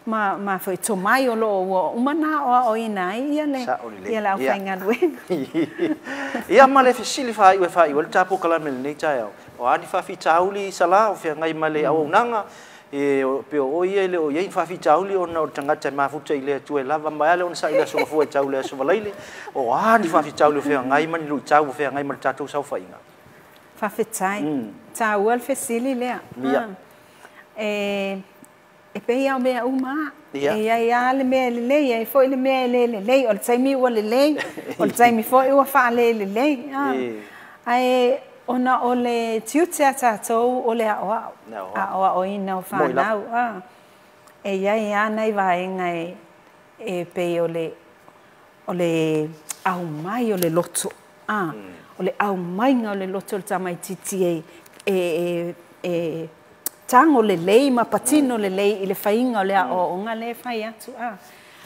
ma foi tomai o lo umana o ina ia la fai ngal wenga ia ma le fesili fai o le tapo kala mel nei tai o ani fa fi tauli sala o fea ngai male au nanga e pe o ia le o ia fa fi tauli ona o tangata ma futa ile tu e lava mai le on sa ile so fu e tauli so valaile o ani fa fi tauli fe ngai man lu tau fe ngai mal tatu sa fa inga fa fe tai tau al fesili le e pe ia me uma ia le me le ia fo le me le o tai mi o le o tai mi fo o fa le ai ona o le tiutea tātou o le aoa o ina o whanau. E iai anai vaenga e pei o le au mai o le loto. O le au mainga o le loto le tamaititi e tango le lei, ma patino le lei i le whainga o le o nga le whai atu.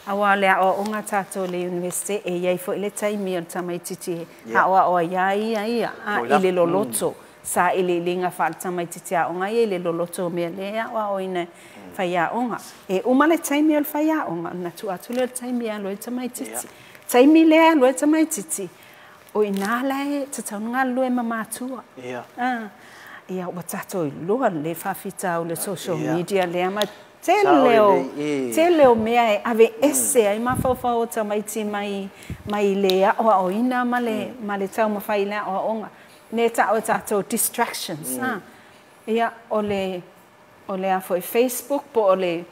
Awa le o nga tātou le universite e iai fo i le taimi o tamaititi awa o iai ia i le loloto sa i le linga wha tamaititi a onga i le loloto mea le awa o ina whai a onga. E uma le taimi o le whai a onga na tu atu le taimi a loe tamaititi. Taimi le a loe tamaititi o ina le tataunga loe mamatua. Ia wa tātou i loa le whawhita o le social media le ama te leo mea e ave ese ai mawhawhau o tamaiti mai lea o ina ma le tau mawhai lea o onga. Ne ta o tātou distractions. Ia o le a foi Facebook po o le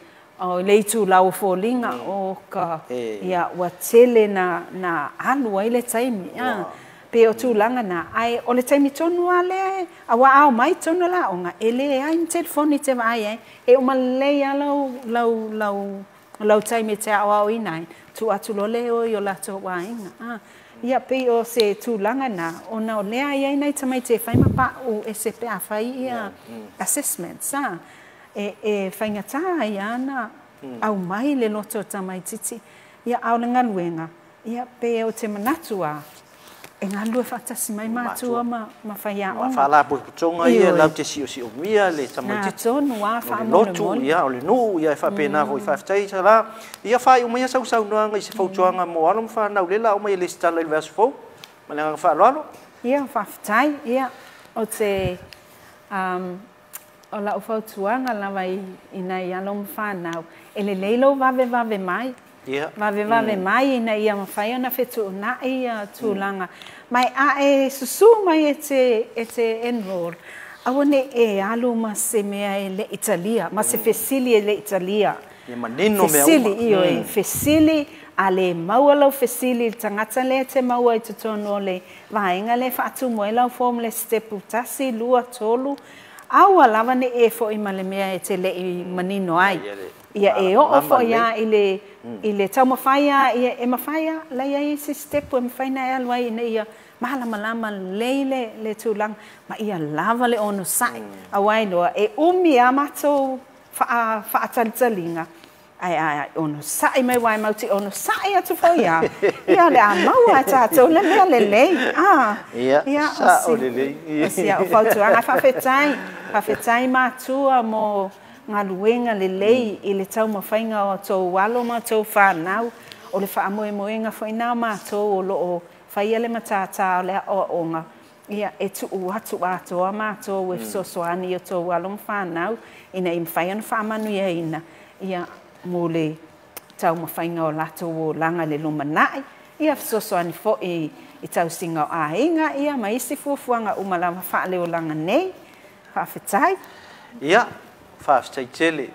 itu lau fōlinga o ka ia wa tele na alu ai le taimi. Pe o tūlanga na ai o le taimi tonu a le a wa au mai tonu la onga e le ai ni telefoni te vai ai e o malei a lau taimi te au au inai tu atu lo le o i o lato wa inga ia pe o se tūlanga na ona o le ai ai nei tamai te whai mapa o e se pe a whai ia assessments e whainga tā ai ana au mai le loto tamai titi ia au le ngaluenga ia pe o te manatua e ngā lua whatasi mai mātua ma whaia onga. Ma whala putonga ia lau te si o mia le tamaititi. Nā tonu wā wha lotu ia o le nuu ia e whapena vo i whaftai sa la. Ia whai o mai sau noanga i se whautuanga mo alo whanau le la o mai le stala i verse 4. Ma le ngā whaaloalo. Ia whaftai ia o te o la o whautuanga lawa i nei alo whanau. E le leilo wawe mai. Vawe mai ina ia mawhai ona whetu na ia tūlanga. Mai a e susu mai e te enroll. Awane e alu ma se mea e le Italia, ma se fesili e le Italia. Ia manino mea uma. Fesili iyo e, fesili a le maua lau fesili, tangata le te maua i tutono le vaenga le whaatu moe lau form le stepu tasi, lua tolu. Aua lava ne e fo i ma le mea e te le i manino ai. Ia e o fo ia i le tau mawhaia, ia e mawhaia, lai ai se stepu e mawhaina e alua i ia malama le tūlanga, ma ia lava le ono sai. Awai loa, e umi a matou whaatalitaliga. Ai ono sai mai wai mauti ono sai atu fo ia. Ia le a maua tātou le mea le lei. Ia, sa o le lei. Ia o whautuanga, whawhetai mātua mo ngā luenga le lei i le tau mawhainga o tō walo ma tō whanau. O le whaamoe moenga whainau mātou o loo whaia le matātā o le o onga. ia e tu'u atu atoa mātou e fesoasoani o tou along whanau ina i mwhai ana whaamanuiaina ia mo le tau mawhainga o lato o langa le lumanai ia fesoasoani fo'i i tau singa o ainga ia ma isi fuafuanga umalawa whaale o langa nei whawhetai ia whawhetai tele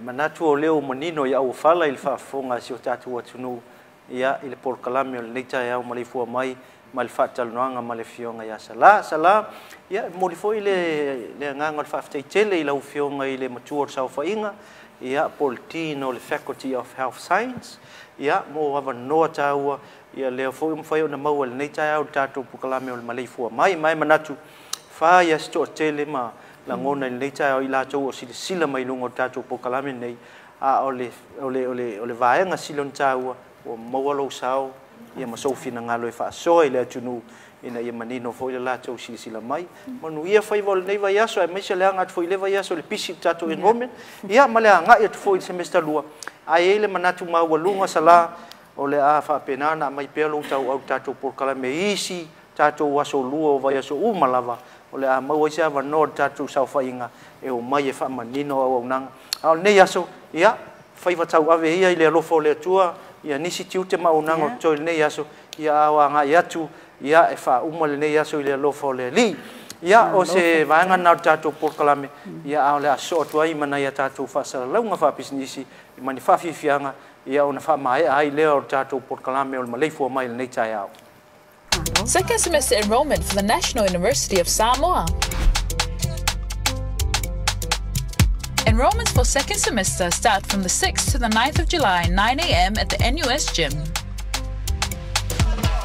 manatu o leo manino ia au whala i le whaafonga si o tātua tunu ia i le porkalame o le neita au Maleifua Mai ma le whaataloanga ma le fionga ia sala ia mo le foi le nganga le whaafitai tele i lau fionga i le matua o sau whainga ia Poltino le Faculty of Health Science ia mo awanoa tāua ia leo foi mwhai o na maua le neita au tātou porkalame o le Maleifua Mai mai manatu wha ia sto tele ma la ngona le neita au i lātou o sila mai lungo tātou porkalame nei a o le vaenga silon tāua o mawalo sao ia masofi na ngalo e whaasoa i le atunu ina ia manino fo i le lātou sila mai manu ia whai wale nei vai aso e meisa le anga atu fo i le vai aso le pisi tātou enrollment ia ma le anga i atu fo i semester lua a e le manatu mawalunga sala o le a whaapenana mai pea long tau au tātou porkalame isi tātou aso lua o vai aso umalawa o le a maua isa wanoa tātou sau whainga e o mai e whaamanino au au nanga au nei aso ia whai watau ave ia i le alofo le atua ia nisi tiu te maunanga o toi nei aso ia awa ngai atu ia e wha uma le nei aso i le alofo le li ia o se vaenga nau tātou porkalame ia au le aso atua i mana ia tātou whaasara launga whaapisnisi i mani whaafifianga ia o na wha mai ai lea o tātou porkalame o le Maleifua Mai le nei tai au. Second semester enrollment for the National University of Samoa. Enrollments for second semester start from the 6th to the 9th of July, 9 a.m. at the NUS gym.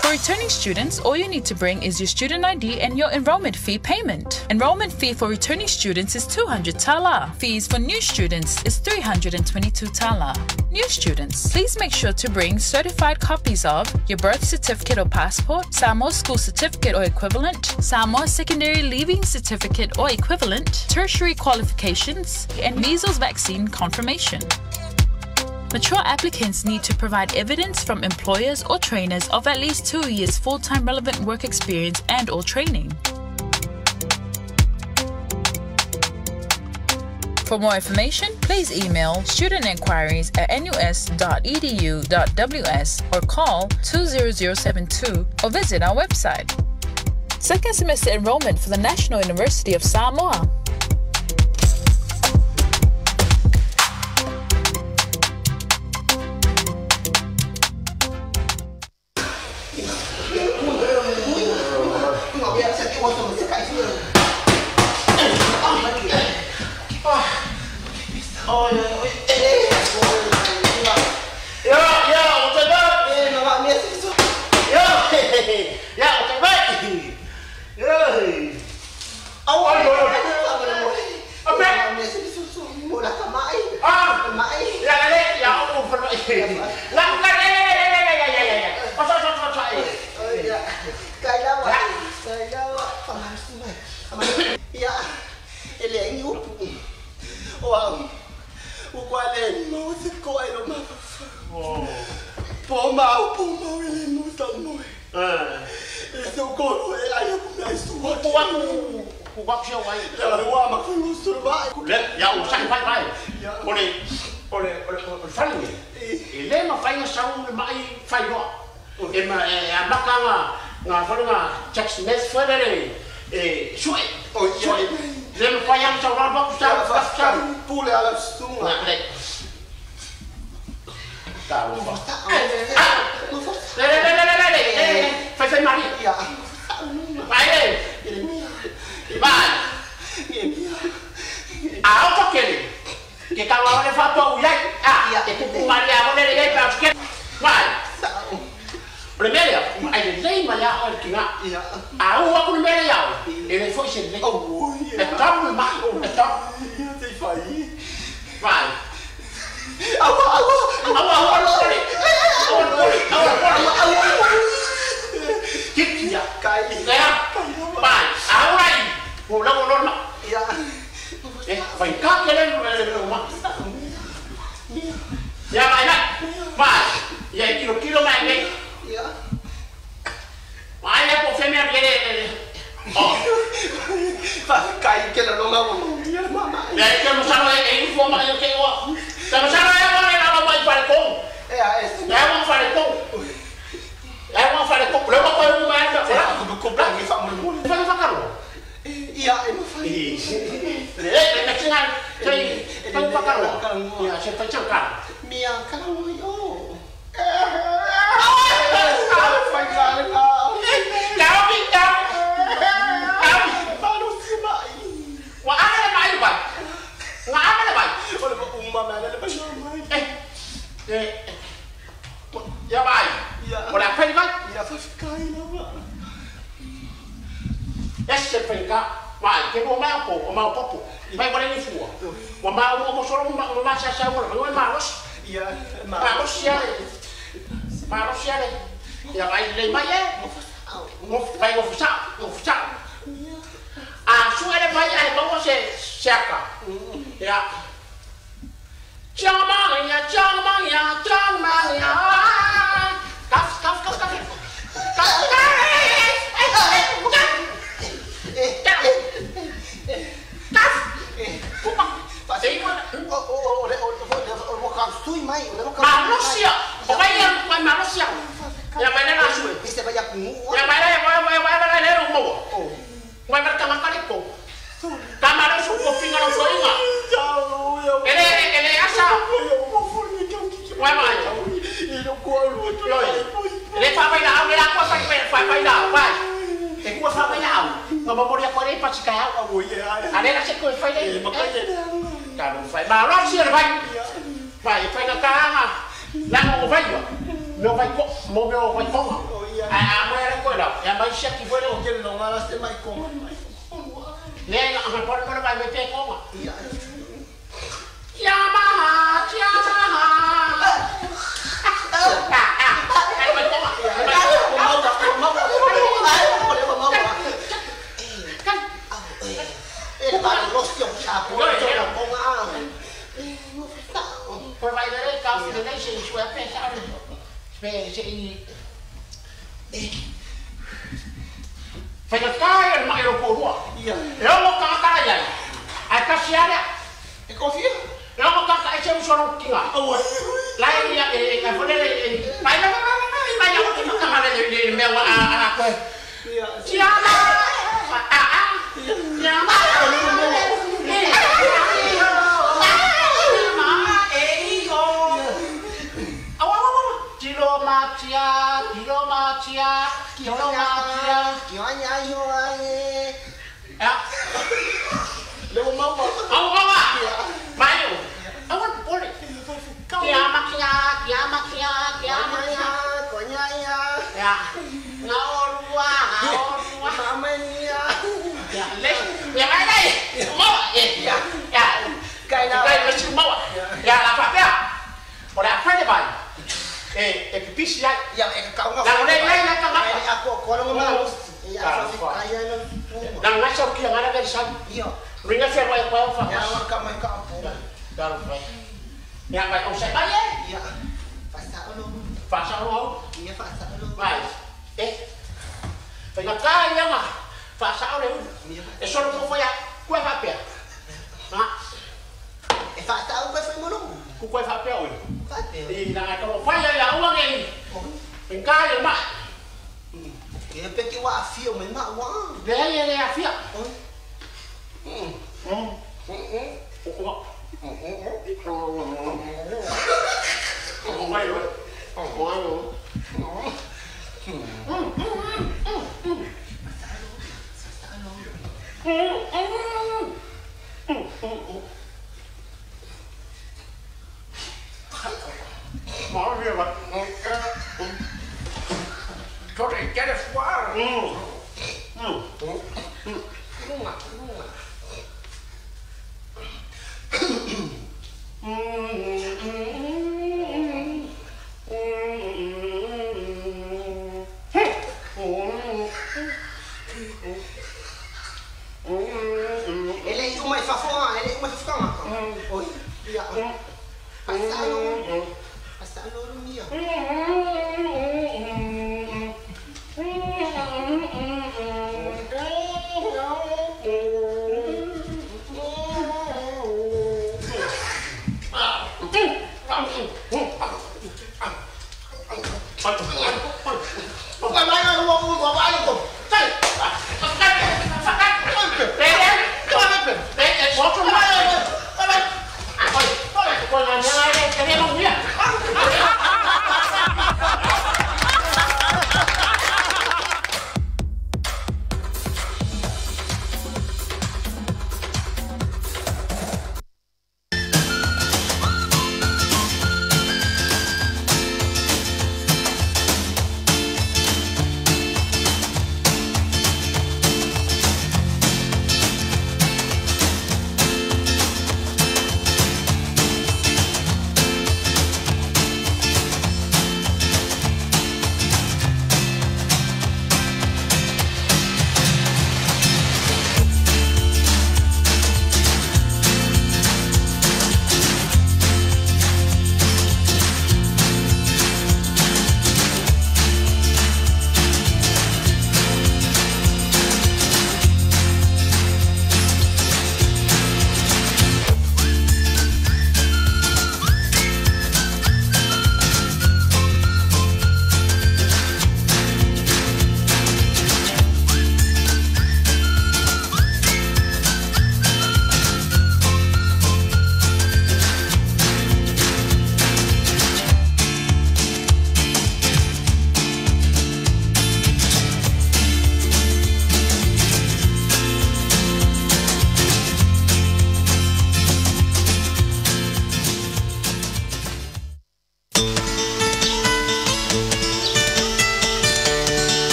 For returning students, all you need to bring is your student ID and your enrollment fee payment. Enrollment fee for returning students is 200 tala. Fees for new students is 322 tala. New students, please make sure to bring certified copies of your birth certificate or passport, Samoa school certificate or equivalent, Samoa secondary leaving certificate or equivalent, tertiary qualifications, and measles vaccine confirmation. Mature applicants need to provide evidence from employers or trainers of at least 2 years full-time relevant work experience and/or training. For more information, please email studentenquiries@nus.edu.ws or call 20072 or visit our website. Second semester enrollment for the National University of Samoa. Mai le po feme le. Oh. Fa kai ke la longa mo. Ya mama. Ya ke mo sano e informa ke o. Ta mo sano e mo na mo fare con. Ya mo fare con. Ya mo fare con. Lo ko mo ma ta. Ko comprar que fa mo. Fa caro. Ia e mo fa. Le me tinga. Sei fa caro. Ya se fa caro. Mia caro yo. Vai cara. Cao đi cao. Wa ana mai ba. Nga ana ba. Olha para uma mana le pas mai. Ya bai. Wala pa ba? Ya fa kai la ba. Esse penka. Vai, que o mau popo. Vai para ni fu. O mau mo solo ma sa mo no malos. Ya, malos ya. Malos ya. Ya vai le mai e. Mo vai mo fusa. Ah, suara mai ai bawa siapa? Ya. Jangan ya. Kaf. Manusia. Pokoknya bukan manusia. Yang mana langsung. Bisa banyak mu. Yang mana lero mau. Vai para kamar ko. Kamar su ko pinga no soinga. Ele asa. Vai mai. Ele fa vai dar, ele fa vai dar, vai. E ko fa vai dar. Ngomong mau dia ko re pa sikaya. Ada la se ko fa dei. Kalau fa ba lo si vai. Vai na kanga. La mo vai. Meu vai ko, meu vai ko. Mo era ko la. Ya vai shaki foi o que não lá você vai com. Nè, ang por mo ba may te ko ma. Yamaha. Ay, may ko ma. Provider ka donation suwe pesa. Fai kaya ma ero ko ruwa. Eu mo ka kaya ya. Ai ka siara. E confia? Eu mo ka ka eche usoro kinga. Lai ya ka fole mai na ya ko ka ma le me wa a ko. Siara. Siara.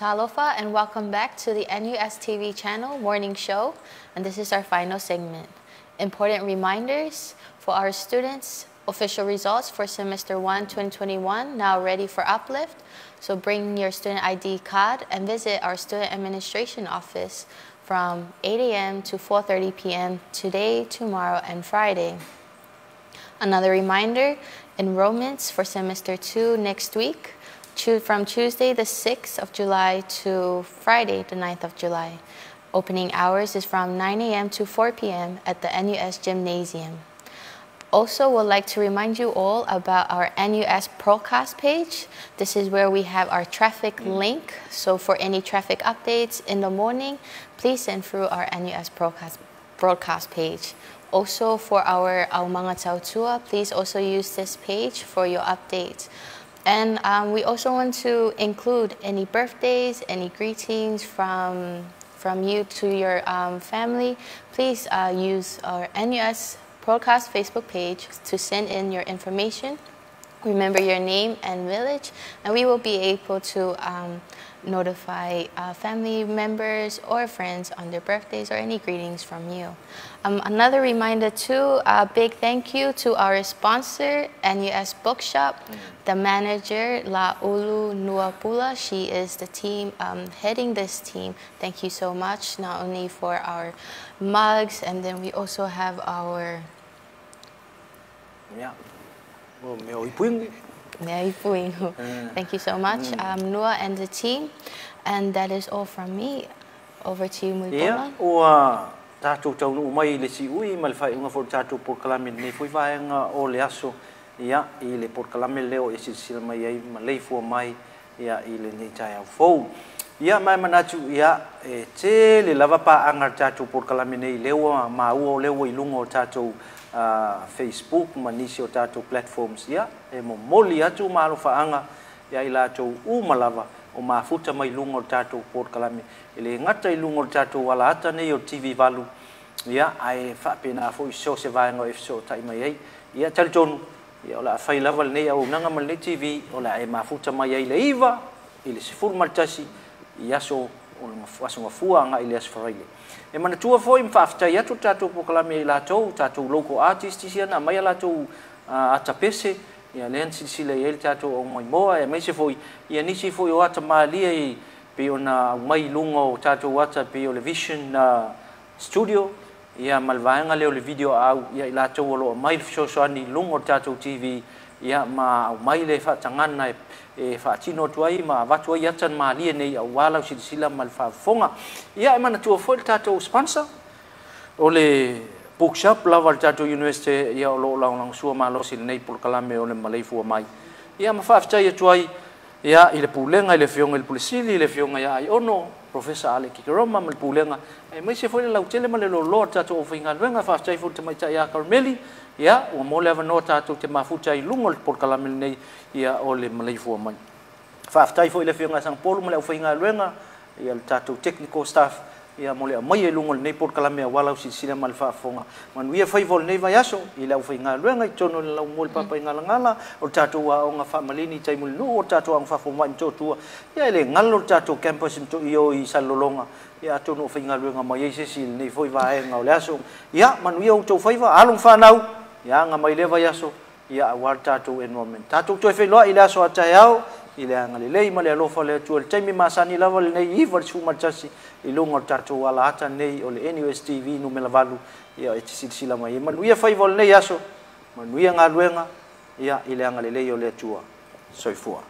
Talofa, and welcome back to the NUS TV channel morning show. And this is our final segment. Important reminders for our students. Official results for semester 1 2021 now ready for uplift. So bring your student ID card and visit our student administration office from 8 a.m. to 4:30 p.m. today, tomorrow, and Friday. Another reminder, enrollments for semester 2 next week, from Tuesday the 6th of July to Friday the 9th of July. Opening hours is from 9 a.m. to 4 p.m. at the NUS Gymnasium. Also, would like to remind you all about our NUS Procast page. This is where we have our traffic link. So for any traffic updates in the morning, please send through our NUS broadcast page. Also for our mga tautua, please also use this page for your updates. And we also want to include any birthdays, any greetings from you to your family. Please use our NUS Broadcast Facebook page to send in your information. Remember your name and village, and we will be able to notify family members or friends on their birthdays or any greetings from you. Another reminder too, a big thank you to our sponsor, NUS Bookshop, the manager, La Ulu Nuapula. She is the team heading this team. Thank you so much, not only for our mugs, and then we also have our thank you so much, Nua and the team. And that is all from me. Over to you, Maleifua. Tātou tau nuu mai le si ui ma le whai unga fōru tātou porkalame nei fui whaenga o le aso ia I le porkalame leo e sila mai ai Maleifua mai ia I le nei tai au fōu ia mai manatu ia e te le lava pa anga tātou porkalame nei leo ma ua o leo I lunga o tātou Facebook manisi o tātou platforms ia e mo moli atu ma alo whaanga ia I lātou umalava o mafuta mai lunga o tātou porkalame ele ngata I lunga o tātou wala ata nei o TV valu ia ai whapena fo I so se vaenga o so tai mai ai ia taritonu ia o la whai lava nei au nanga ma le TV o la e mafuta mai ai le iwa I le sifuru martasi ia so o le mafuasunga fua nga I le asfaraile e mana tua foi mwhaftai atu tātou porkalame I lātou tātou local artist isiana mai lātou atapese ia len sile ele tato o mai moa e mai se foi ia nisi foi o ata malia I pe ona mai lunga o tato wata pe o le vision studio ia malvaenga le o le video au ia ila to lo mai so ni lunga o tato TV ia ma mai le fa tangana e fa tino tuai ma watu ia tan malia nei au wala sila malfa fonga ia mana tu foi tato sponsor o le bookshop lava tato university ia o lo lang sua ma lo sil nei porkalame o le Maleifua mai ia ma fa ftai tuai ia I le pulenga I le fionga I le pulisili I le fionga ia I ono professor Ale Kikeroma ma le pulenga e mai se foi le lautele ma le lo tato o finga luenga fa ftai fu te mai ta ia Carmeli ia o mo le no tato te mafuta I lungo le porkalame nei ia o le Maleifua mai fa ftai foi le fionga sang polu ma le finga luenga ia le tato technical staff ia mole mai e lungo nei porkalame wala sila mal fa fonga man ia fai vol nei vai aso I lau fai nga luenga I tono le lau mol papa ngala ngala o tato wa o nga fa malini tai mul no o tato ang fa fonga to tua ia le ngalo tato campus to io I salolonga ia tono fai nga luenga mai se sil nei foi vai nga o le aso ia man ia o to fai va along fa nau ia nga mai le vai aso ia war tato enrollment tato to fai lo I le aso ata yao I le anga le lei ma le alofa le tua le taimi masani lava le nei I varsu matasi I lunga o tatou wala ata nei o le NUS TV numela valu ia e tisila mai manuia fai vol nei aso manuia ngā luenga ia I le anga le lei o le atua soifua